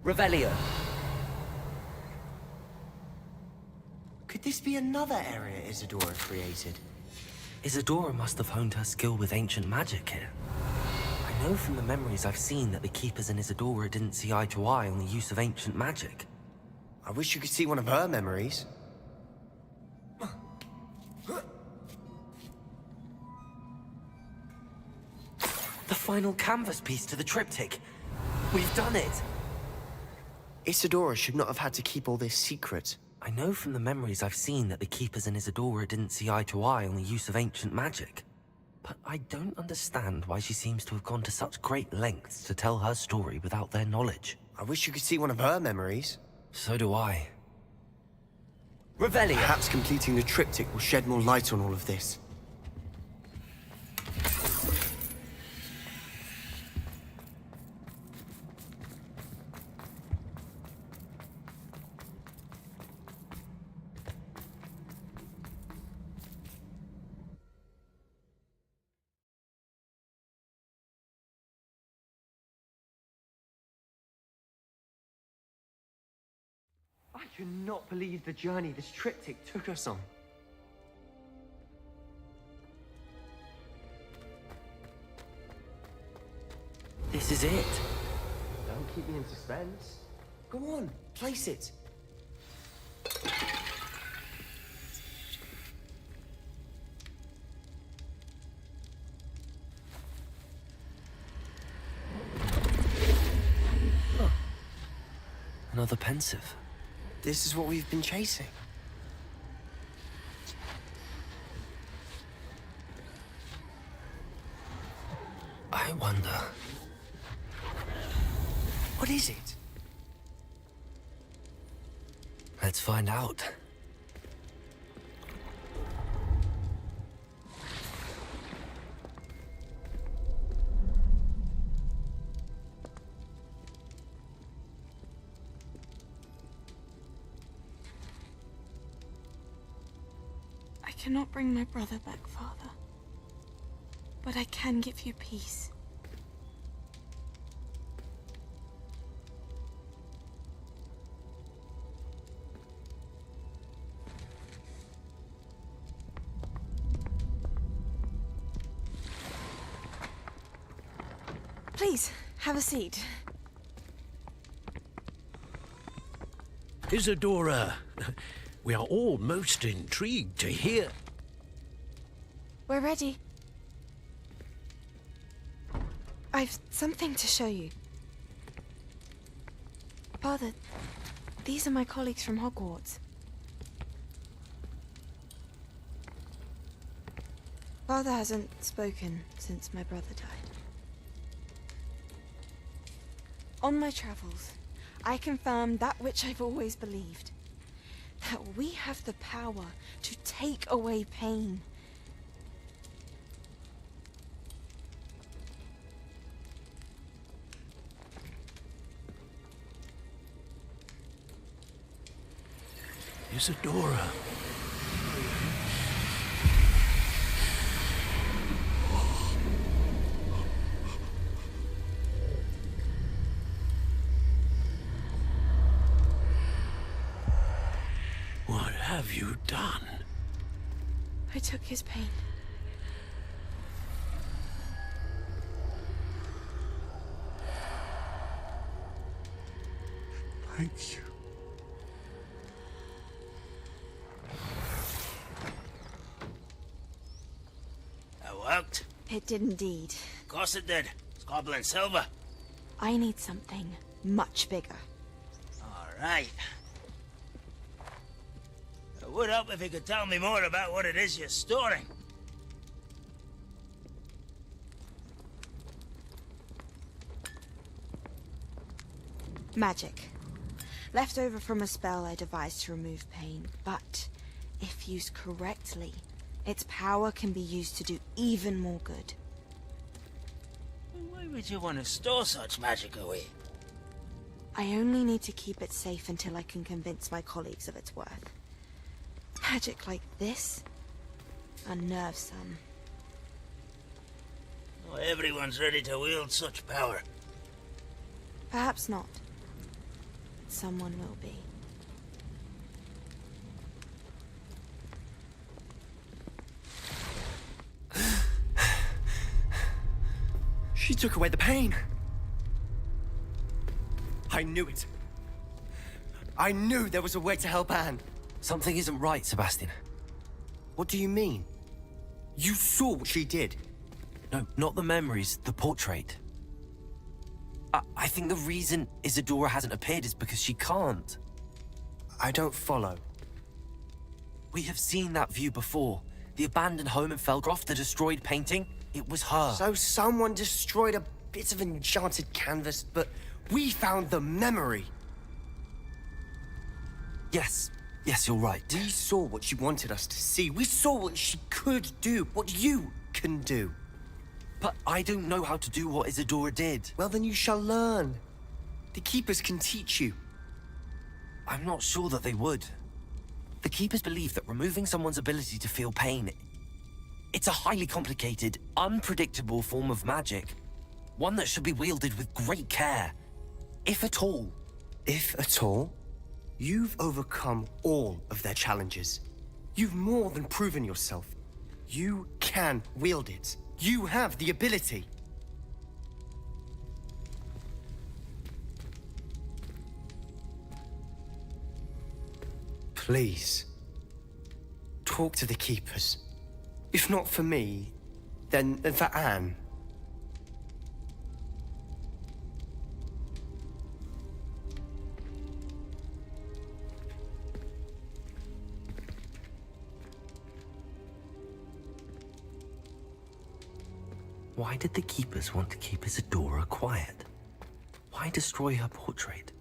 Revelio. Could this be another area Isadora created? Isadora must have honed her skill with ancient magic here. I know from the memories I've seen that the Keepers and Isadora didn't see eye to eye on the use of ancient magic. I wish you could see one of her memories. The final canvas piece to the triptych. We've done it! Isadora should not have had to keep all this secret. I know from the memories I've seen that the Keepers and Isadora didn't see eye to eye on the use of ancient magic. But I don't understand why she seems to have gone to such great lengths to tell her story without their knowledge. I wish you could see one of her memories. So do I. Revelio! Perhaps completing the triptych will shed more light on all of this. I cannot believe the journey this triptych took us on. This is it. Don't keep me in suspense. Go on, place it. Another pensive. This is what we've been chasing. I wonder... What is it? Let's find out. I cannot bring my brother back, Father. But I can give you peace. Please, have a seat. Isadora, we are all most intrigued to hear. We're ready. I've something to show you. Father, these are my colleagues from Hogwarts. Father hasn't spoken since my brother died. On my travels, I confirmed that which I've always believed. That we have the power to take away pain. Isadora. What have you done? I took his pain. Thank you. That worked? It did indeed. Of course it did. It's goblin silver. I need something much bigger. All right. It would help if you could tell me more about what it is you're storing. Magic. Left over from a spell I devised to remove pain, but if used correctly, its power can be used to do even more good. Why would you want to store such magic away? I only need to keep it safe until I can convince my colleagues of its worth. Magic like this unnerves some. Not everyone's ready to wield such power. Perhaps not. someone will be. She took away the pain. I knew it. I knew there was a way to help Anne. Something isn't right, Sebastian. What do you mean? You saw what she did. No, not the memories, the portrait. I think the reason Isadora hasn't appeared is because she can't. I don't follow. We have seen that view before. The abandoned home in Felgroth, the destroyed painting, it was her. So someone destroyed a bit of enchanted canvas, but we found the memory. Yes, you're right. We saw what she wanted us to see. We saw what she could do, what you can do. But I don't know how to do what Isadora did. Well, then you shall learn. The Keepers can teach you. I'm not sure that they would. The Keepers believe that removing someone's ability to feel pain, it's a highly complicated, unpredictable form of magic. One that should be wielded with great care. If at all. If at all? You've overcome all of their challenges. You've more than proven yourself. You can wield it. You have the ability. Please, talk to the Keepers. If not for me, then for Anne. Why did the Keepers want to keep Isadora quiet? Why destroy her portrait?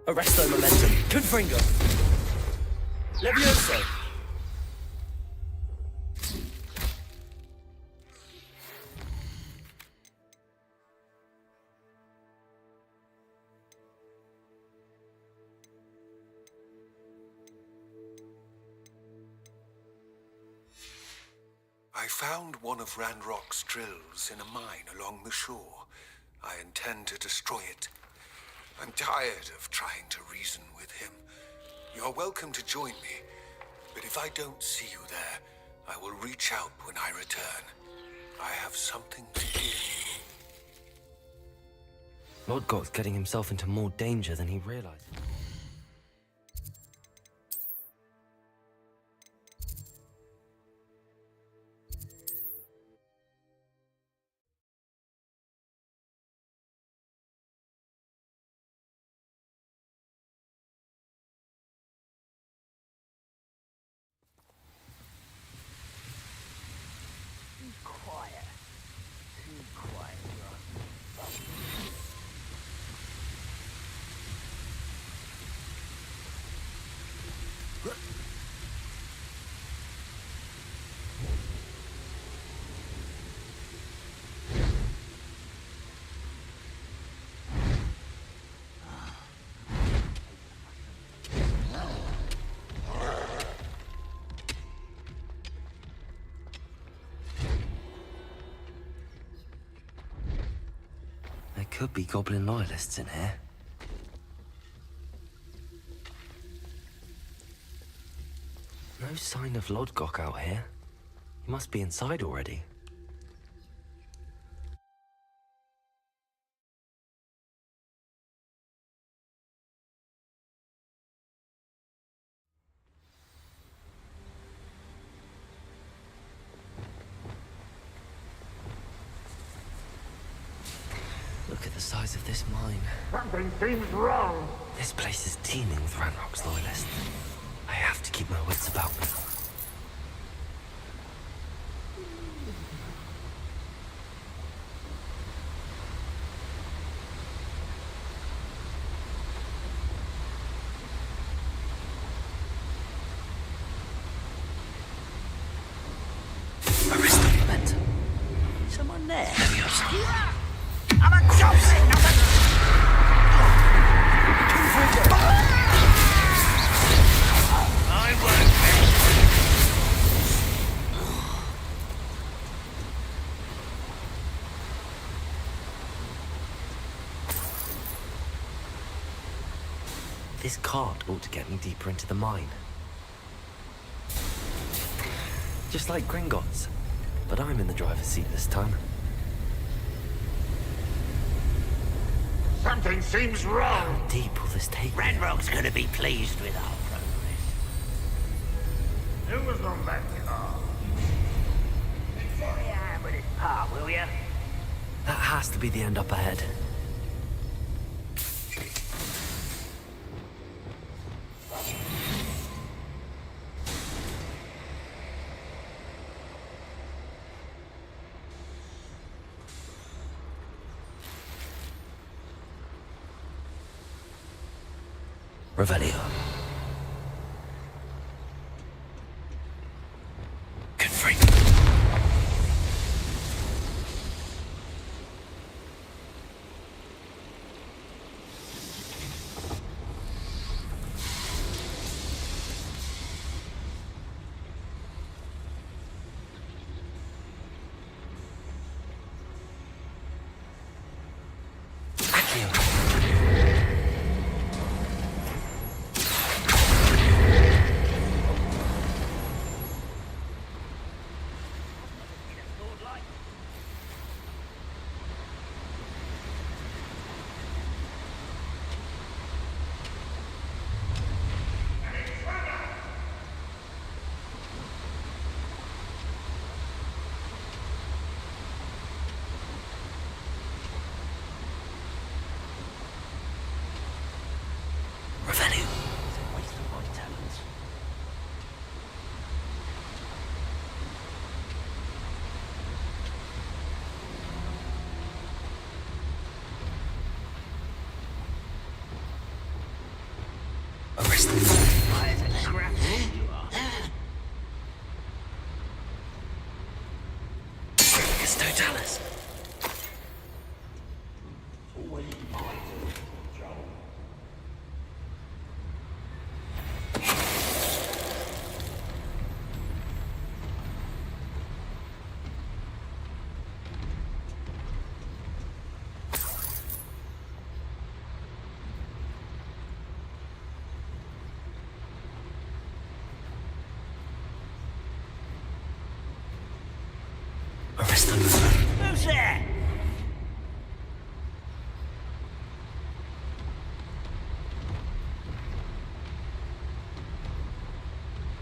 Arresto momentum. Confringo. Levioso. I found one of Ranrock's drills in a mine along the shore. I intend to destroy it. I'm tired of trying to reason with him. You're welcome to join me, but if I don't see you there, I will reach out when I return. I have something to give you. Lodgok's getting himself into more danger than he realized. There could be goblin loyalists in here. No sign of Lodgok out here. He must be inside already. Look at the size of this mine. Something seems wrong. This place is teeming with Ranrock's loyalists. I have to keep my wits about me. Arresto momentum. Someone there? Levioso. I'm a goblin, not a... Confringo. This cart ought to get me deeper into the mine. Just like Gringotts, but I'm in the driver's seat this time. Something seems wrong. How deep will this take me? Ranrock's gonna be pleased with our progress. Who was on that car? Give me a hand with this part, will ya? That has to be the end up ahead. Revelio. Confront. Totalis. Who's there?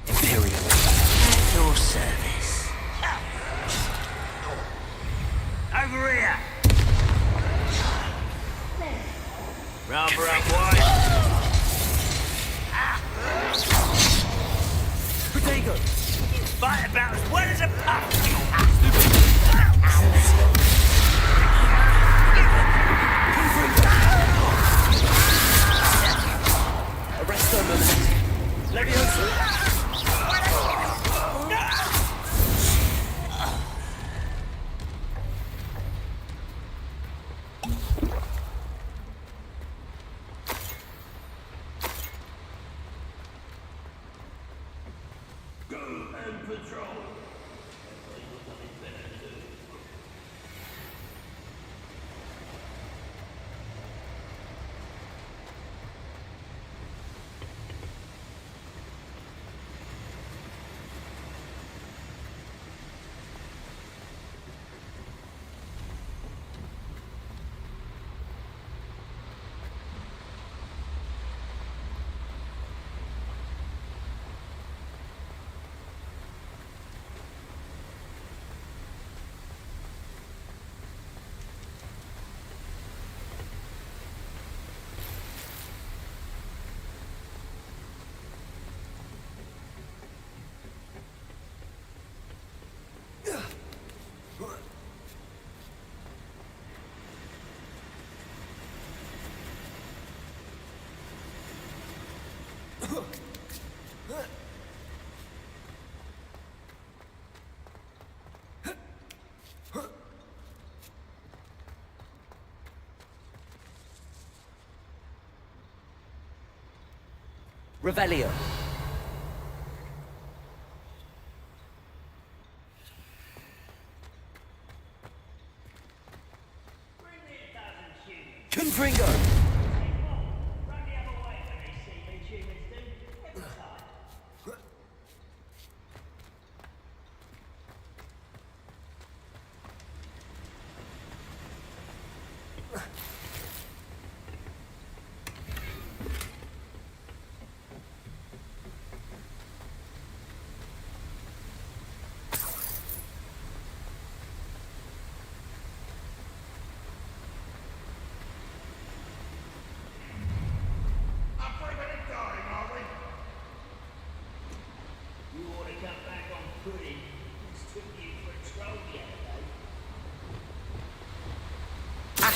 Imperium. At your service. Over here. Rather unwise. Potato. You fight about as well as a pup. Arresto moment. Leviosa. Revelio. Confringo.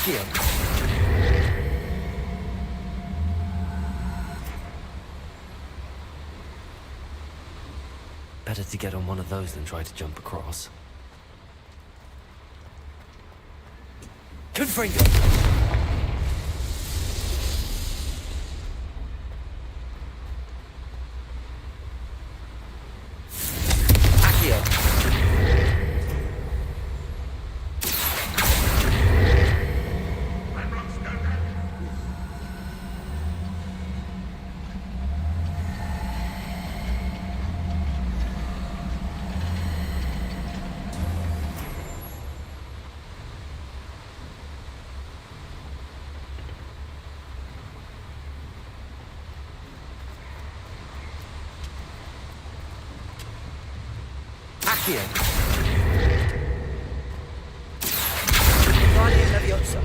Accio! Better to get on one of those than try to jump across. Confringo! Accio! Guardian Leviosa!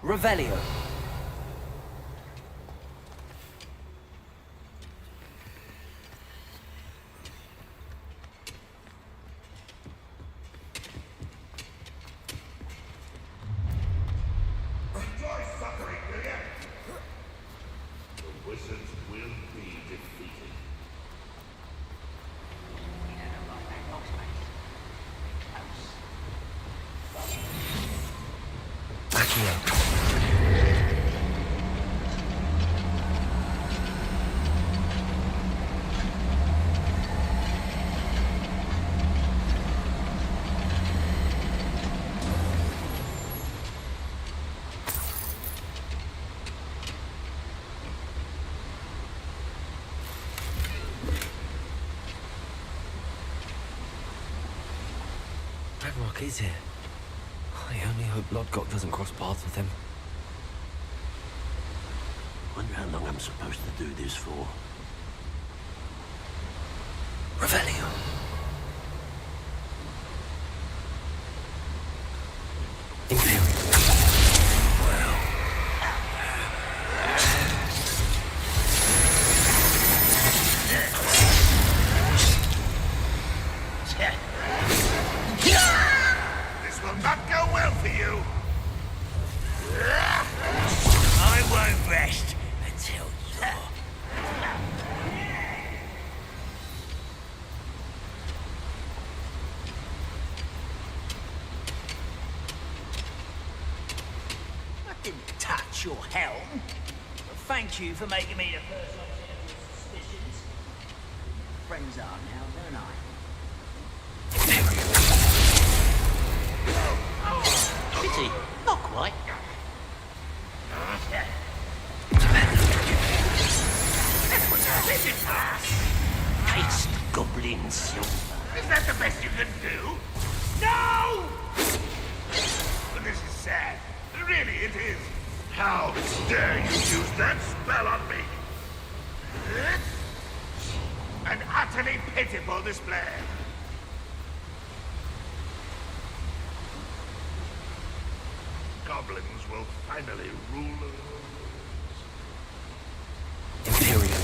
Revelio! Ragnarok is here. I only hope Lodgok doesn't cross paths with him. Wonder how long I'm supposed to do this for. Revelio. Imperial. This will not go well for you. I won't rest until I didn't touch your helm. But thank you for making me the first object of your suspicions. Friends are now, don't I? Pity, not quite. Taste goblin silver. Is that the best you can do? No! But this is sad. Really, it is. How dare you use that spell on me? An utterly pitiful display. Goblins will finally rule the world. Imperial.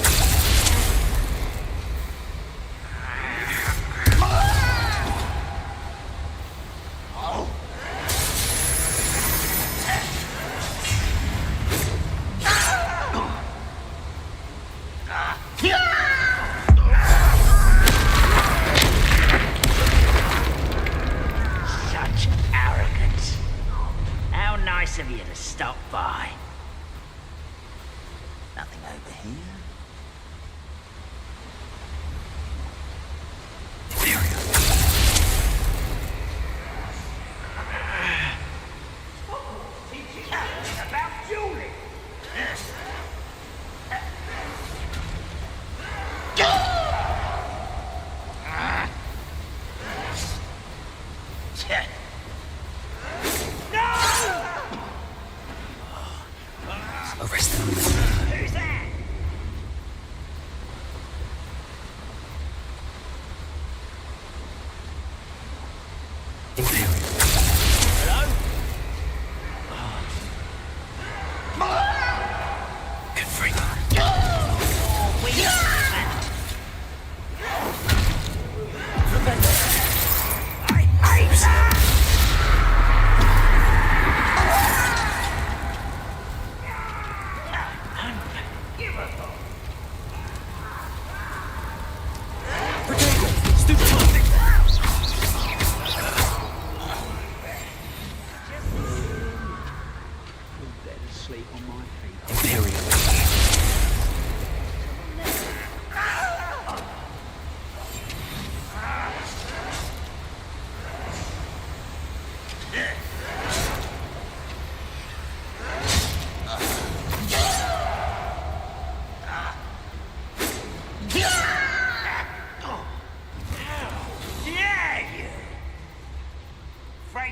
Such arrogance. How nice of you to stop by. Nothing over here. About Julie.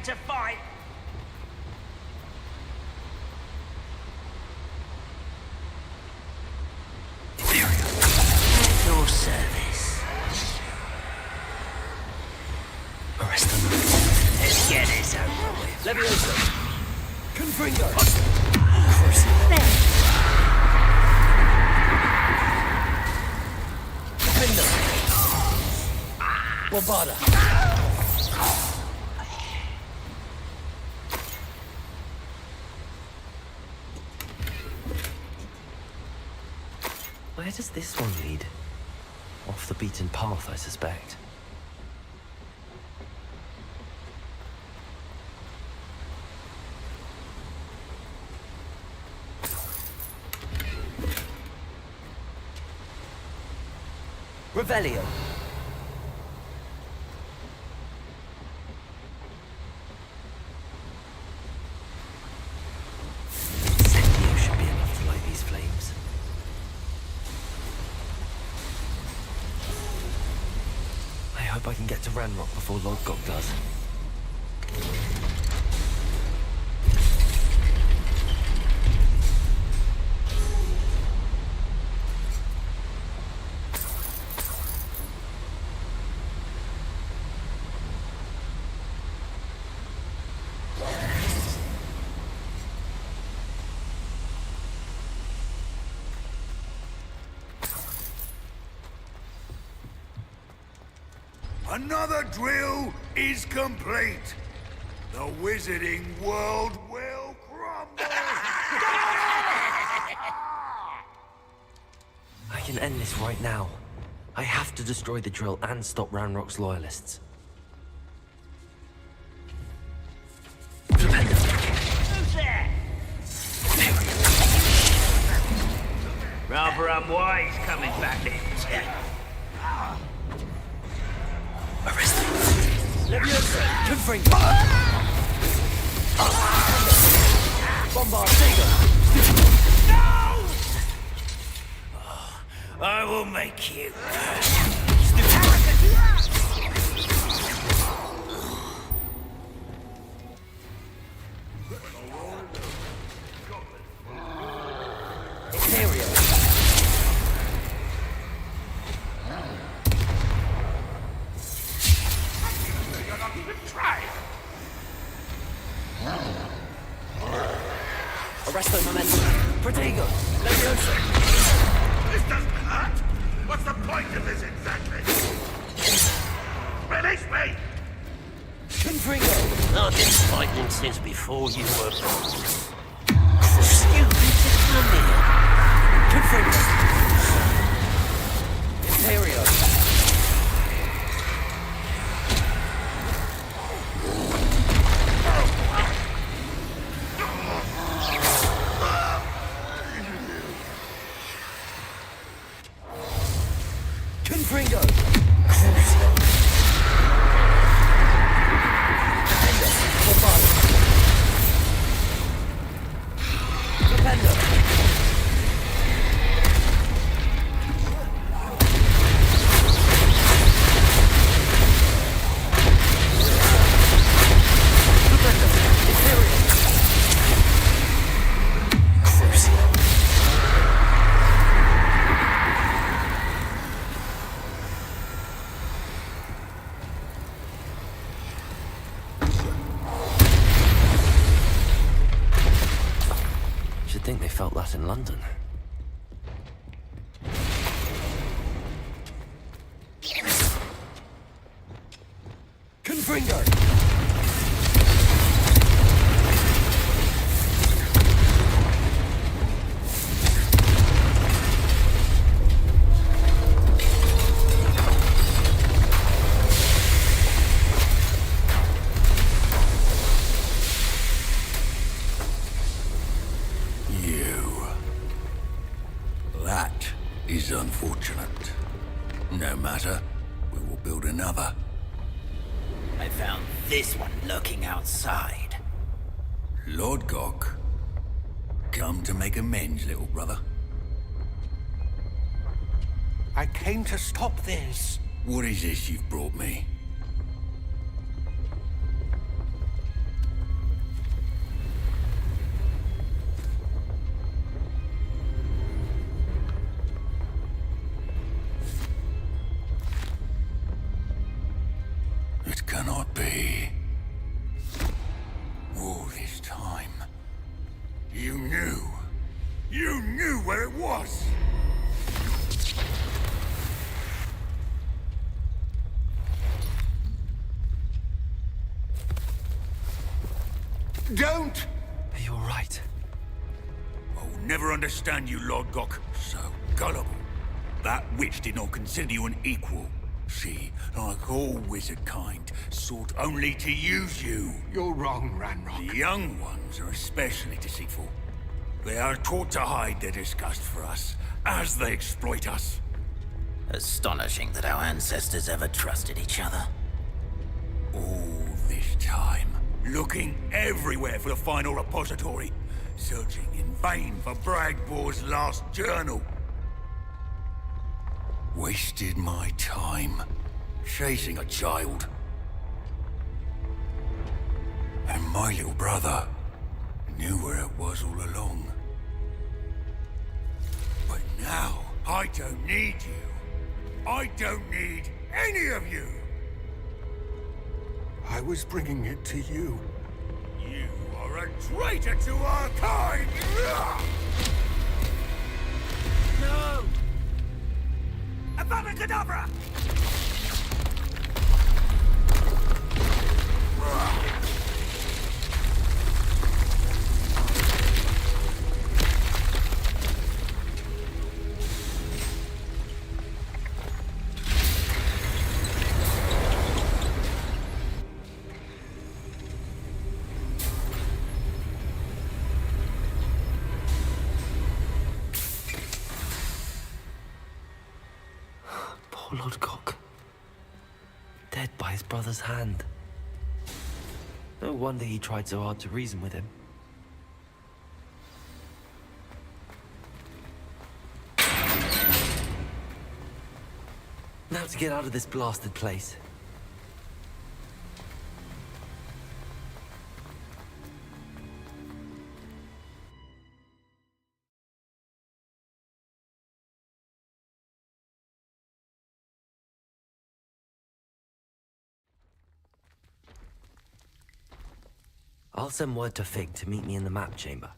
to fight. At your service. Arrest them. Let's get this over with. Leviosa! Confringo! Defender! Bombarda! Where does this one lead? Off the beaten path, I suspect. Revelio. Incendio should be enough to light these flames. I hope I can get to Ranrock before Lodgok does. Another drill is complete. The wizarding world will crumble. I can end this right now. I have to destroy the drill and stop Ranrock's loyalists. Who's that? Rather unwise coming back there. Arrest them. Leviosa! Confringo! Bombard! No! I will make you. Arresto momentum. Protego! Leviosa! This doesn't hurt. What's the point of this exactly? Release me! Confringo! I've been fighting since before you were born. Stupid to come here. Confringo! Imperio! Confringo! You'd think they felt that in London. Confringo! That is unfortunate. No matter, we will build another. I found this one lurking outside. Lodgok, come to make amends, little brother. I came to stop this. What is this you've brought me? It cannot be. All this time, you knew. You knew where it was! Don't! Are you alright? I'll never understand you, Lord Gok. So gullible. That witch did not consider you an equal. She, like all wizard kind, sought only to use you. You're wrong, Ranrock. The young ones are especially deceitful. They are taught to hide their disgust for us, as they exploit us. Astonishing that our ancestors ever trusted each other. All this time, looking everywhere for the final repository, searching in vain for Bragbor's last journal. Wasted my time, chasing a child. And my little brother knew where it was all along. But now, I don't need you. I don't need any of you. I was bringing it to you. You are a traitor to our kind! No! Avada Kedavra! Poor Lord Gok. Dead by his brother's hand. No wonder he tried so hard to reason with him. Now to get out of this blasted place. I'll send word to Fig to meet me in the map chamber.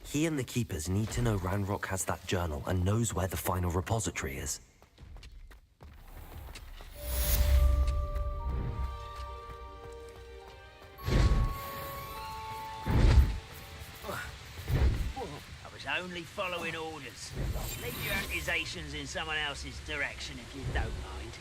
He and the Keepers need to know Ranrock has that journal and knows where the final repository is. I was only following orders. Lead your accusations in someone else's direction if you don't mind.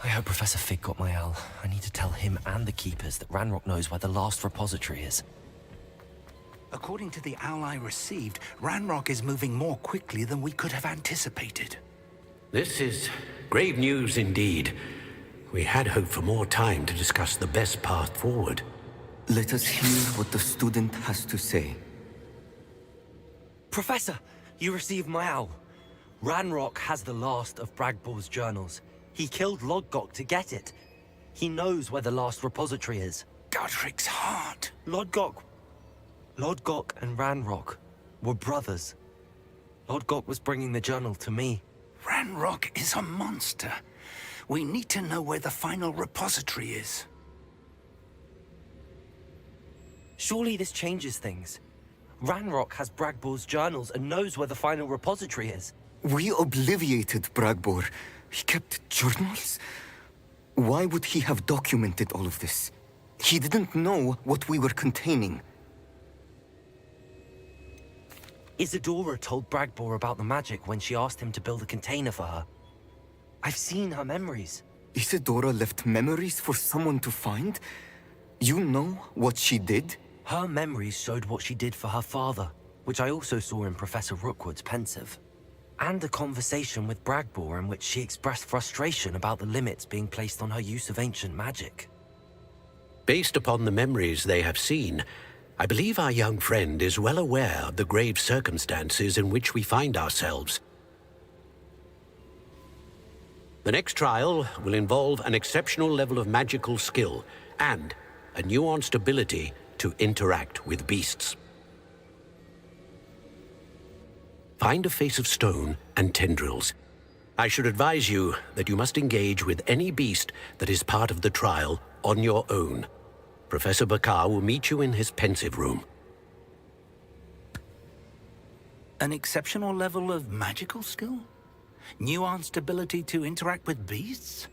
I hope Professor Fig got my owl. I need to tell him and the Keepers that Ranrock knows where the last repository is. According to the owl I received, Ranrock is moving more quickly than we could have anticipated. This is grave news indeed. We had hoped for more time to discuss the best path forward. Let us hear what the student has to say. Professor, you received my owl. Ranrock has the last of Bragbor's journals. He killed Lodgok to get it. He knows where the last repository is. Godric's heart. Lodgok and Ranrock were brothers. Lodgok was bringing the journal to me. Ranrock is a monster. We need to know where the final repository is. Surely this changes things. Ranrock has Bragbor's journals and knows where the final repository is. We obliviated Bragbor. He kept journals? Why would he have documented all of this? He didn't know what we were containing. Isadora told Bragbor about the magic when she asked him to build a container for her. I've seen her memories. Isadora left memories for someone to find? You know what she did? Her memories showed what she did for her father which I also saw in Professor Rookwood's pensive. And a conversation with Bragbor in which she expressed frustration about the limits being placed on her use of ancient magic. Based upon the memories they have seen, I believe our young friend is well aware of the grave circumstances in which we find ourselves. The next trial will involve an exceptional level of magical skill and a nuanced ability to interact with beasts. Find a face of stone and tendrils. I should advise you that you must engage with any beast that is part of the trial on your own. Professor Bakar will meet you in his pensive room. An exceptional level of magical skill? Nuanced ability to interact with beasts?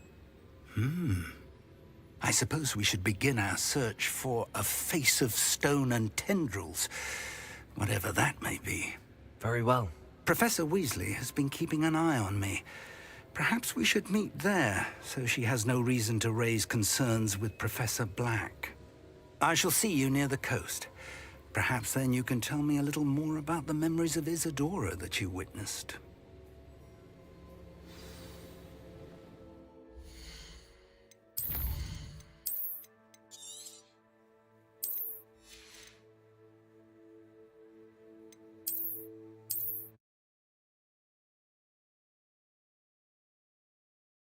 I suppose we should begin our search for a face of stone and tendrils, whatever that may be. Very well. Professor Weasley has been keeping an eye on me. Perhaps we should meet there, so she has no reason to raise concerns with Professor Black. I shall see you near the coast. Perhaps then you can tell me a little more about the memories of Isadora that you witnessed.